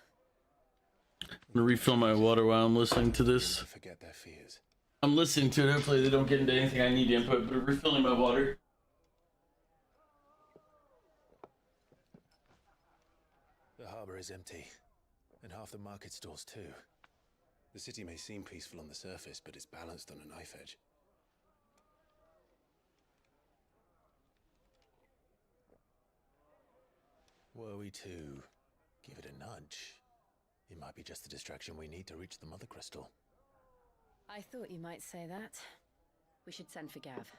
I'm gonna refill my water while I'm listening to this. Forget their fears. I'm listening to it. Hopefully they don't get into anything I need input, but refilling my water. The harbor is empty, and half the market stalls too. The city may seem peaceful on the surface, but it's balanced on a knife edge. Were we to give it a nudge, it might be just the distraction we need to reach the Mother Crystal. I thought you might say that. We should send for Gav.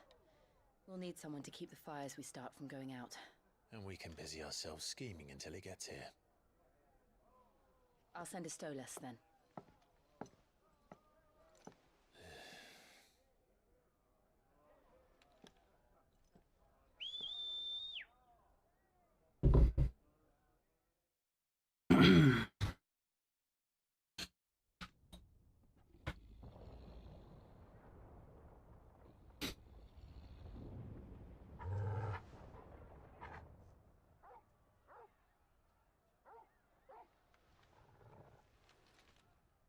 We'll need someone to keep the fires we start from going out. And we can busy ourselves scheming until he gets here. I'll send a Stolas then.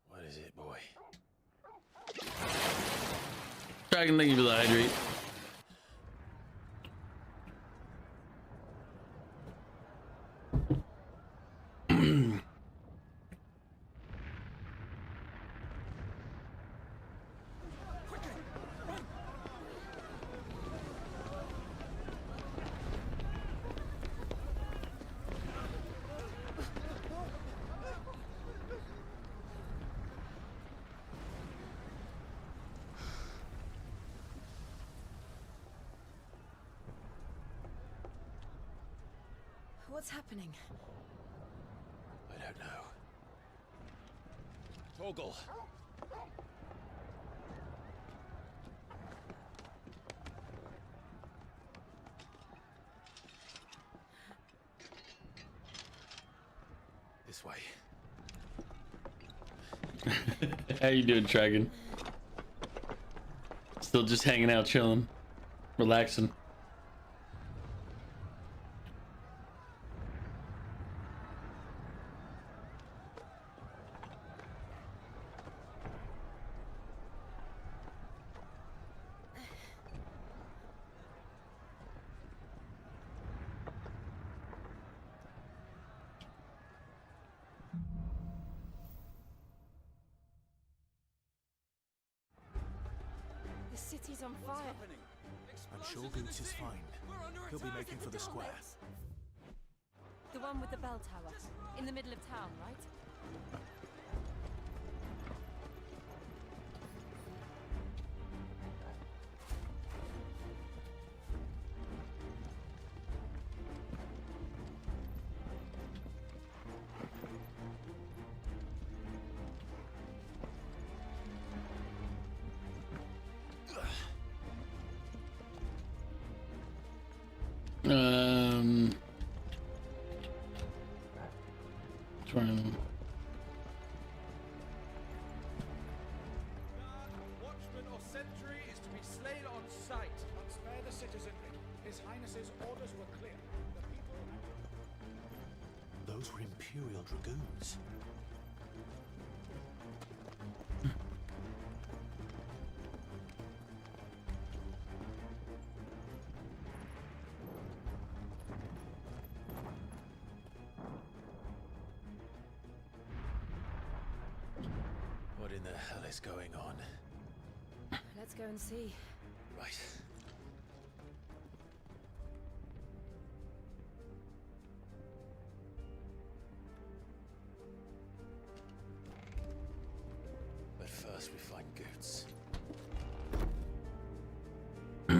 What is it, boy? Dragon, thank you for the hydrate. What's happening? I don't know. Torgal! This way. How you doing, Dragon? Still just hanging out, chilling, relaxing. The city's on fire. I'm sure Goots is fine. He'll be making for the square. The one with the bell tower, in the middle of town, right? Trying. Watchman or sentry is to be slain on sight. But spare the citizenry. His Highness's orders were clear. The people... Those were Imperial Dragoons. What in the hell is going on? Let's go and see. Right. But first we find Goots. I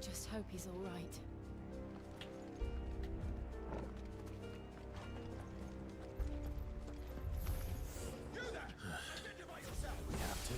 just hope he's all right. We have to.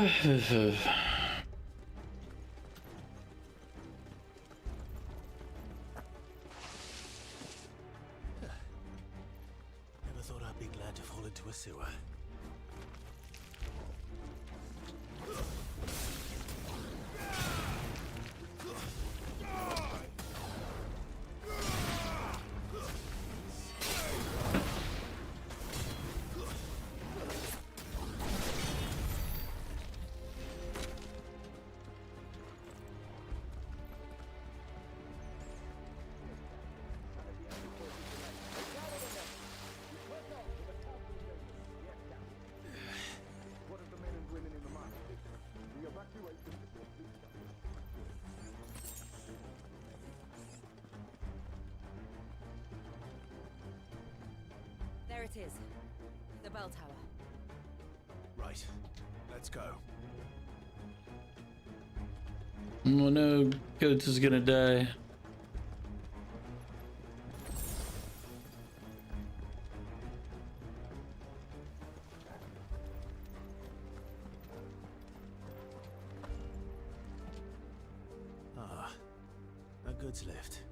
Never thought I'd be glad to fall into a sewer. There it is. The bell tower. Right. Let's go. Oh no, Goats is gonna die. Ah, a goods lift.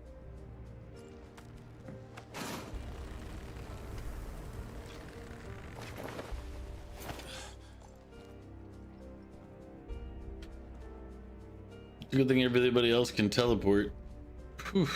Good thing everybody else can teleport. Whew.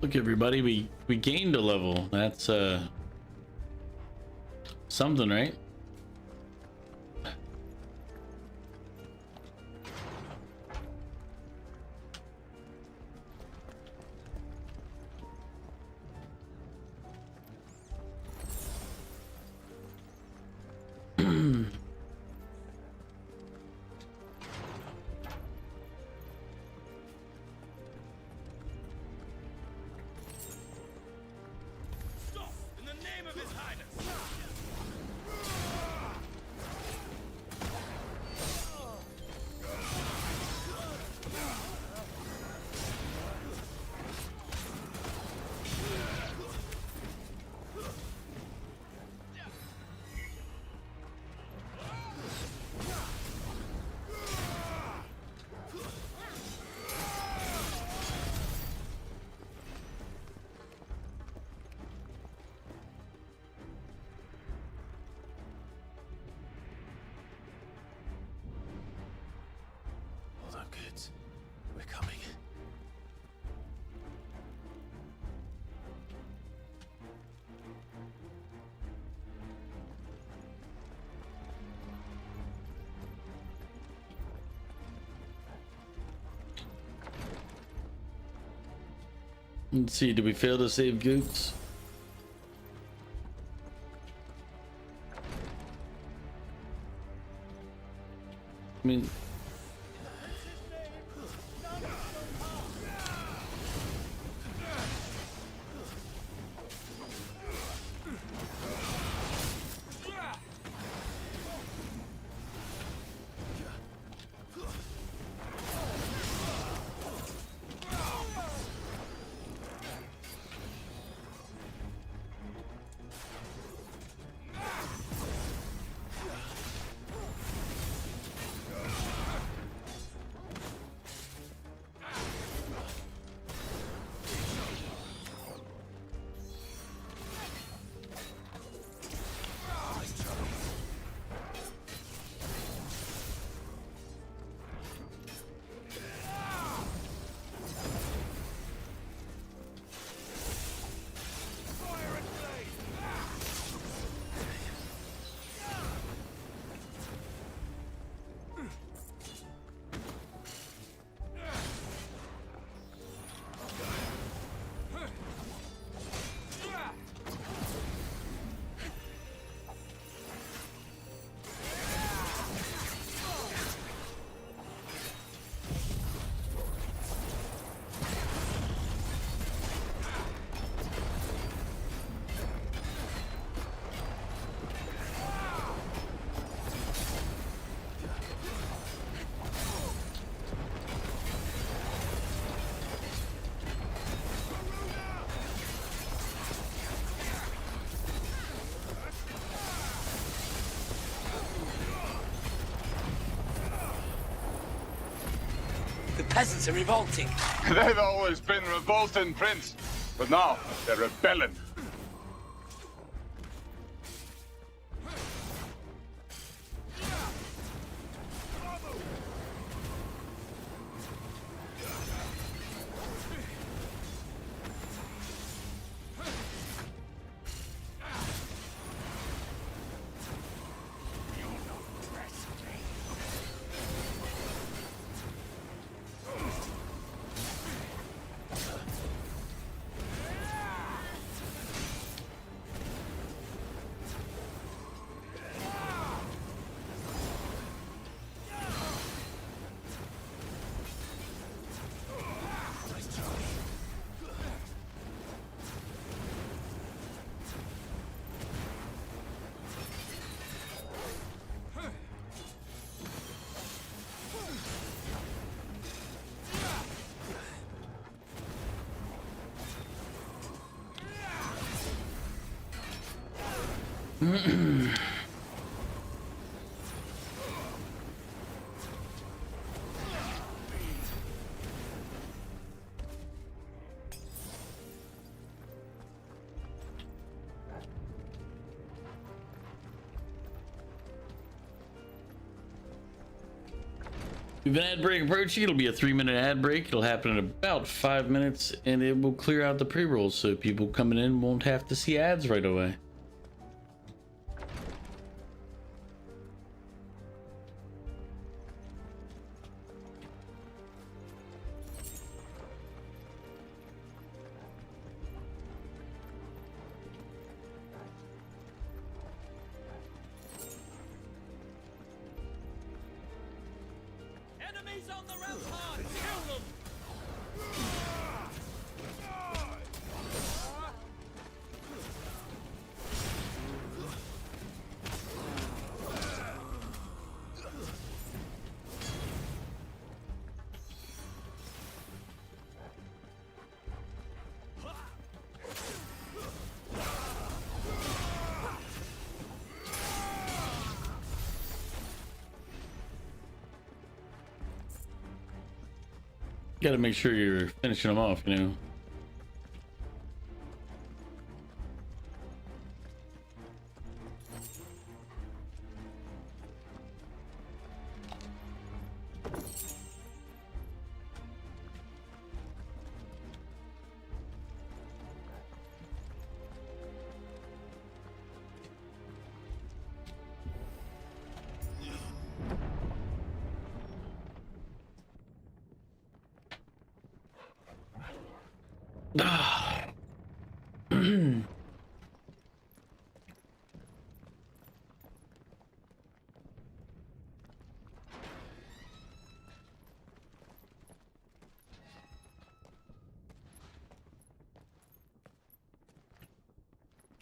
Look, everybody, we gained a level. That's something, right? Hold on, kids. We're coming. Let's see, did we fail to save Goots? I mean, The peasants are revolting. They've always been revolting, Prince. But now, they're rebelling. We have an ad break approaching. It'll be a 3-minute ad break. It'll happen in about 5 minutes, and it will clear out the pre-rolls so people coming in won't have to see ads right away. Enemies on the rampart! Kill them! Got to make sure you're finishing them off, you know.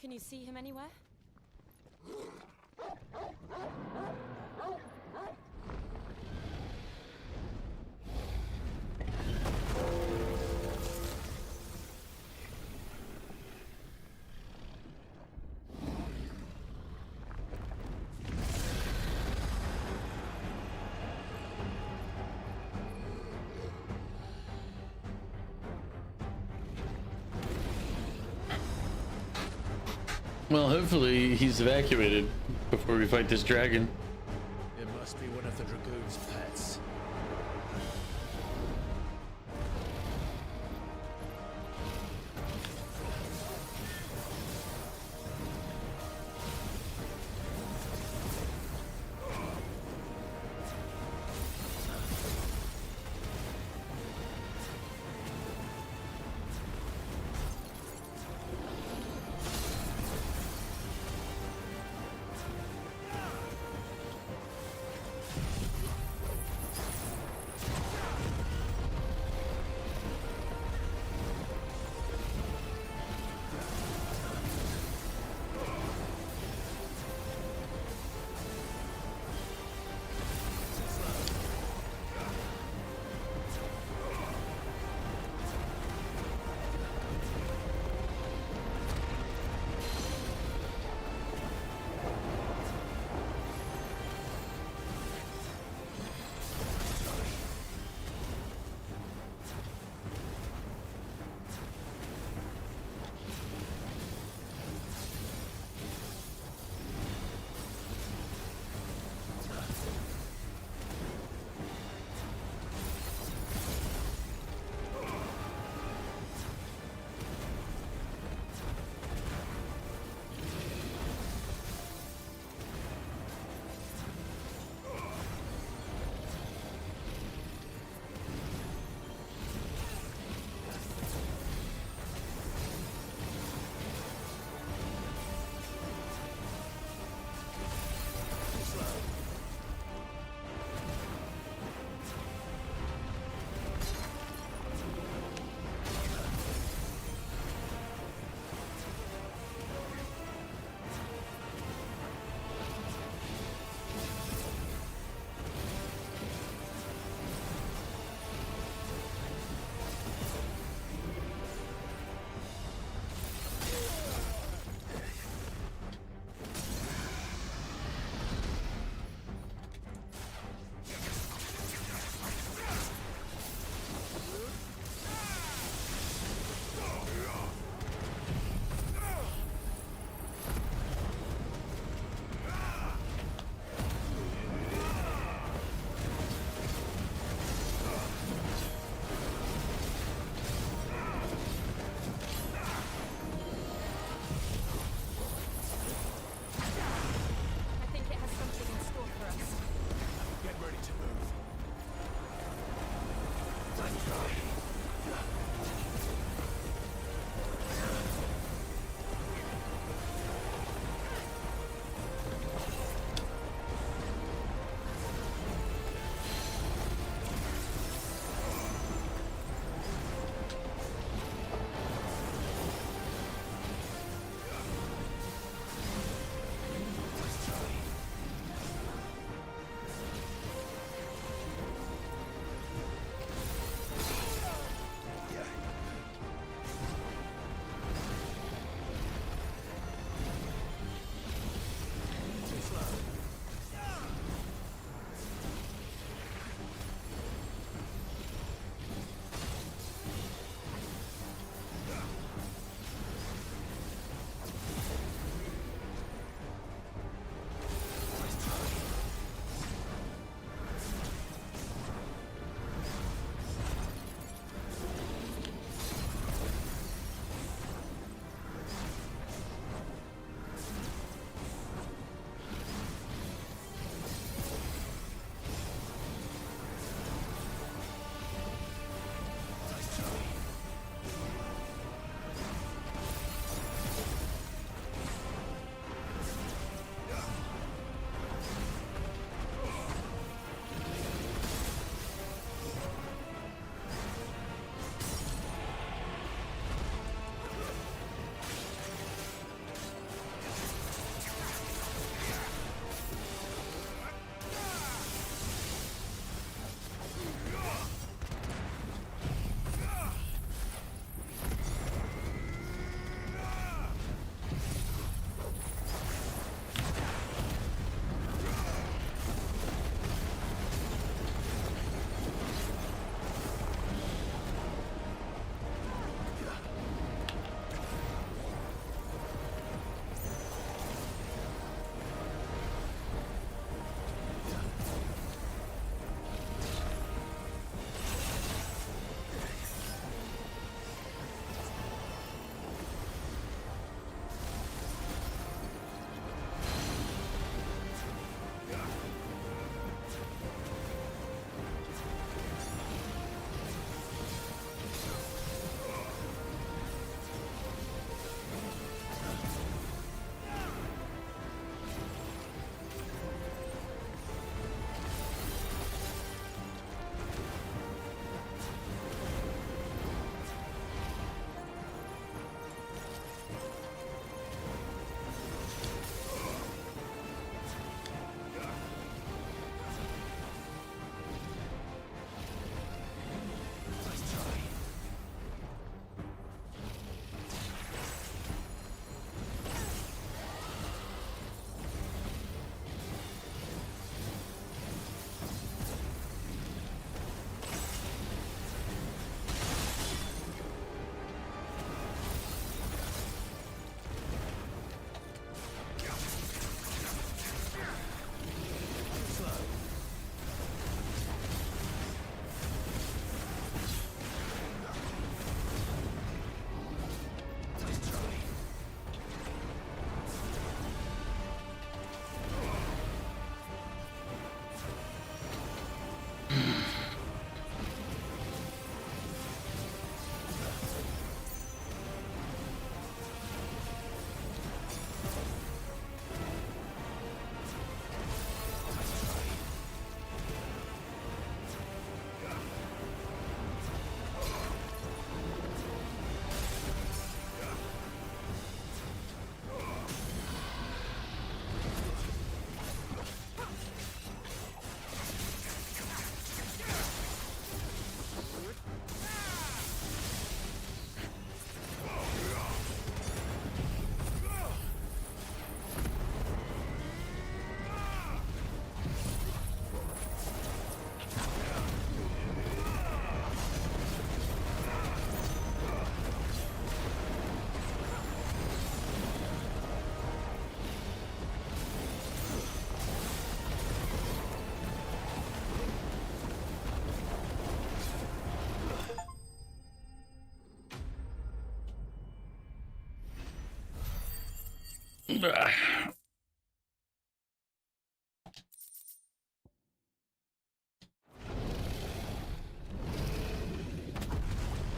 Can you see him anywhere? Well, hopefully he's evacuated before we fight this dragon. It must be one of the Dragoon's pets.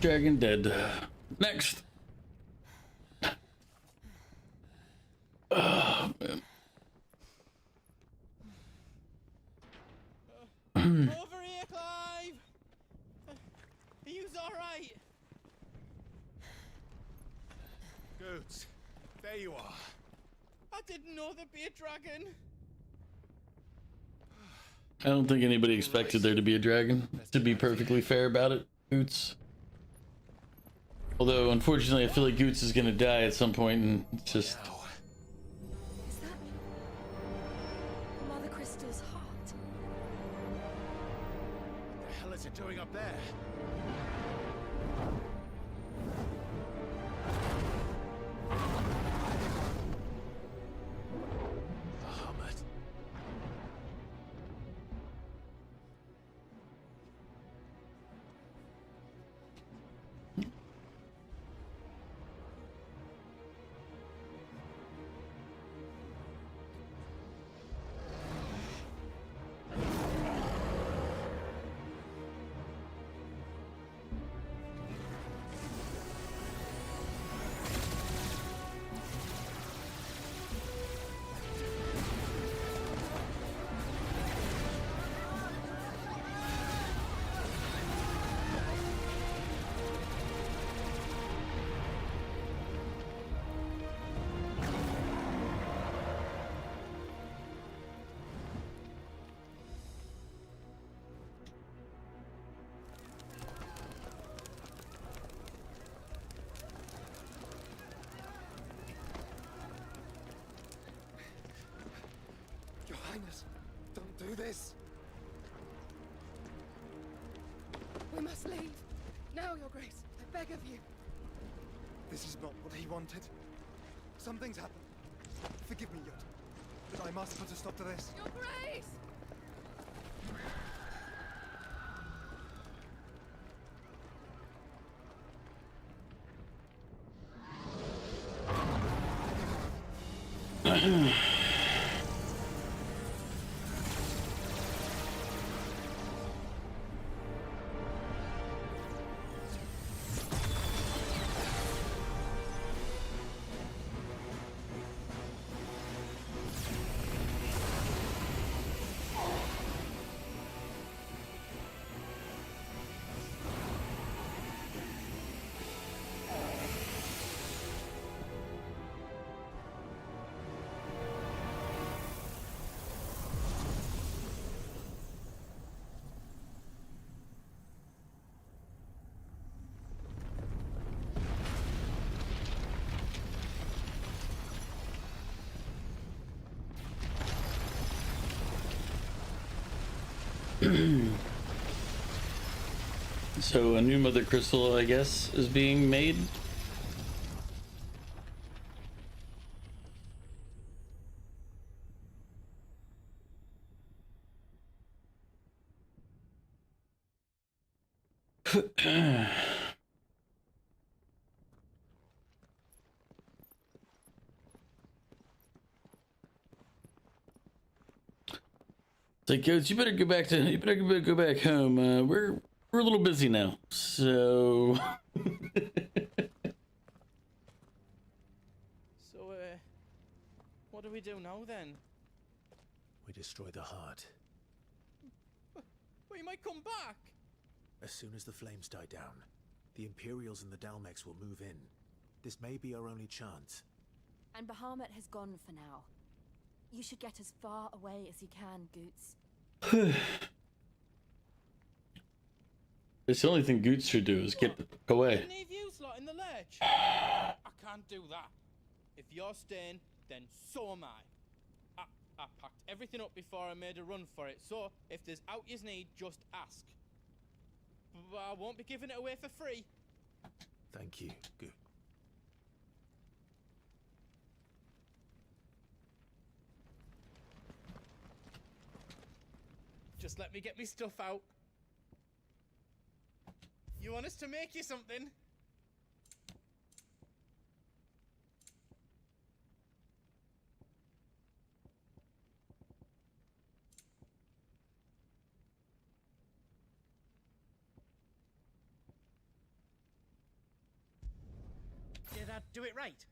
Dragon dead. Next. Oh, man. Over here, Clive! Are you alright? Goods, there you are. I didn't know there'd be a dragon. I don't think anybody expected there to be a dragon, to be perfectly fair about it, Goots. Although, unfortunately, I feel like Goots is gonna die at some point, and it's just... Is that Mother Crystal's heart? What the hell is it doing up there? Bahamut. Your Highness, don't do this. We must leave. Now, Your Grace. I beg of you. This is not what he wanted. Something's happened. Forgive me, Yot, but I must put a stop to this. Your Grace! So a new Mother Crystal, I guess, is being made. It's like, Goats, you better go back home. We're a little busy now, so. So, what do we do now then? We destroy the heart. Well, you might come back. As soon as the flames die down, the Imperials and the Dalmex will move in. This may be our only chance. And Bahamut has gone for now. You should get as far away as you can, Goots. It's the only thing Goots should do is get away. Leave you slot in the ledge. I can't do that. If you're staying, then so am I. I packed everything up before I made a run for it, so if there's out you need, just ask. But I won't be giving it away for free. Thank you. Good. Just let me get me stuff out. You want us to make you something? do it right.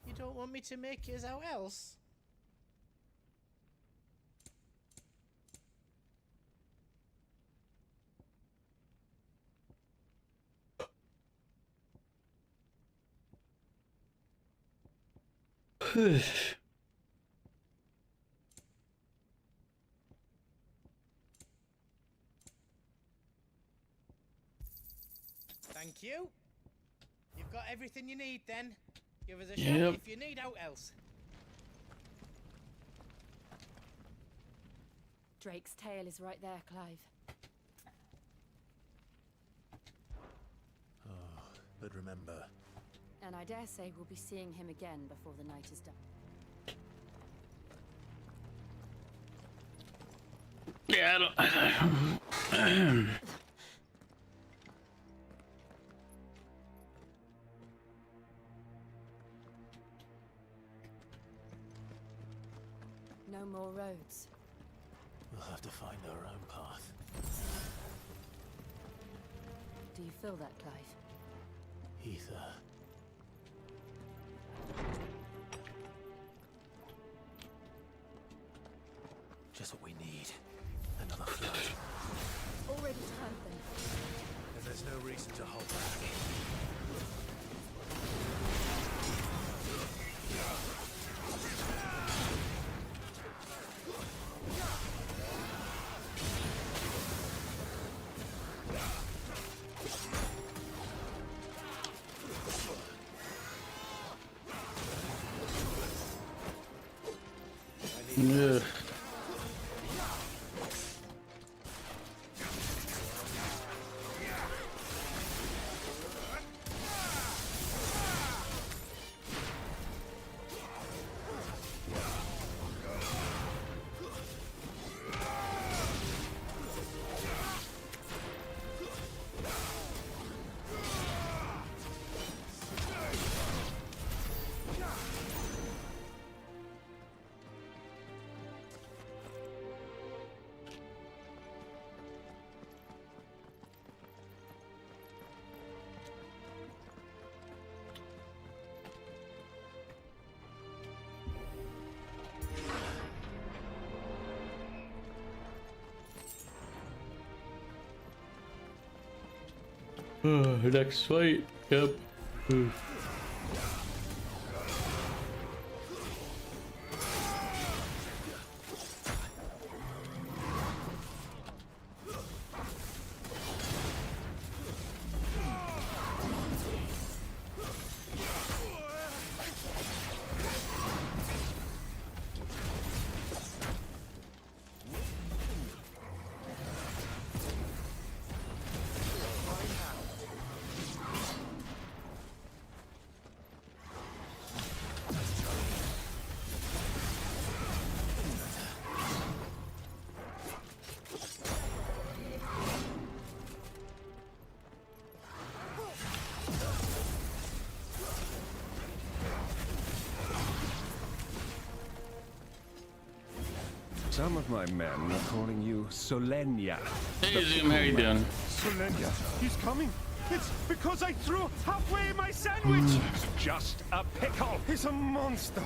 You don't want me to make yours out else? Thank you. You've got everything you need then. Give us a shout if you need out else. Drake's tail is right there, Clive. Oh, but remember. And I dare say we'll be seeing him again before the night is done. Yeah, I don't... No more roads. We'll have to find our own path. Do you feel that, Clive? Ether. Just what we need. Another flood. Already turned them. And there's no reason to hold back. Yeah. Next fight. Yep. Some of my men are calling you Solenia. Hey Zoom, how you doing? Solenia, he's coming. It's because I threw halfway my sandwich. It's just a pickle. He's a monster.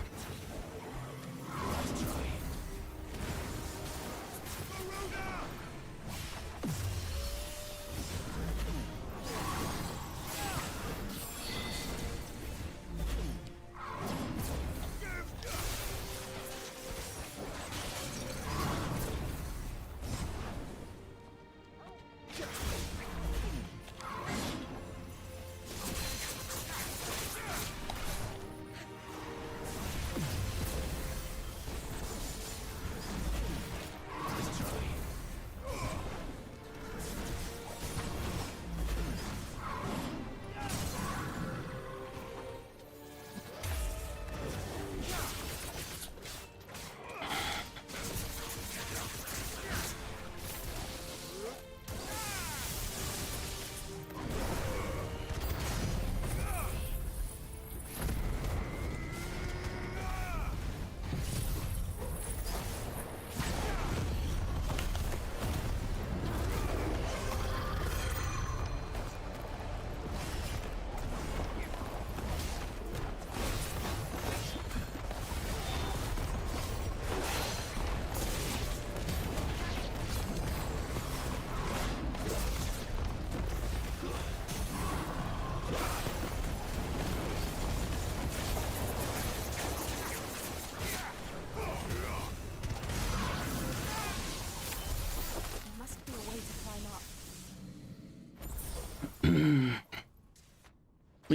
We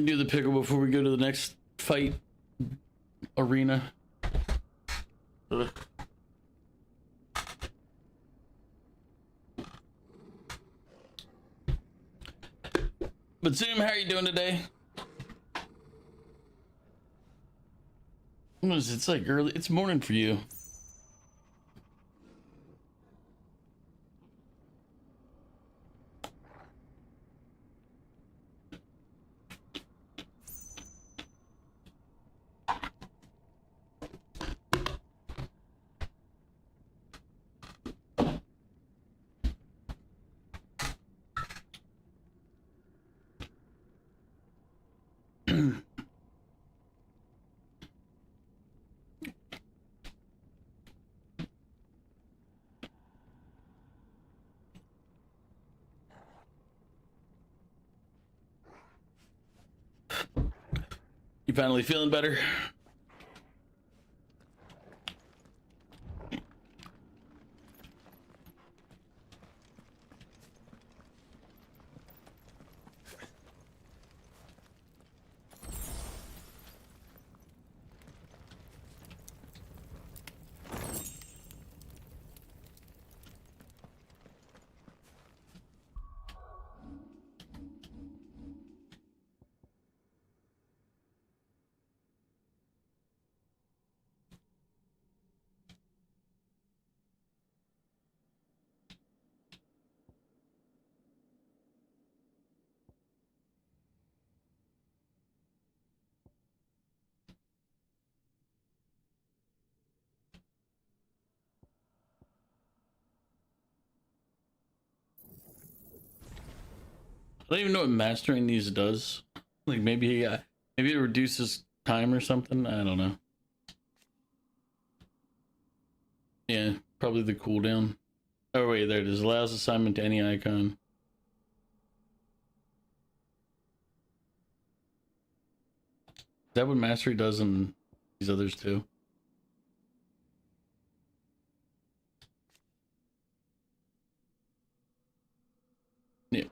do the pickle before we go to the next fight arena. Ugh. But Zoom, how are you doing today? What is it? It's like early. It's morning for you. You finally feeling better? I don't even know what mastering these does. Like maybe maybe it reduces time or something. I don't know. Yeah, probably the cooldown. Oh wait, there it is. Allows assignment to any icon. Is that what mastery does in these others too? Yeah.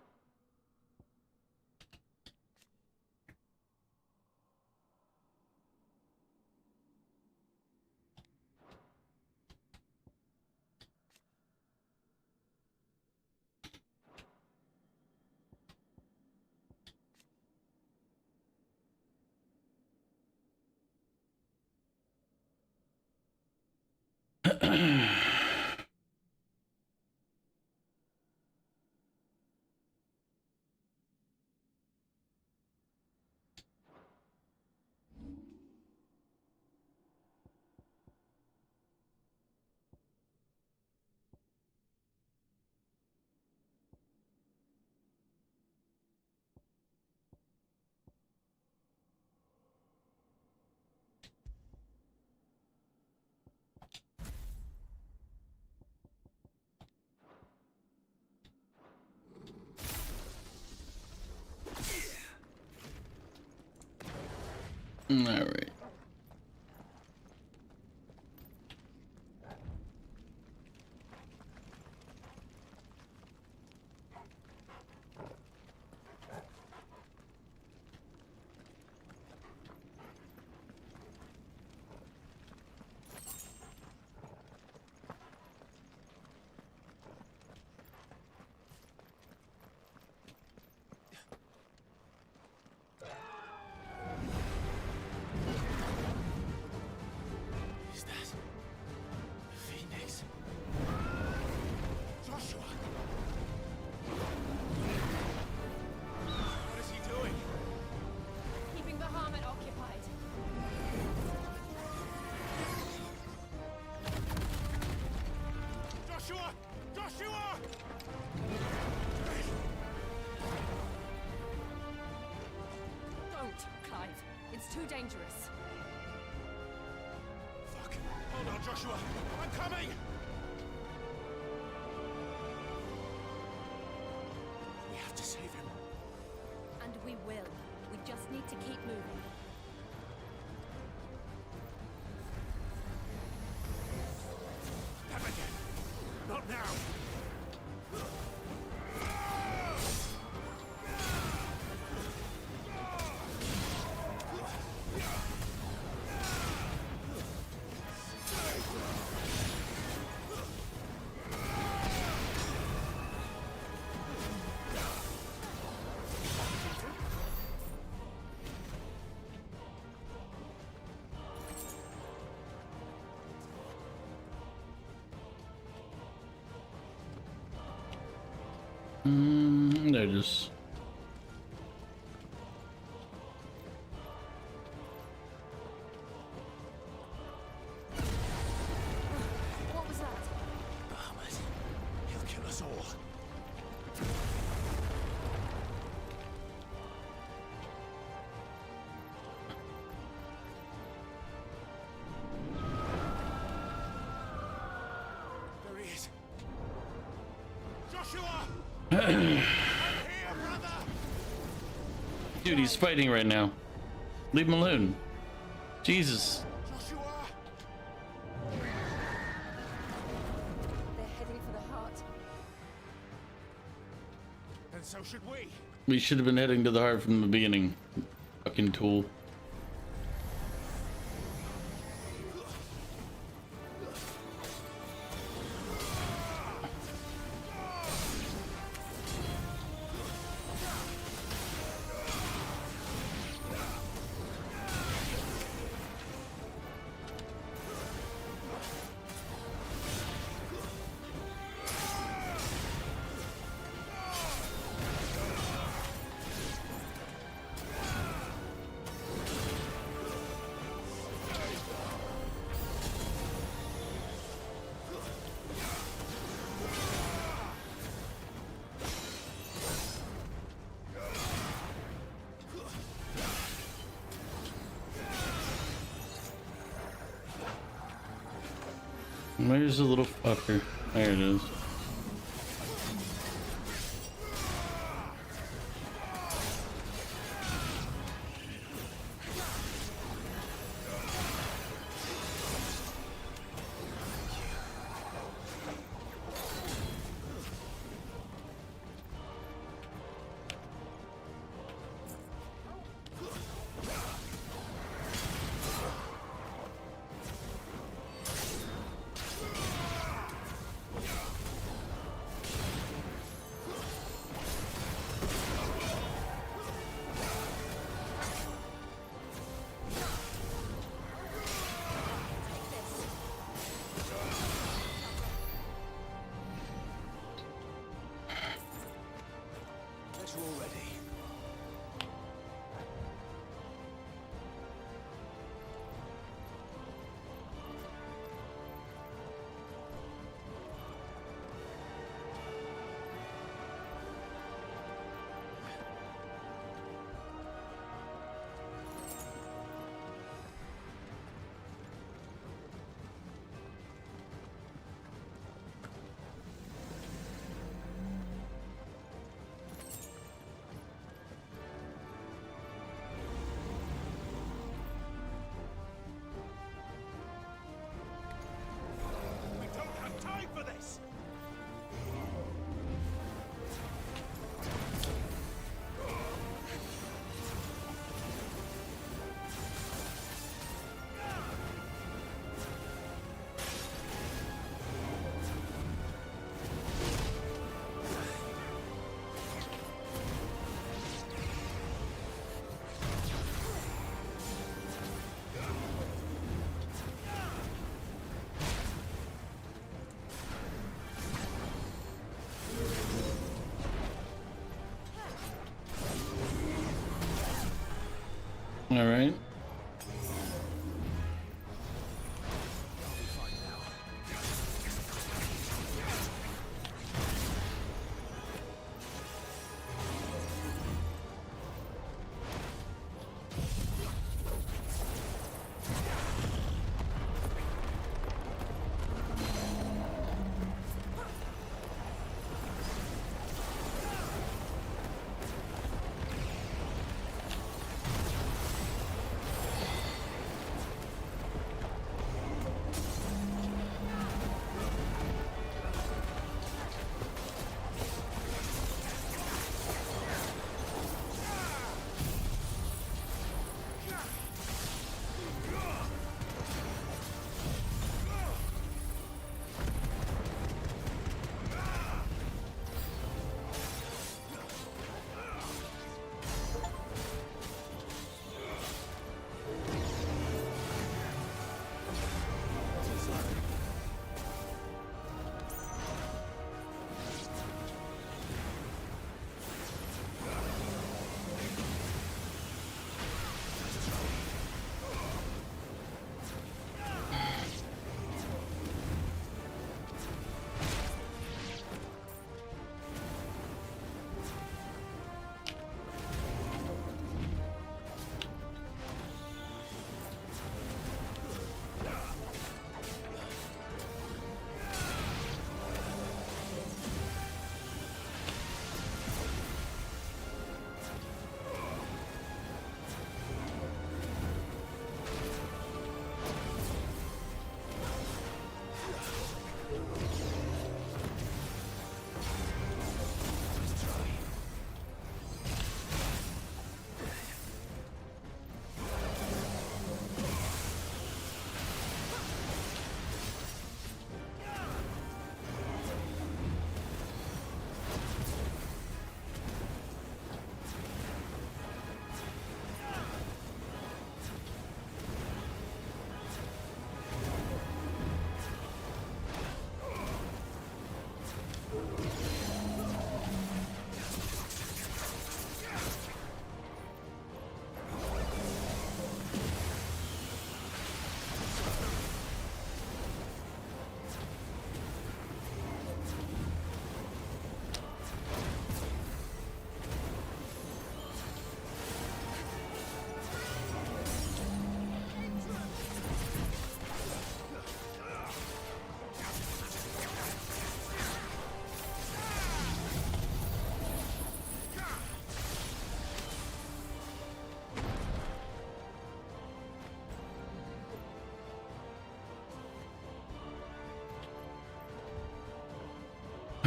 All right. Is that Phoenix? Joshua! What is he doing? Keeping the Hermit occupied. Joshua! Joshua! Don't, Clive. It's too dangerous. Fuck! Hold on, Joshua! I'm coming! We have to save him. And we will. We just need to keep moving. Them again! Not now! There it is. What was that? Bahamut. He'll kill us all. There he is. Joshua! Dude, he's fighting right now. Leave him alone. Jesus. They're heading for the heart. And so should we. We should have been heading to the heart from the beginning. Fucking tool. Where's the little fucker? There it is. Guess we're all ready. We don't have time for this! All right.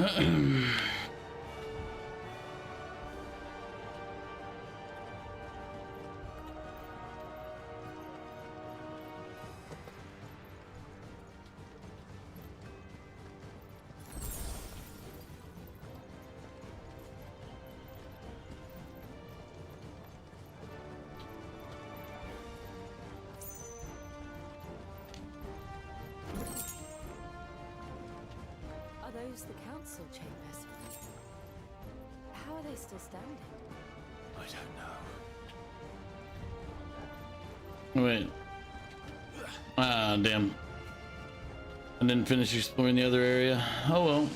Are those the council chambers? How are they still standing? I don't know. Wait. Ah, damn. I didn't finish exploring the other area. Oh well.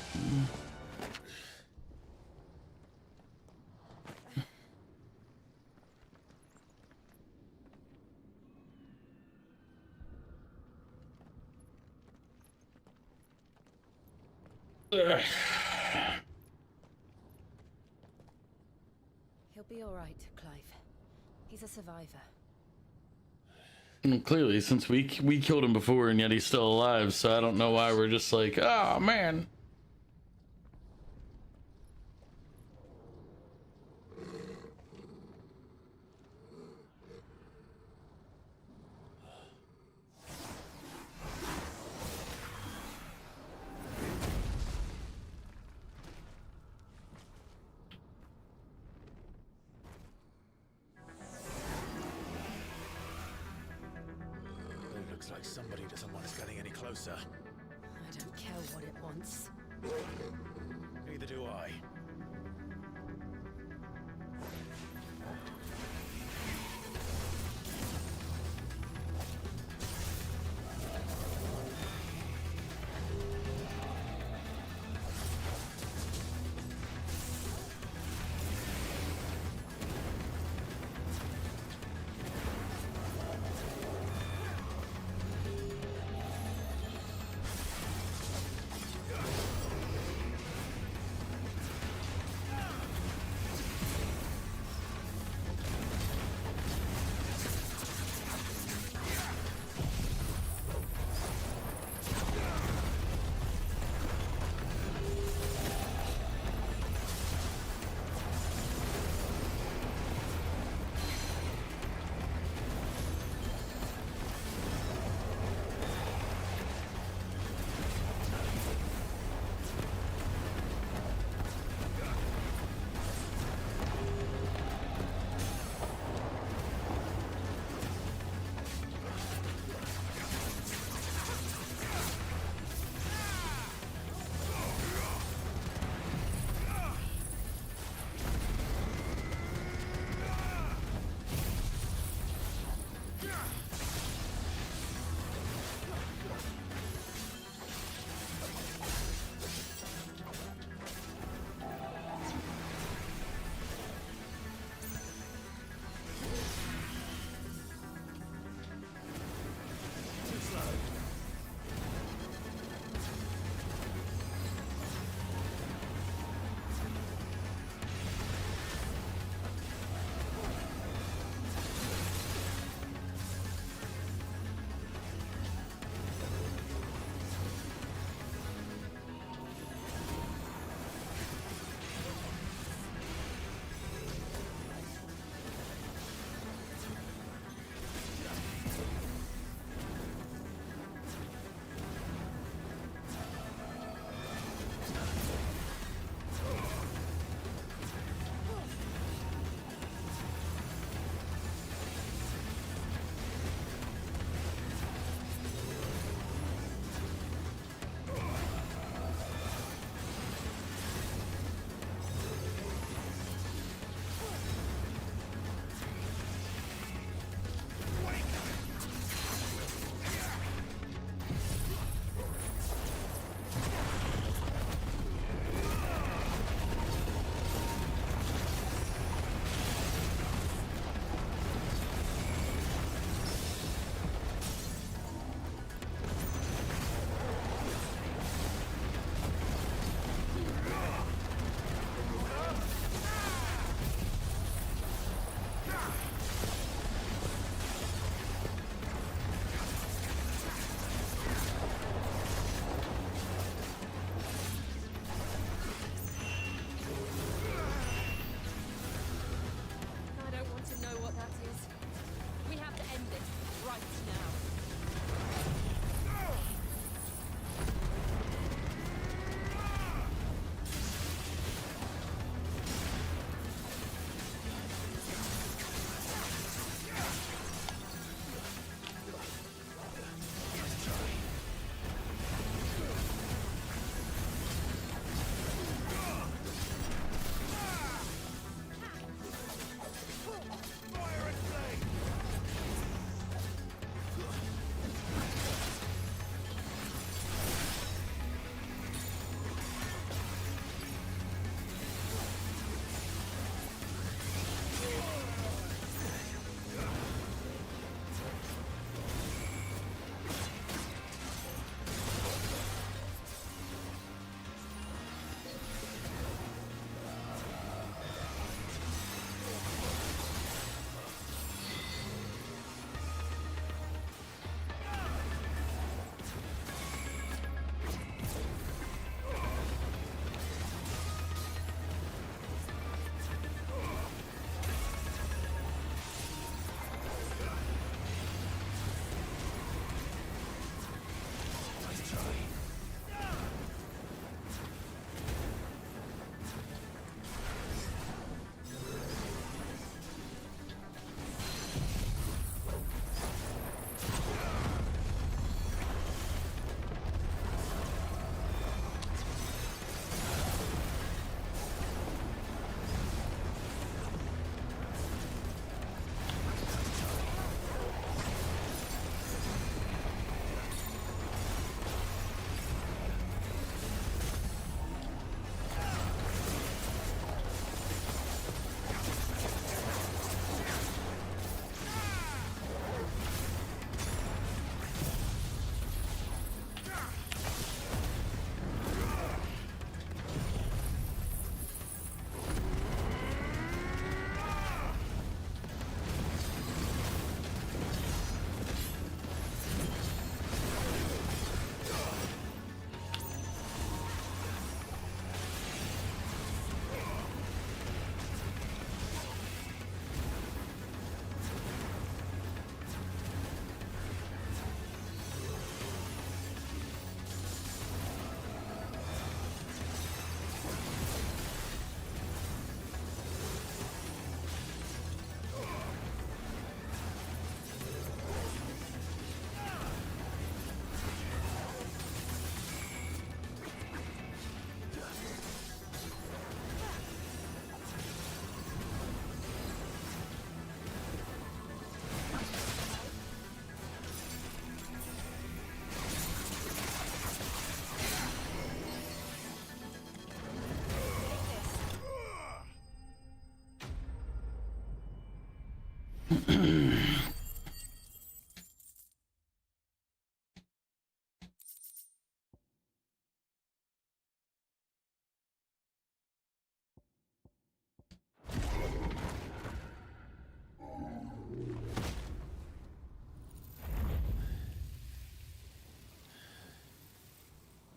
Ugh. He'll be all right, Clive. He's a survivor. Well, clearly, since we killed him before and yet he's still alive, so I don't know why we're just like, oh man. It looks like somebody doesn't want us getting any closer. I don't care what it wants. Neither do I.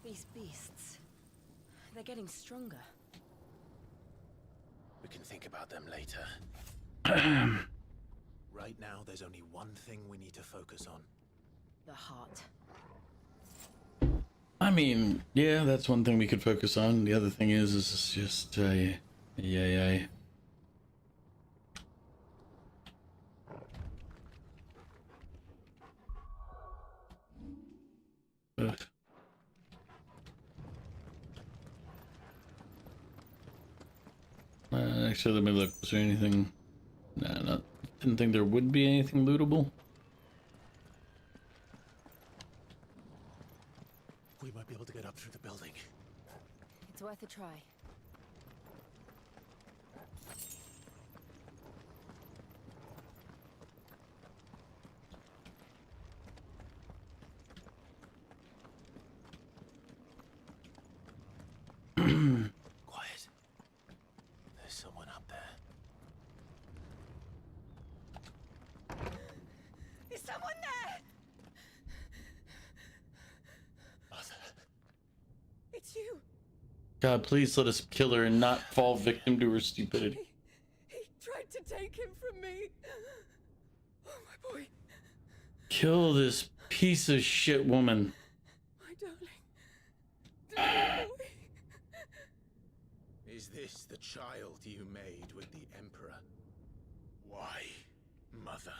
These beasts, they're getting stronger. We can think about them later. Right now, there's only one thing we need to focus on. The heart. I mean, yeah, that's one thing we could focus on. The other thing is just, yeah. Ugh. Actually, let me look. Was there anything? Nah, didn't think there would be anything lootable. We might be able to get up through the building. It's worth a try. Quiet. There's someone up there. Is someone there? Mother. It's you. God, please let us kill her and not fall victim to her stupidity. He tried to take him from me. Oh, my boy. Kill this piece of shit woman. My darling. Boy. Is this the child you made with the Emperor? Why, Mother?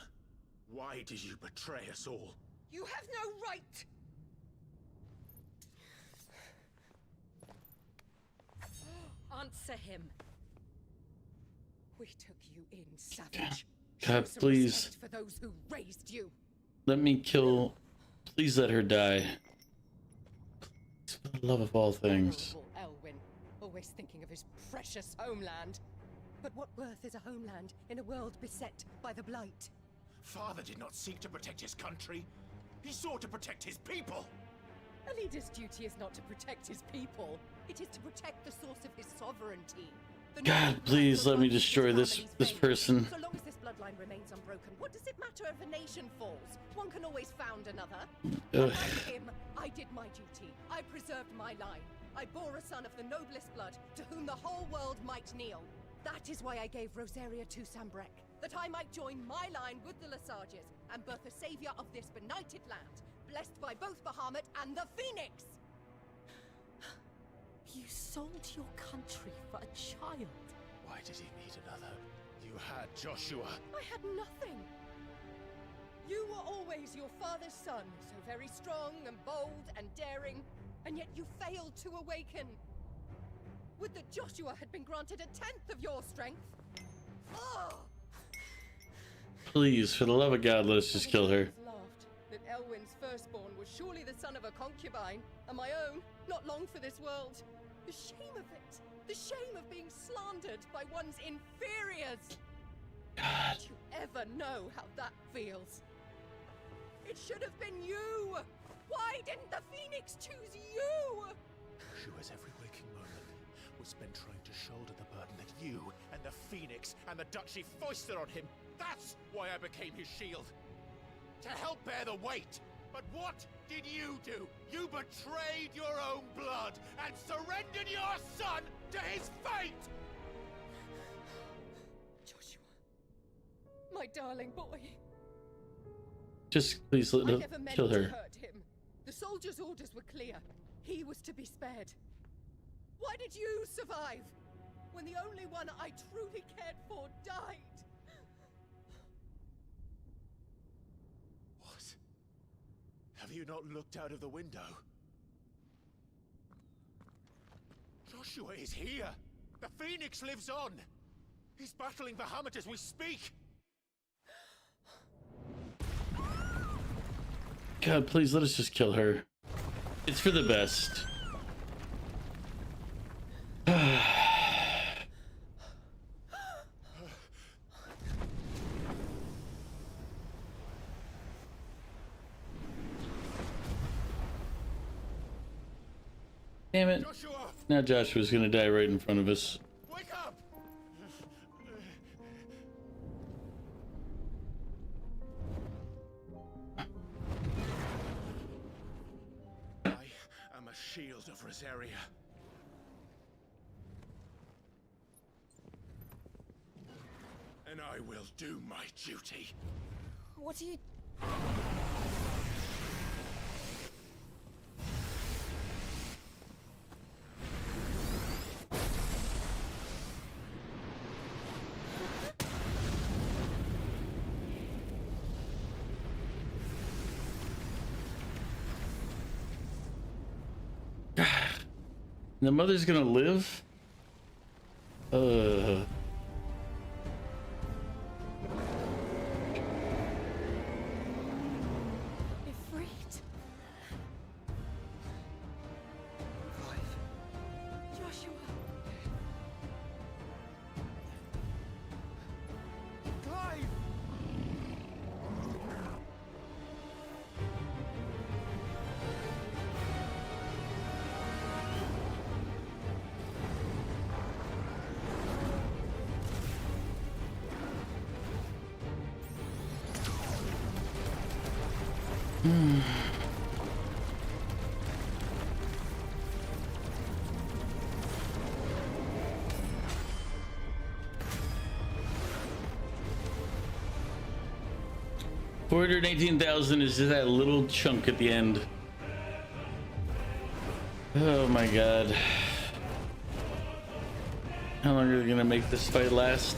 Why did you betray us all? You have no right. Answer him. We took you in, savage. God, Show some please. respect for those who raised you. Let me kill. Please let her die. For the love of all things. Honorable Elwyn, always thinking of his precious homeland. But what worth is a homeland in a world beset by the Blight? Father did not seek to protect his country. He sought to protect his people. A leader's duty is not to protect his people. It is to protect the source of his sovereignty. The God, please let me destroy this person. So long as this bloodline remains unbroken, what does it matter if a nation falls? One can always found another. Ugh. Like him, I did my duty. I preserved my line. I bore a son of the noblest blood, to whom the whole world might kneel. That is why I gave Rosaria to Sambrek, that I might join my line with the Lesages and birth a savior of this benighted land, blessed by both Bahamut and the Phoenix! You sold your country for a child. Why did he need another? You had Joshua. I had nothing. You were always your father's son, so very strong and bold and daring, and yet you failed to awaken. Would that Joshua had been granted 1/10 of your strength? Oh! Please, for the love of God, let us just kill her. Laughed that Elwyn's firstborn was surely the son of a concubine, and my own, not long for this world. The shame of it! The shame of being slandered by one's inferiors! God. Did you ever know how that feels? It should have been you! Why didn't the Phoenix choose you? Joshua's every waking moment was spent trying to shoulder the burden that you and the Phoenix and the Duchy foisted on him. That's why I became his shield. To help bear the weight. But what did you do? You betrayed your own blood and surrendered your son to his fate! Joshua. My darling boy. Just please let I her never meant kill to her. hurt him. The soldiers' orders were clear. He was to be spared. Why did you survive? When the only one I truly cared for died? What? Have you not looked out of the window? Joshua is here! The Phoenix lives on! He's battling Bahamut as we speak! God, please let us just kill her. It's for the best. Damn it. Now Joshua's gonna die right in front of us. Wake up! I am a shield of Rosaria. And I will do my duty. What are you... The mother's gonna live? Ifrit? Clive. Joshua. Clive! Hmm. $418,000 is just that little chunk at the end. Oh my god. How long are they gonna make this fight last?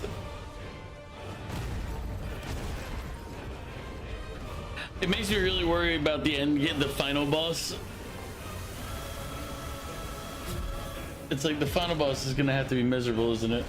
It makes me really worry about the end, the final boss. It's like the final boss is gonna have to be miserable, isn't it?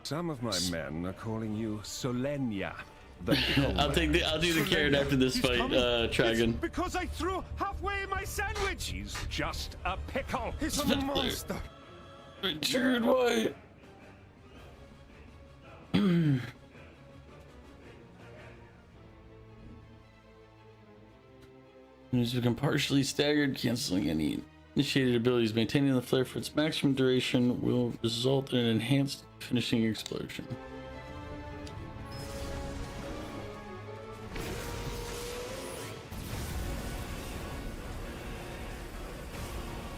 Some of my men are calling you Solenia. I'll do the carrot after this fight, Tragan. It's because I threw halfway my sandwich. He's just a pickle. He's a monster. Richard White. Enemies become partially staggered, canceling any initiated abilities. Maintaining the flare for its maximum duration will result in an enhanced finishing explosion.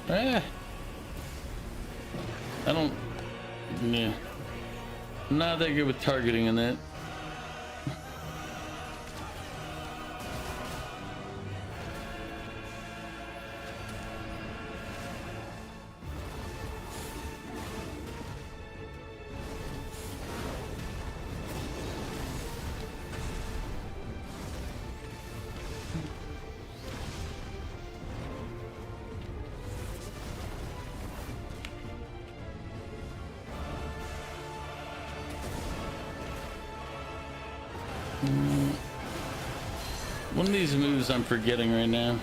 Ah! I don't... Yeah. I'm not that good with targeting in that. One of these moves I'm forgetting right now.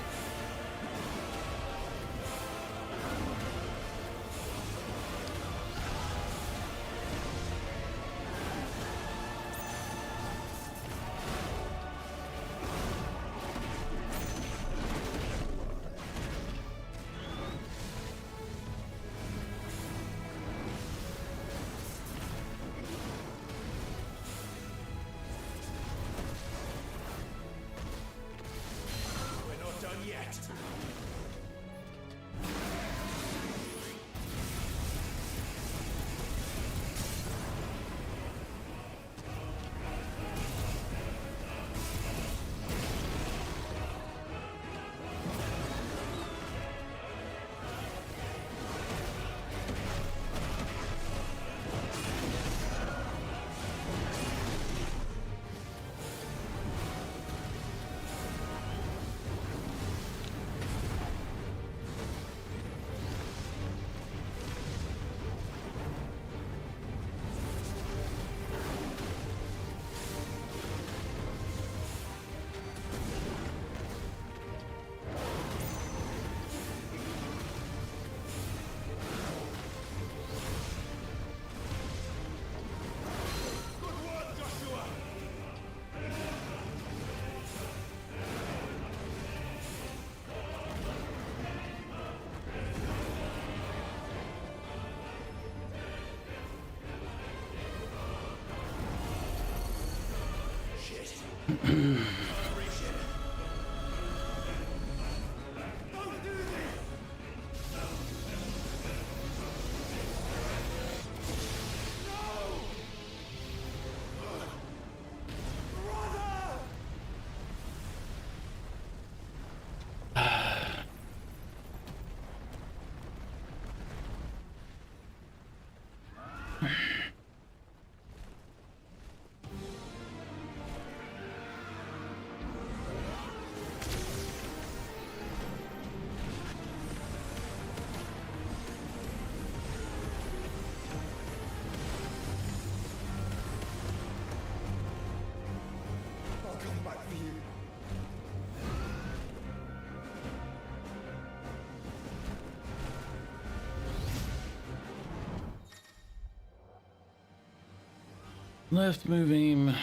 Left move aim,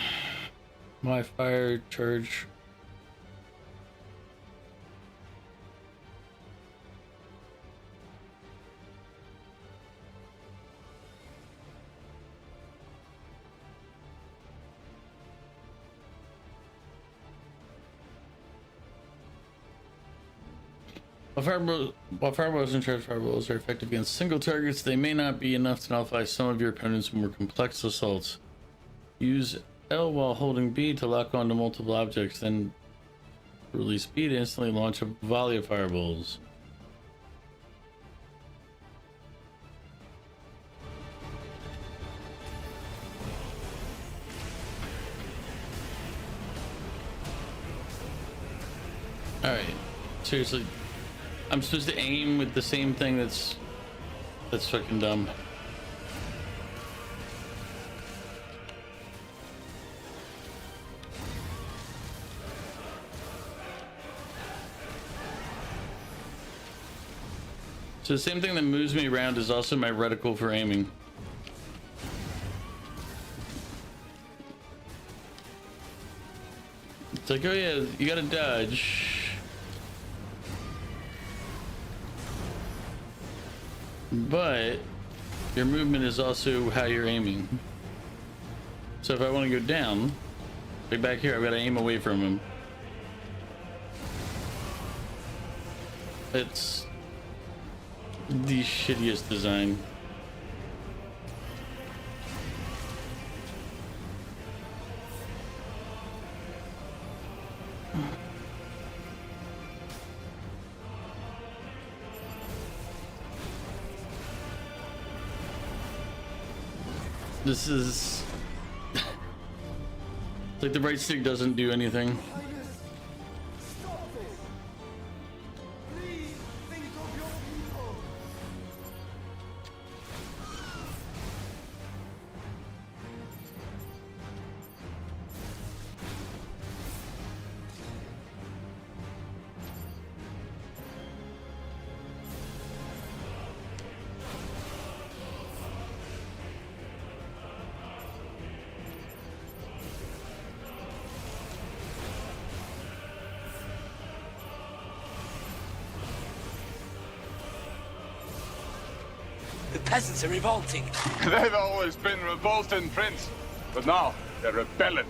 my fire charge. While fireballs and charged fireballs are effective against single targets, they may not be enough to nullify some of your opponent's more complex assaults. Use L while holding B to lock onto multiple objects, then release B to instantly launch a volley of fireballs. Alright, seriously, I'm supposed to aim with the same thing that's fucking dumb. So the same thing that moves me around is also my reticle for aiming. It's like, oh yeah, you gotta dodge. but your movement is also how you're aiming. So if I want to go down, like back here, I've got to aim away from him. It's the shittiest design. This is like the right stick doesn't do anything. The peasants are revolting. They've always been revolting, Prince. But now, they're rebelling.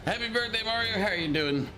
Happy birthday, Mario. How are you doing?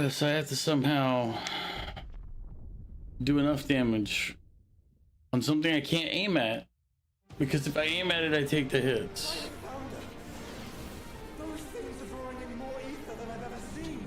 So I have to somehow do enough damage on something I can't aim at, because if I aim at it, I take the hits. Those things are drawing in more ether than I've ever seen.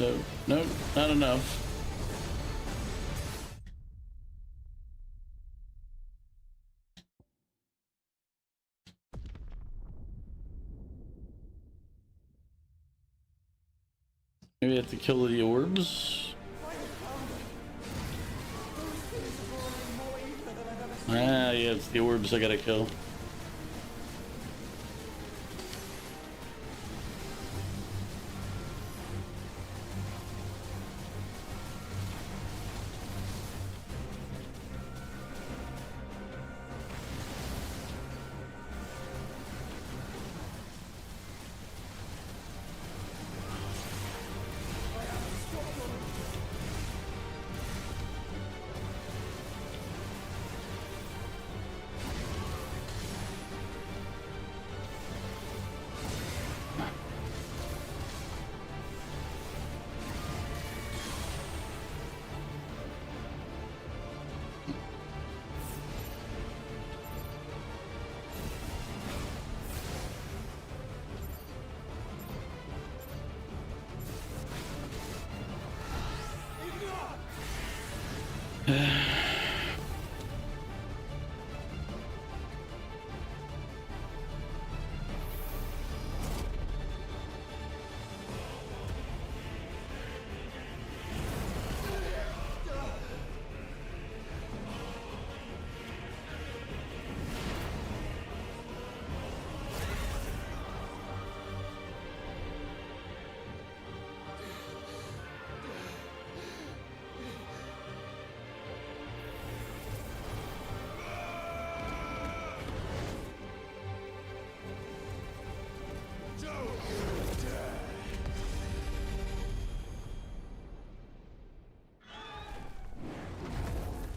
So, nope, not enough. Maybe I have to kill the orbs. Ah, yeah, it's the orbs I gotta kill.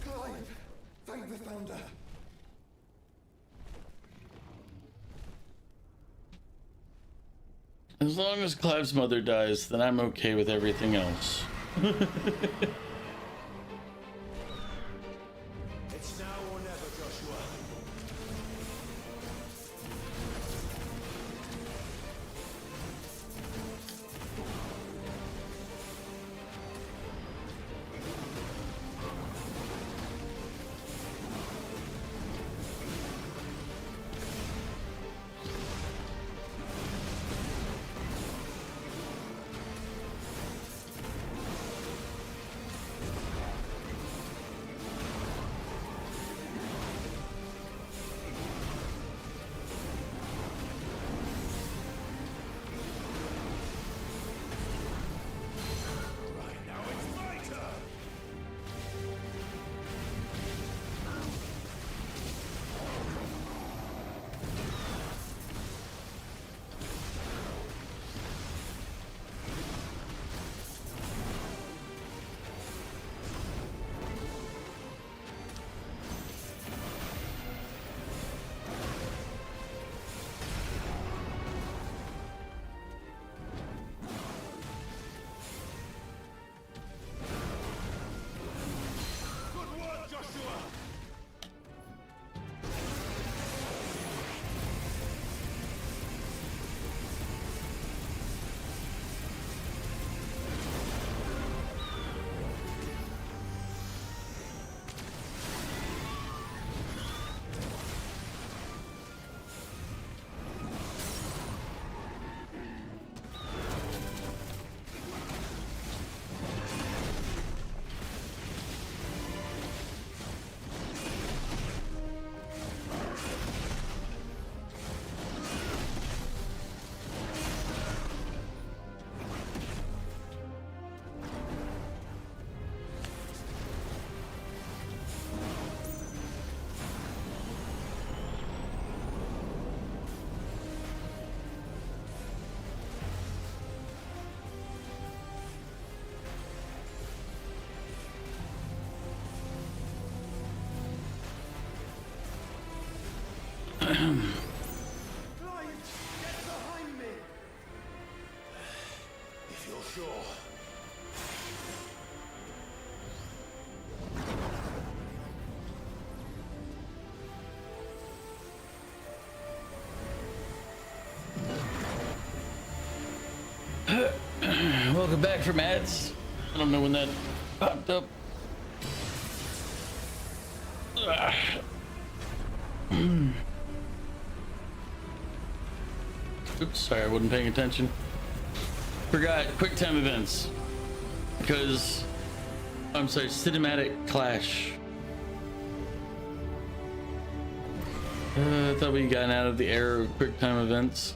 Clive! Thank the Founder! As long as Clive's mother dies, then I'm okay with everything else. It's now or never, Joshua. If you're sure. Welcome back from ads. I don't know when that popped up. Oops, sorry, I wasn't paying attention. Forgot quick time events. Because, I'm sorry, cinematic clash. I thought we got out of the era of quick time events.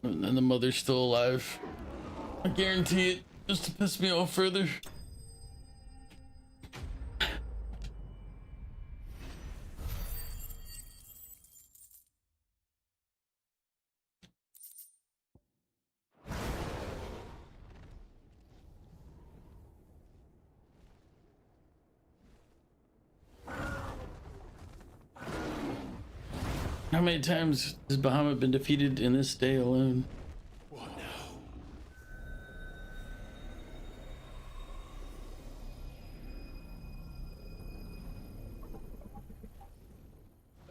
And the mother's still alive. I guarantee it, just to piss me off further. How many times has Bahamut been defeated in this day alone? What now?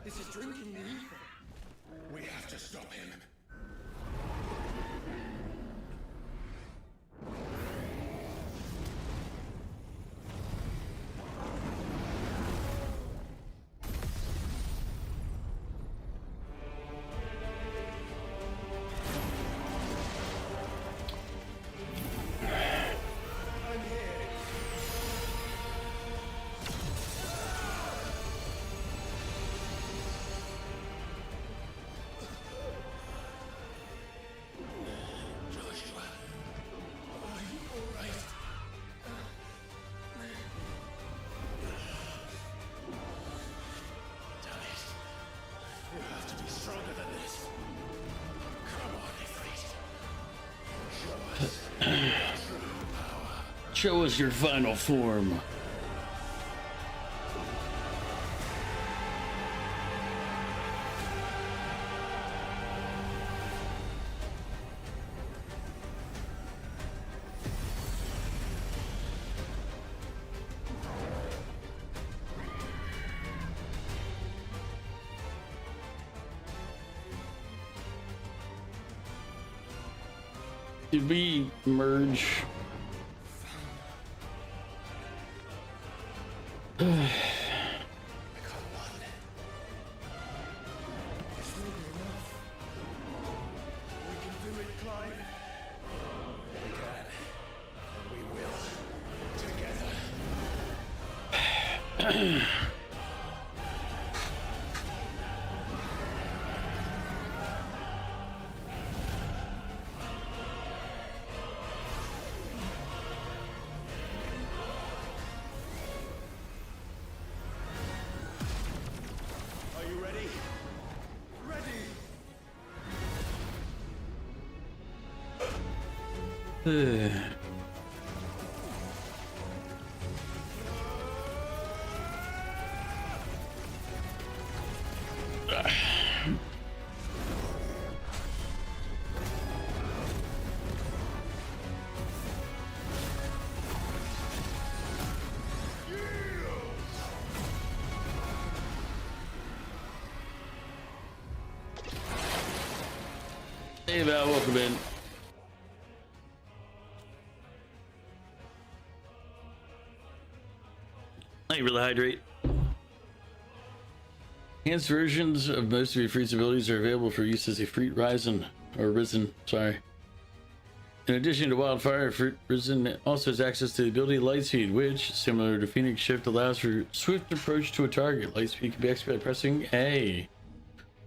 This is drinking me. We have to stop him. stronger than this. Come on, Ifrit. Show us your final form. Did we merge? We can do it, Clive. We can. We will. Together. Are you ready? Ready! Hey Val, welcome in. I really hydrate. Enhanced versions of most of your Freet's abilities are available for use as a Freet Risen, or Risen, sorry. In addition to Wildfire, Freet Risen also has access to the ability Lightspeed, which, similar to Phoenix Shift, allows for swift approach to a target. Lightspeed can be executed by pressing A.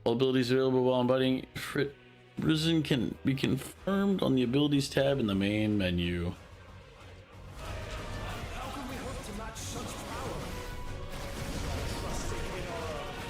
All abilities available while embodying Freet Risen can be confirmed on the Abilities tab in the main menu. How can we hope to match such power? Trusting in our own.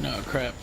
No, crap.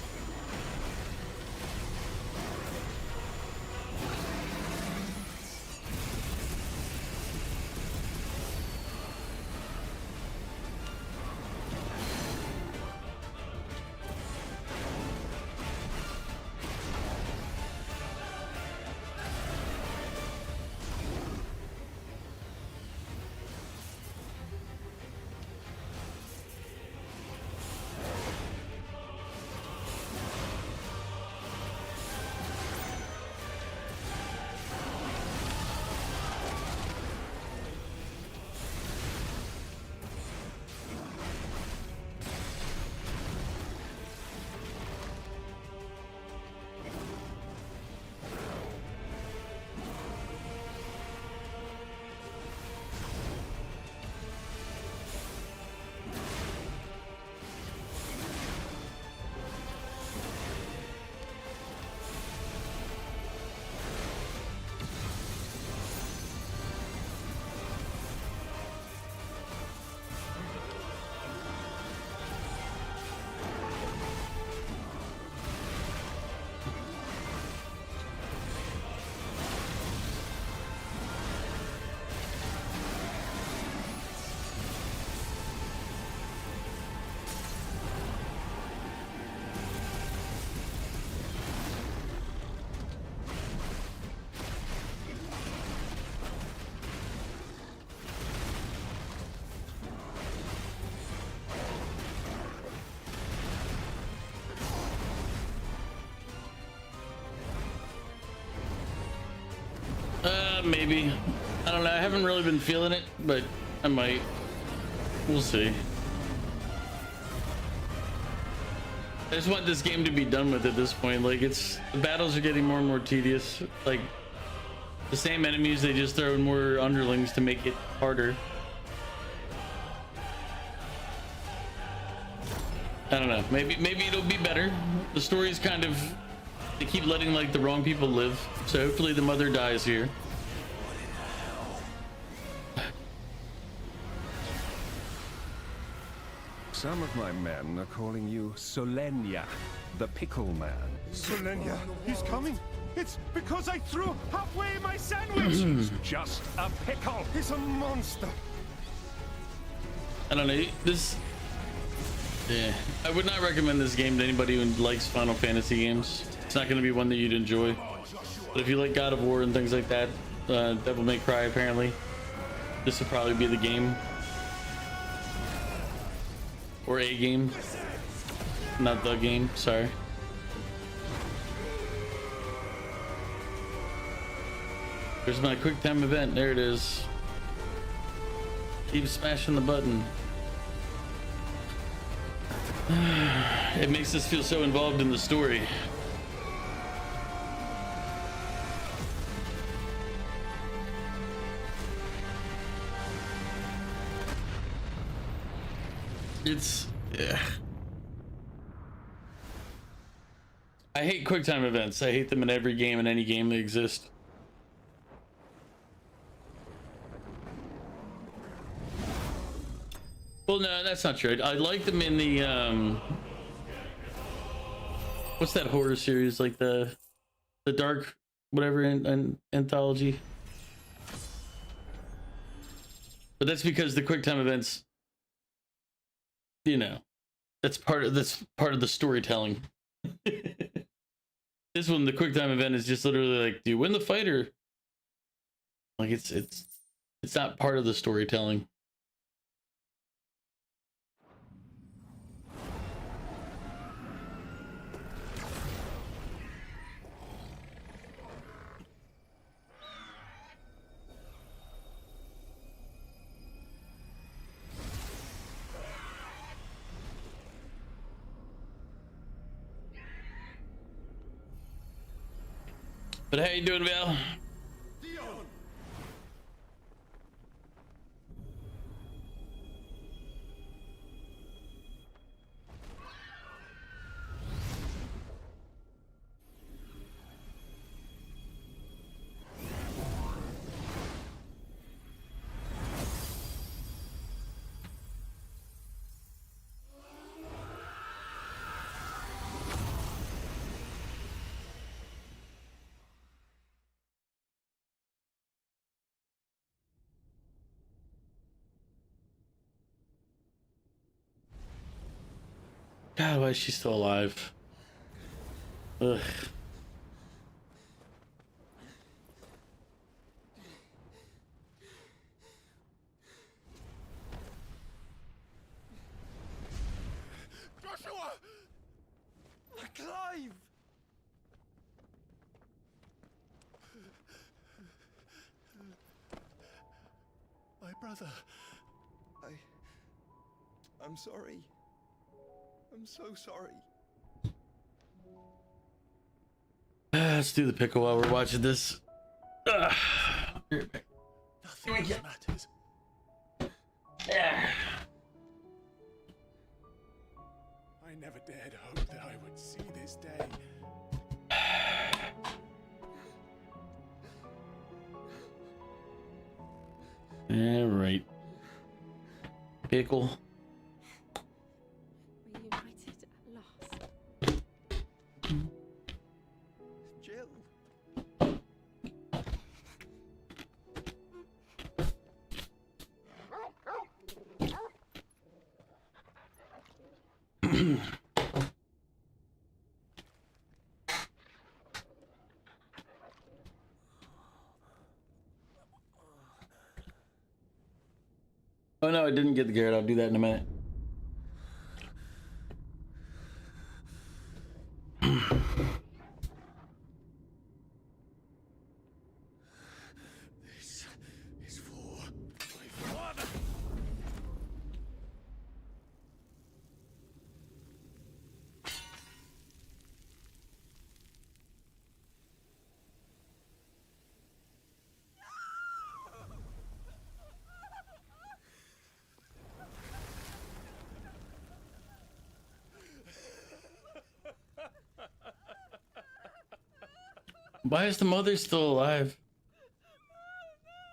Maybe. I don't know. I haven't really been feeling it, but I might. We'll see. I just want this game to be done with at this point. Like, the battles are getting more and more tedious. Like, the same enemies, they just throw in more underlings to make it harder. I don't know. Maybe it'll be better. The story's kind of, they keep letting like the wrong people live. So hopefully the mother dies here. Some of my men are calling you Solenia, the pickle man. Solenia, he's coming. It's because I threw halfway my sandwich. He's just a pickle. He's a monster. I don't know. Yeah, I would not recommend this game to anybody who likes Final Fantasy games. It's not going to be one that you'd enjoy. But if you like God of War and things like that, Devil May Cry apparently, this would probably be the game. Or a game. Not the game, sorry. There's my quick time event. There it is. Keep smashing the button. It makes us feel so involved in the story. Yeah. I hate QuickTime events. I hate them in every game, in any game that exists. Well, no, that's not true. I like them in the what's that horror series, like the dark whatever anthology. But that's because the QuickTime events, you know, that's part of the storytelling. This one, the QuickTime event, is just literally like, do you win the fight or like it's not part of the storytelling. But how you doing, Val? God, why is she still alive? Ugh. Joshua! Clive! My brother. I'm sorry. I'm so sorry. Let's do the pickle while we're watching this. Nothing else matters. Yeah. I never dared hope that I would see this day. All right. Pickle. Reunited at last. Jill. Oh no, I didn't get the carrot. I'll do that in a minute. This is for my father. Why is the mother still alive?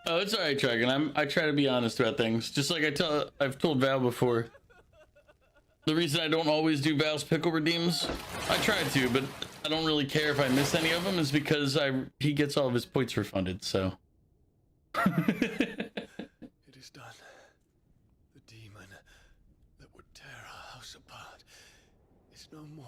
Oh, it's alright, Dragon. I try to be honest about things. Just like I've told Val before. The reason I don't always do Val's pickle redeems, I try to, but I don't really care if I miss any of them, is because he gets all of his points refunded, so. It is done. The demon that would tear our house apart is no more.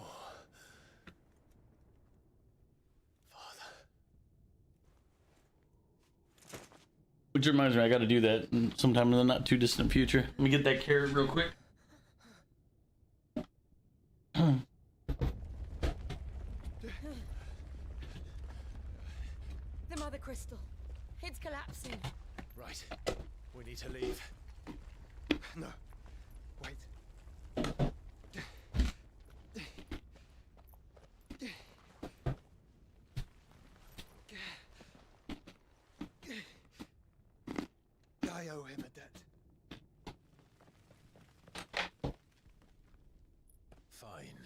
Which reminds me, I gotta do that sometime in the not too distant future. Let me get that carrot real quick. The mother crystal. It's collapsing. Right. We need to leave. No. Wait. I owe him a debt. Fine.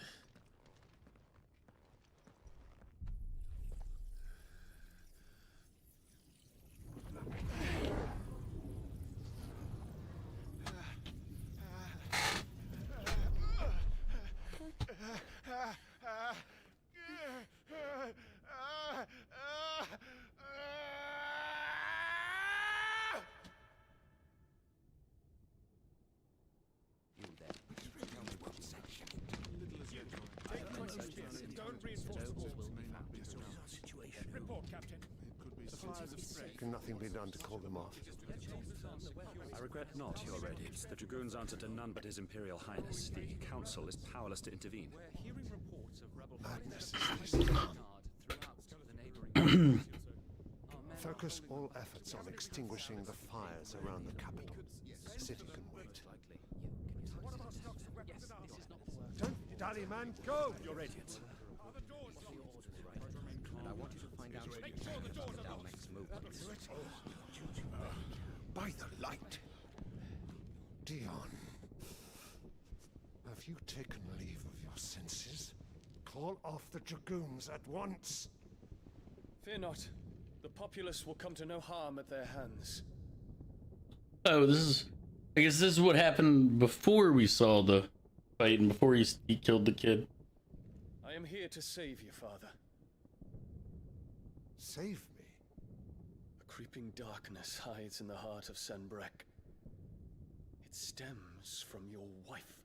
Can nothing be done to call them off? I regret not, Your Radiance. The Dragoons answer to none but His Imperial Highness. The Council is powerless to intervene. Madness is this. Focus all efforts on extinguishing the fires around the capital. The city can wait. Don't dally, man. Go! Your Radiance. And I want you to find out if Dal makes movements. By the light. Dion. Have you taken leave of your senses? Call off the Dragoons at once. Fear not. The populace will come to no harm at their hands. Oh, I guess this is what happened before we saw the fight and before he killed the kid. I am here to save you, Father. Save me? A creeping darkness hides in the heart of Senbrek. It stems from your wife.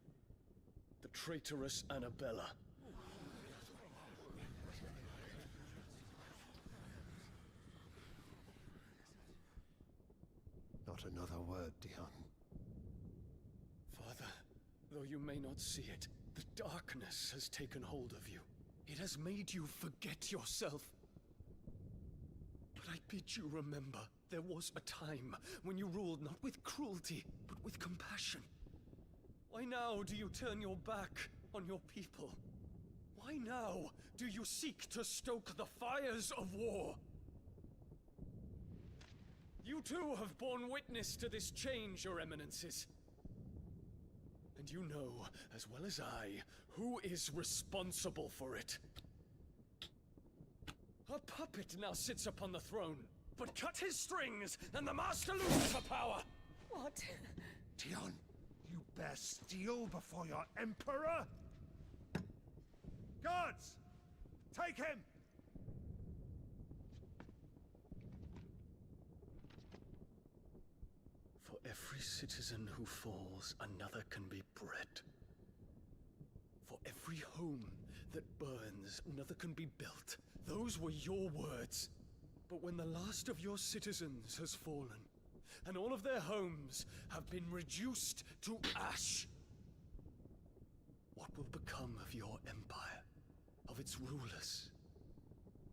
The traitorous Annabella. Not another word, Dion. Father, though you may not see it, the darkness has taken hold of you. It has made you forget yourself. But I bid you remember, there was a time when you ruled not with cruelty, but with compassion. Why now do you turn your back on your people? Why now do you seek to stoke the fires of war? You too have borne witness to this change, Your Eminences. And you know, as well as I, who is responsible for it. A puppet now sits upon the throne, but cut his strings, and the master loses the power! What? Dion, you bear steel before your emperor? Guards! Take him! For every citizen who falls, another can be bred. For every home that burns, another can be built. Those were your words. But when the last of your citizens has fallen, and all of their homes have been reduced to ash, what will become of your empire, of its rulers,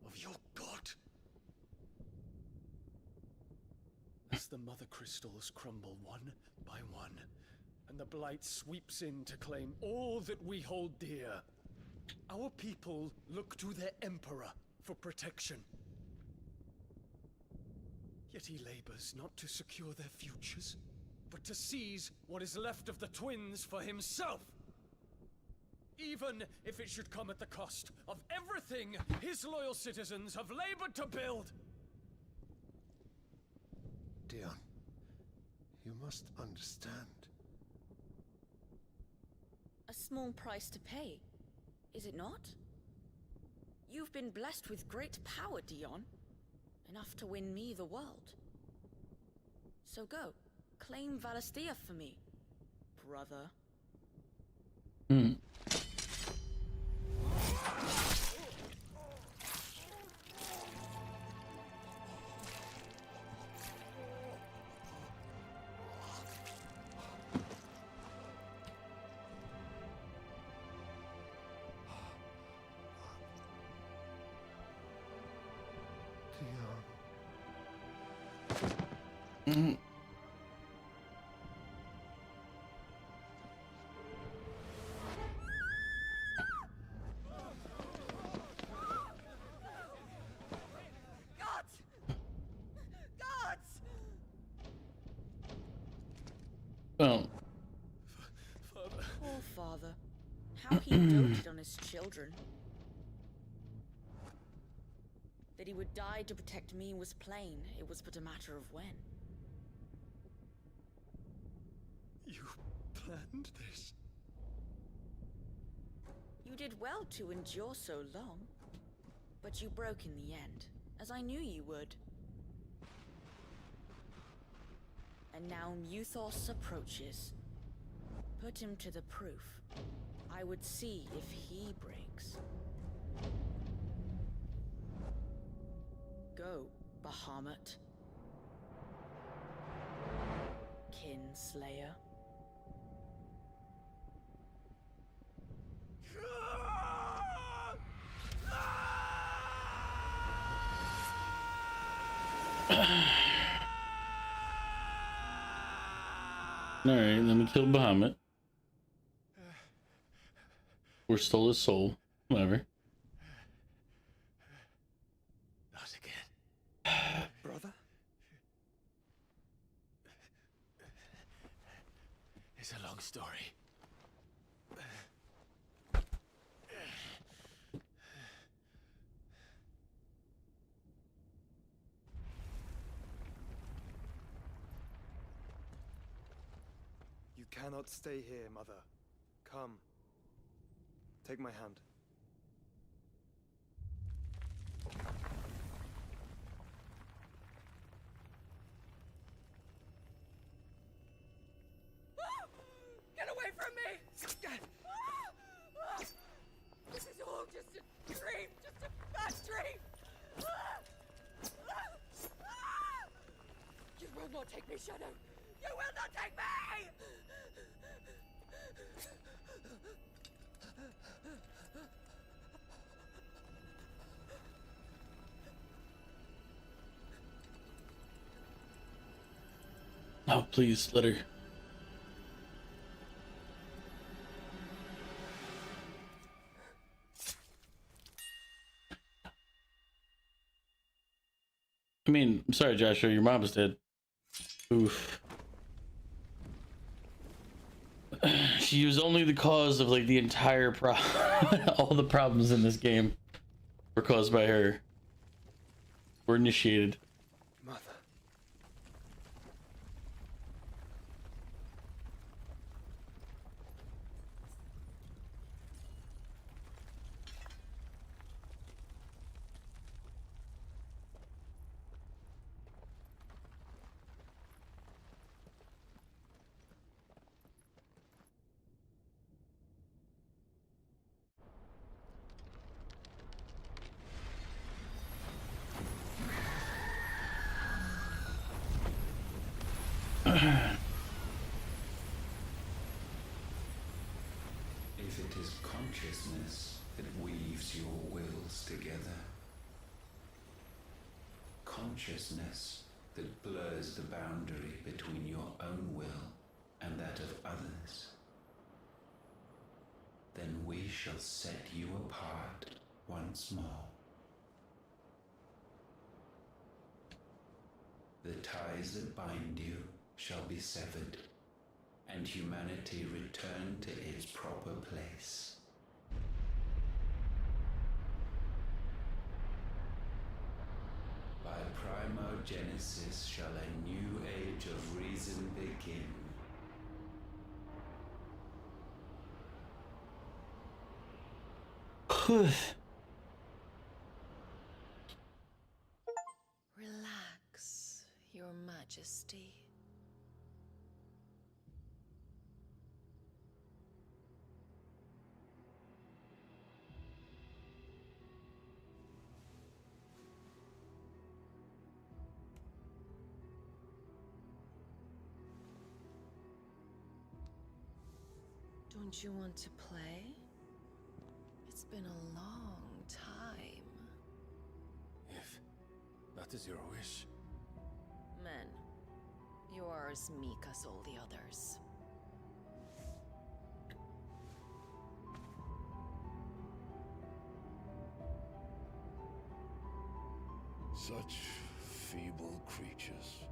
of your god? As the mother crystals crumble one by one, and the blight sweeps in to claim all that we hold dear, our people look to their emperor for protection. Yet he labors not to secure their futures, but to seize what is left of the twins for himself. Even if it should come at the cost of everything his loyal citizens have labored to build. Dion, you must understand. A small price to pay, is it not? You've been blessed with great power, Dion. Enough to win me the world. So go, claim Valisthea for me, brother. Oh. Poor father. How he doted on his children. That he would die to protect me was plain. It was but a matter of when. You planned this? You did well to endure so long. But you broke in the end, as I knew you would. And now Muthos approaches. Put him to the proof. I would see if he breaks. Go, Bahamut. Kinslayer. Alright, let me kill Bahamut. Or stole his soul. Whatever. Not again. Brother? It's a long story. You cannot stay here, Mother. Come. Take my hand. Get away from me! Oh, please, let her. I mean, I'm sorry, Joshua, your mom's dead. Oof. She was only the cause of like the entire all the problems in this game were caused by her. Were initiated. Mother. If it is consciousness that weaves your wills together, consciousness that blurs the boundary between your own will and that of others, then we shall set you apart once more. The ties that bind you shall be severed, and humanity return to its proper place. By primogenesis shall a new age of reason begin. Relax, Your Majesty. Don't you want to play? It's been a long time. If that is your wish. Men, you are as meek as all the others. Such feeble creatures.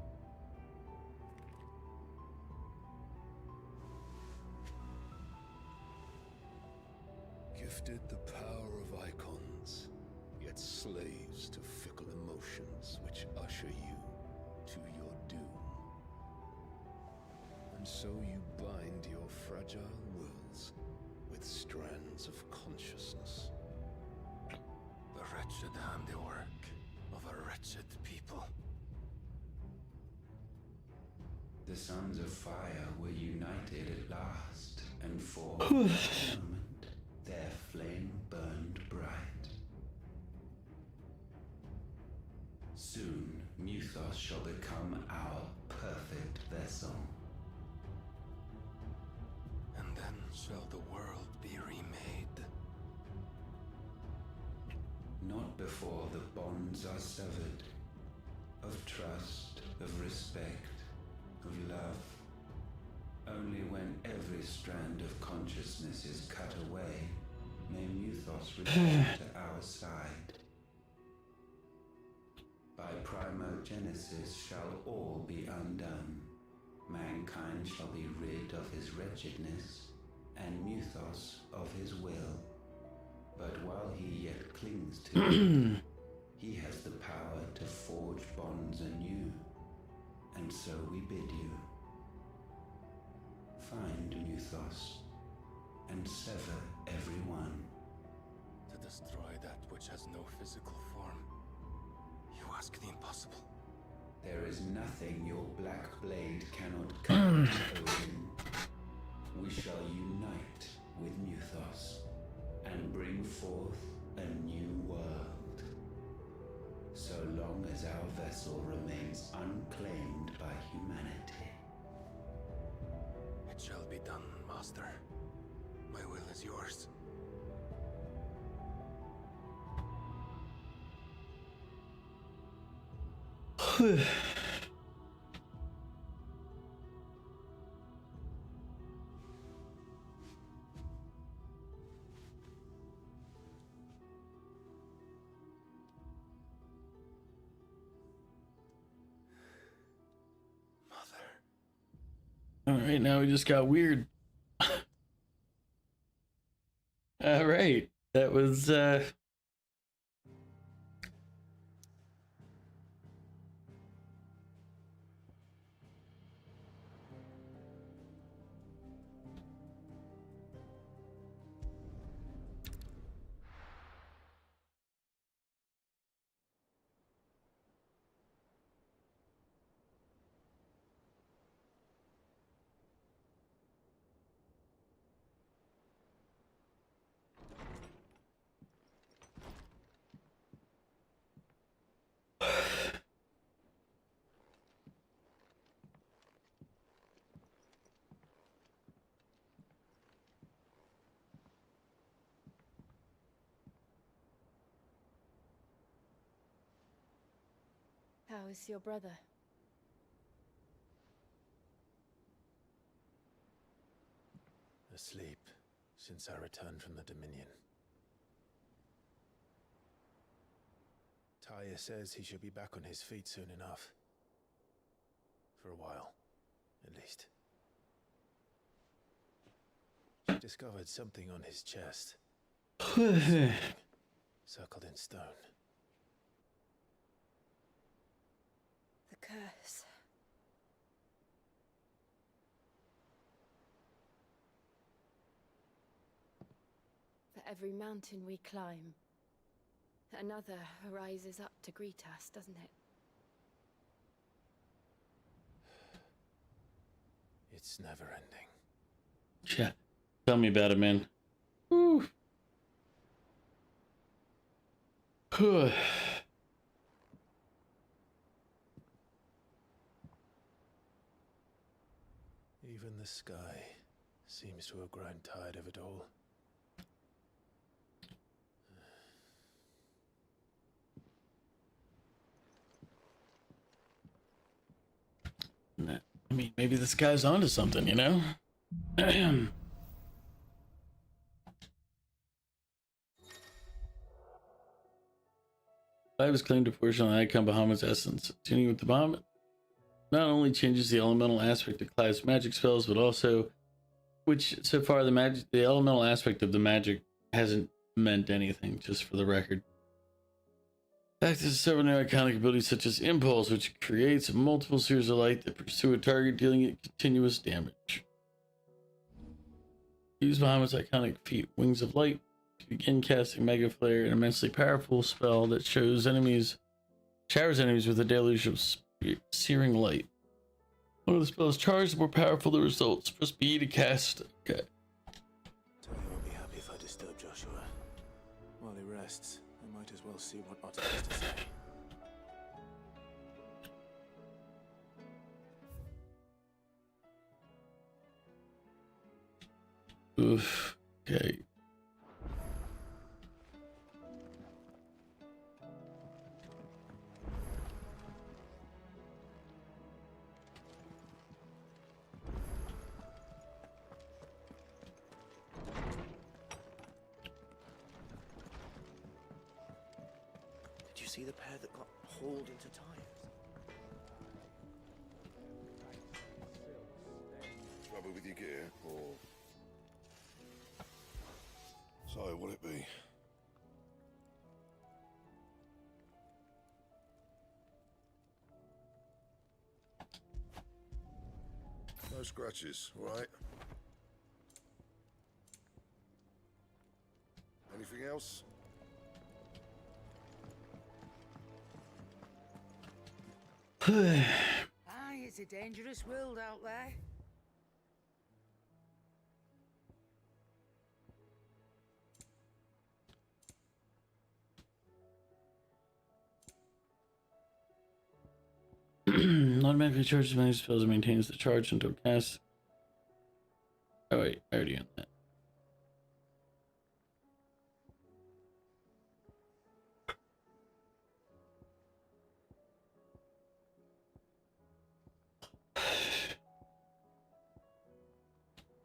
Gifted the power of icons, yet slaves to fickle emotions which usher you to your doom. And so you bind your fragile wills with strands of consciousness. The wretched handiwork of a wretched people. The sons of fire were united at last, and for a moment their flame burned bright. Soon Muthos shall become our perfect vessel. And then shall the world be remade. Not before the bonds are severed, of trust, of respect, of love. Only when every strand of consciousness is cut away, may Muthos return to our side. By primogenesis shall all be undone. Mankind shall be rid of his wretchedness, and Muthos of his will. But while he yet clings to it, he has the power to forge bonds anew. And so we bid you, find Muthos, and sever every one. To destroy that which has no physical form. You ask the impossible. There is nothing your black blade cannot cut, Odin. We shall unite with Muthos, and bring forth a new world. So long as our vessel remains unclaimed by humanity. It shall be done, Master. My will is yours. All right, now we just got weird. All right, that was How is your brother? Asleep since I returned from the Dominion. Tyre says he should be back on his feet soon enough. For a while, at least. She discovered something on his chest. Something circled in stone. The curse. For every mountain we climb, another rises up to greet us, doesn't it? It's never ending. yeah. Tell me about it, man. Whew. Even the sky seems to have grown tired of it all. I mean, maybe this guy's onto something, you know? Clive has claimed a portion of Icon Bahamut's essence. Tuning with the Bahamut not only changes the elemental aspect of Clive's magic spells, but also, which so far the elemental aspect of the magic hasn't meant anything, just for the record. Acts several new iconic abilities such as Impulse, which creates multiple spheres of light that pursue a target, dealing it continuous damage. Use Bahamut's iconic feat, Wings of Light, to begin casting Mega Flare, an immensely powerful spell that showers enemies with a deluge of searing light. When the spell is charged, the more powerful the results. Press B to cast. Okay. So he won't be happy if I disturb Joshua. While he rests, I might as well see what Otto has to say. Oof. Okay. Did you see the pair that got hauled into tires? Trouble with your gear, or... So, what'll it be? No scratches, all right? Anything else? Aye, it's a dangerous world out there. Automatically charges many spells and maintains the charge until cast. Oh wait, I already own that.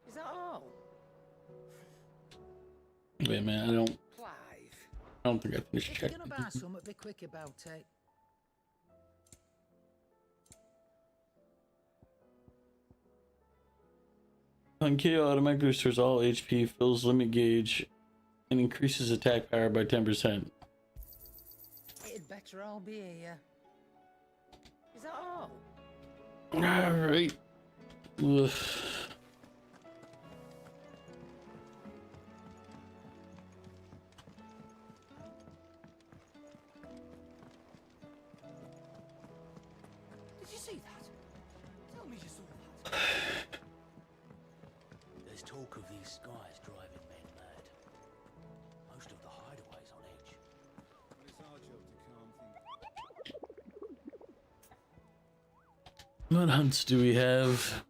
Is that all? Wait a minute, I don't think I finished If you're checking. gonna buy something, be quick about it. On KO, automatically restores all HP, fills limit gauge, and increases attack power by 10%. It'd better all be here. Is that all? Alright. Ugh. Did you see that? Tell me you saw that. There's talk of these skies driving men mad. Most of the hideaways on edge. Well, it's our job to calm things. What hunts do we have?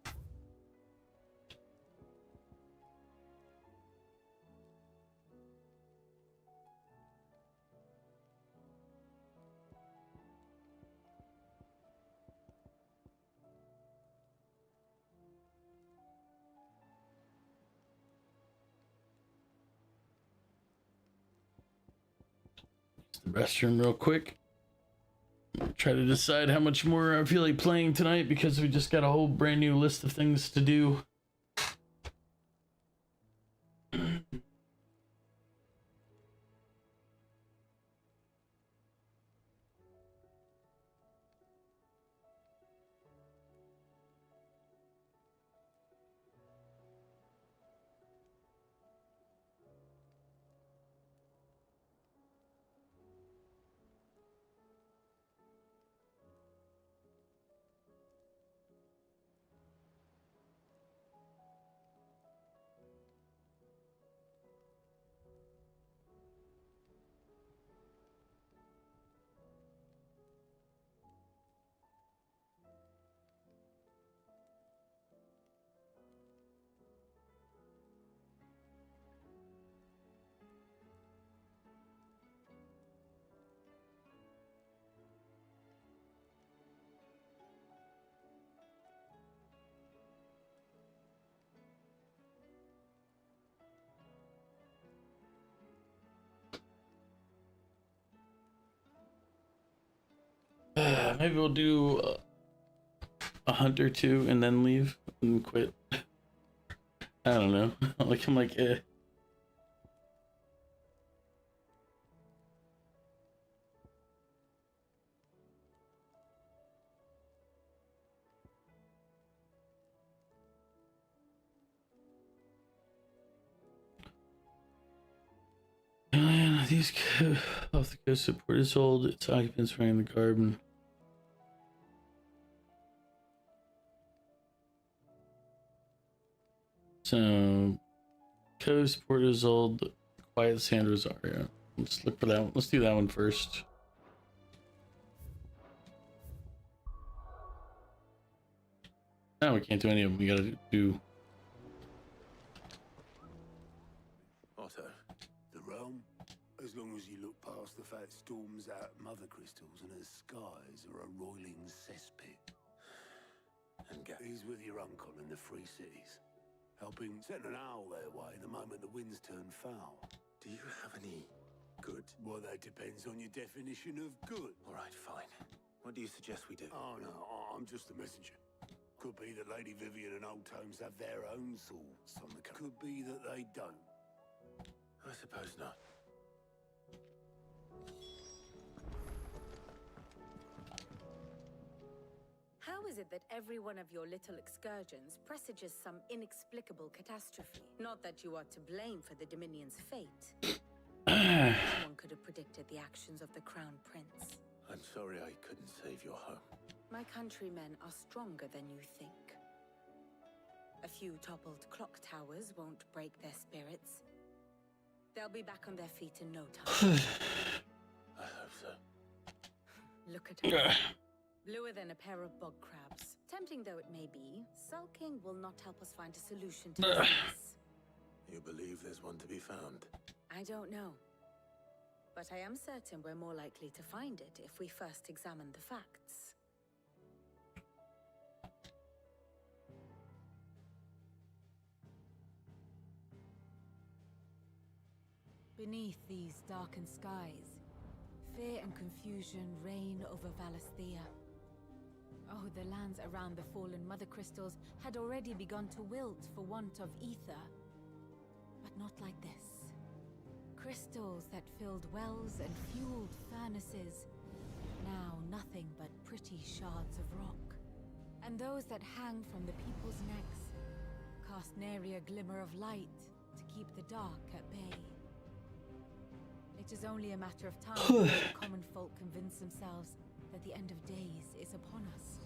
The restroom real quick. Try to decide how much more I feel like playing tonight because we just got a whole brand new list of things to do. Maybe we'll do a hunt or two and then leave and quit. I don't know. I'm like, eh. These off the coast support is old. Its occupants running the garden. So, coast port is old. Quiet Sand Rosario. Let's look for that one. Let's do that one first. No, we can't do any of them. We gotta do. Otto. The realm? As long as you look past the fact storms out mother crystals and her skies are a roiling cesspit. And he's with your uncle in the Free Cities, helping send an owl their way the moment the winds turn foul. Do you have any good? Well, that depends on your definition of good. All right, fine. What do you suggest we do? Oh, no, I'm just a messenger. Could be that Lady Vivian and Old Tomes have their own thoughts on the... Could be that they don't. I suppose not. How is it that every one of your little excursions presages some inexplicable catastrophe? Not that you are to blame for the Dominion's fate. Someone could have predicted the actions of the Crown Prince. I'm sorry I couldn't save your home. My countrymen are stronger than you think. A few toppled clock towers won't break their spirits. They'll be back on their feet in no time. I hope so. Look at her. Bluer than a pair of bog crabs. Tempting though it may be, sulking will not help us find a solution to this mess. You believe there's one to be found? I don't know. But I am certain we're more likely to find it if we first examine the facts. Beneath these darkened skies, fear and confusion reign over Valisthea. Oh, the lands around the fallen mother crystals had already begun to wilt for want of ether. But not like this. Crystals that filled wells and fueled furnaces. Now nothing but pretty shards of rock. And those that hang from the people's necks cast nary a glimmer of light to keep the dark at bay. It is only a matter of time before the common folk convince themselves that the end of days is upon us.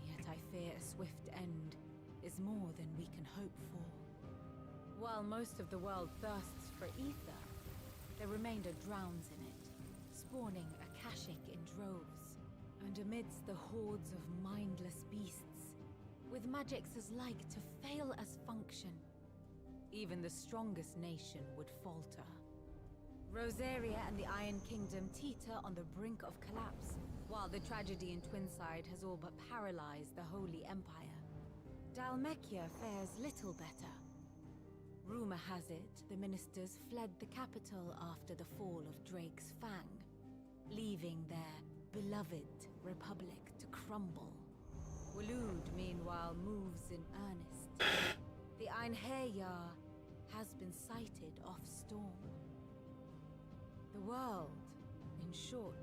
Yet I fear a swift end is more than we can hope for. While most of the world thirsts for ether, the remainder drowns in it, spawning Akashic in droves. And amidst the hordes of mindless beasts, with magics as like to fail as function, even the strongest nation would falter. Rosaria and the Iron Kingdom teeter on the brink of collapse, while the tragedy in Twinside has all but paralyzed the Holy Empire. Dhalmekia fares little better. Rumor has it the ministers fled the capital after the fall of Drake's Fang, leaving their beloved republic to crumble. Waloed, meanwhile, moves in earnest. The Einherjar has been sighted off-storm. The world, in short,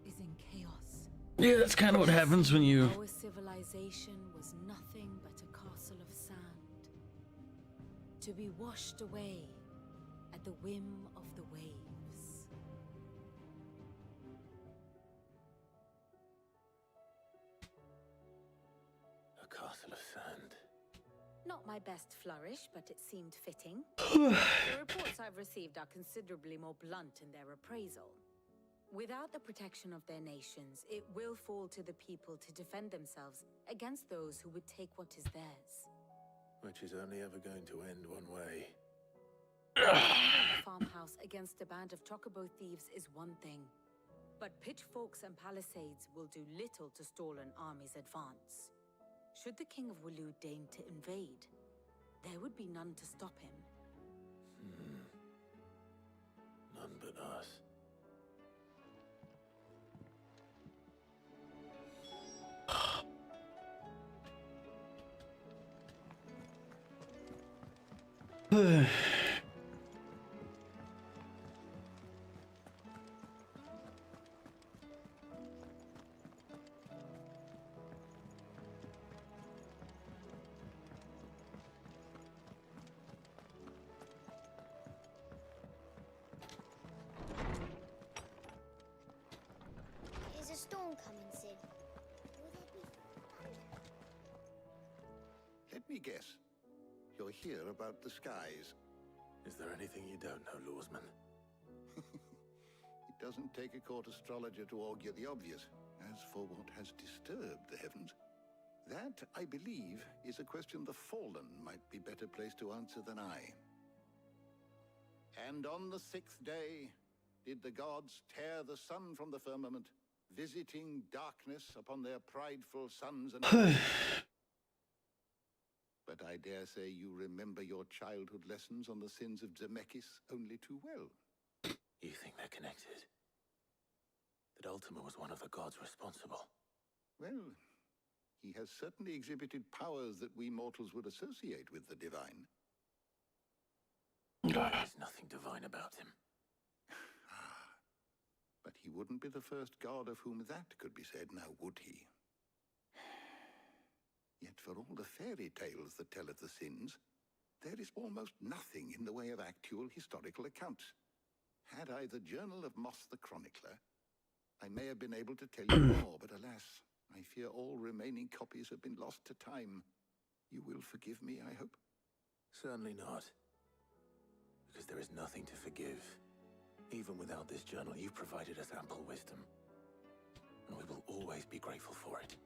is in chaos. Yeah, that's kind of what happens when you... Our civilization was nothing but a castle of sand, to be washed away at the whim of the waves. A castle of sand. Not my best flourish, but it seemed fitting. The reports I've received are considerably more blunt in their appraisal. Without the protection of their nations, it will fall to the people to defend themselves against those who would take what is theirs. Which is only ever going to end one way. Defending a farmhouse against a band of chocobo thieves is one thing, but pitchforks and palisades will do little to stall an army's advance. Should the King of Waloed deign to invade, there would be none to stop him. None but us. Is a storm coming, Sid? Will there be thunder? Let me guess. You're here about the skies. Is there anything you don't know, Lawsman? It doesn't take a court astrologer to augur the obvious. As for what has disturbed the heavens, that, I believe, is a question the Fallen might be better placed to answer than I. And on the 6th day did the gods tear the sun from the firmament, visiting darkness upon their prideful sons and But I dare say you remember your childhood lessons on the sins of Zemeckis only too well. You think they're connected? That Ultima was one of the gods responsible? Well, he has certainly exhibited powers that we mortals would associate with the divine. There's nothing divine about him. But he wouldn't be the first god of whom that could be said, now would he? Yet for all the fairy tales that tell of the sins, there is almost nothing in the way of actual historical accounts. Had I the Journal of Moss the Chronicler, I may have been able to tell you more, but alas, I fear all remaining copies have been lost to time. You will forgive me, I hope? Certainly not. Because there is nothing to forgive. Even without this journal, you've provided us ample wisdom. And we will always be grateful for it.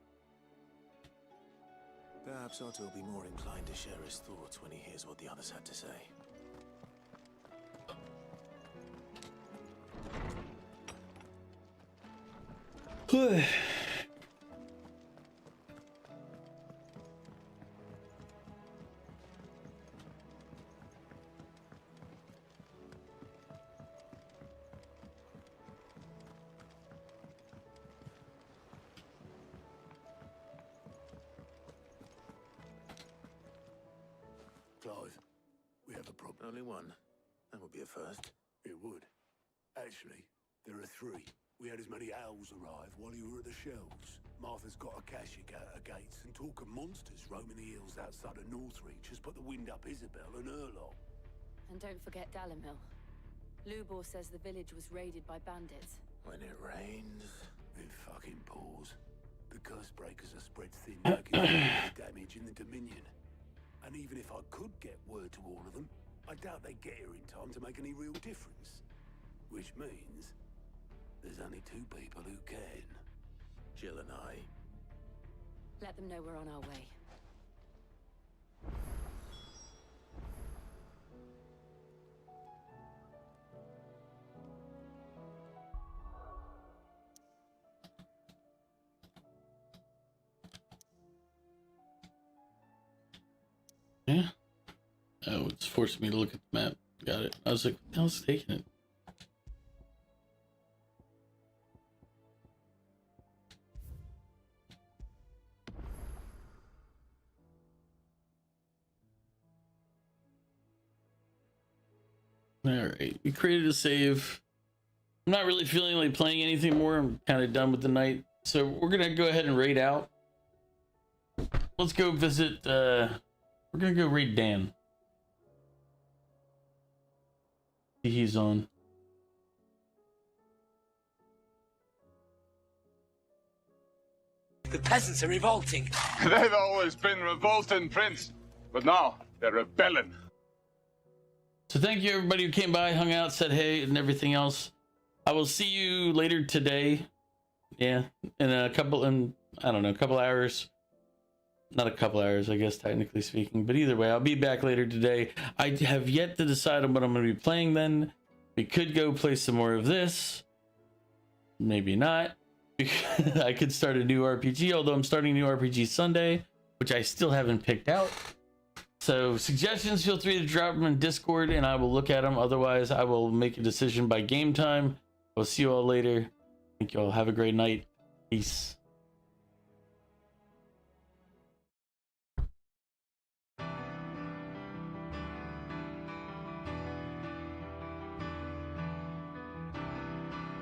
Perhaps Otto will be more inclined to share his thoughts when he hears what the others had to say. Clive. We have a problem. Only one. That would be a first. It would. Actually, there are three. We had as many owls arrive while you were at the shelves. Martha's got a Kashik out her gates, and talk of monsters roaming the hills outside of Northreach has put the wind up Isabel and her lot. And don't forget Dalimil. Lubor says the village was raided by bandits. When it rains, it fucking pours. The curse breakers are spread thin like it's damage in the Dominion. And even if I could get word to all of them, I doubt they get here in time to make any real difference. Which means there's only two people who can. Jill and I. Let them know we're on our way. Yeah. Oh, it's forcing me to look at the map. Got it. I was like, what the hell's taking it? Alright, we created a save. I'm not really feeling like playing anything more. I'm kind of done with the night. So we're going to go ahead and raid out. Let's go visit, we're going to go raid Dan. He's on. The peasants are revolting. They've always been revolting, Prince. But now they're rebelling. So thank you everybody who came by, hung out, said hey, and everything else. I will see you later today. Yeah, in a couple hours. Not a couple hours, I guess, technically speaking. But either way, I'll be back later today. I have yet to decide on what I'm going to be playing then. We could go play some more of this. Maybe not. I could start a new RPG, although I'm starting a new RPG Sunday, which I still haven't picked out. So suggestions, feel free to drop them in Discord and I will look at them. Otherwise, I will make a decision by game time. I'll see you all later. Thank you all. Have a great night. Peace.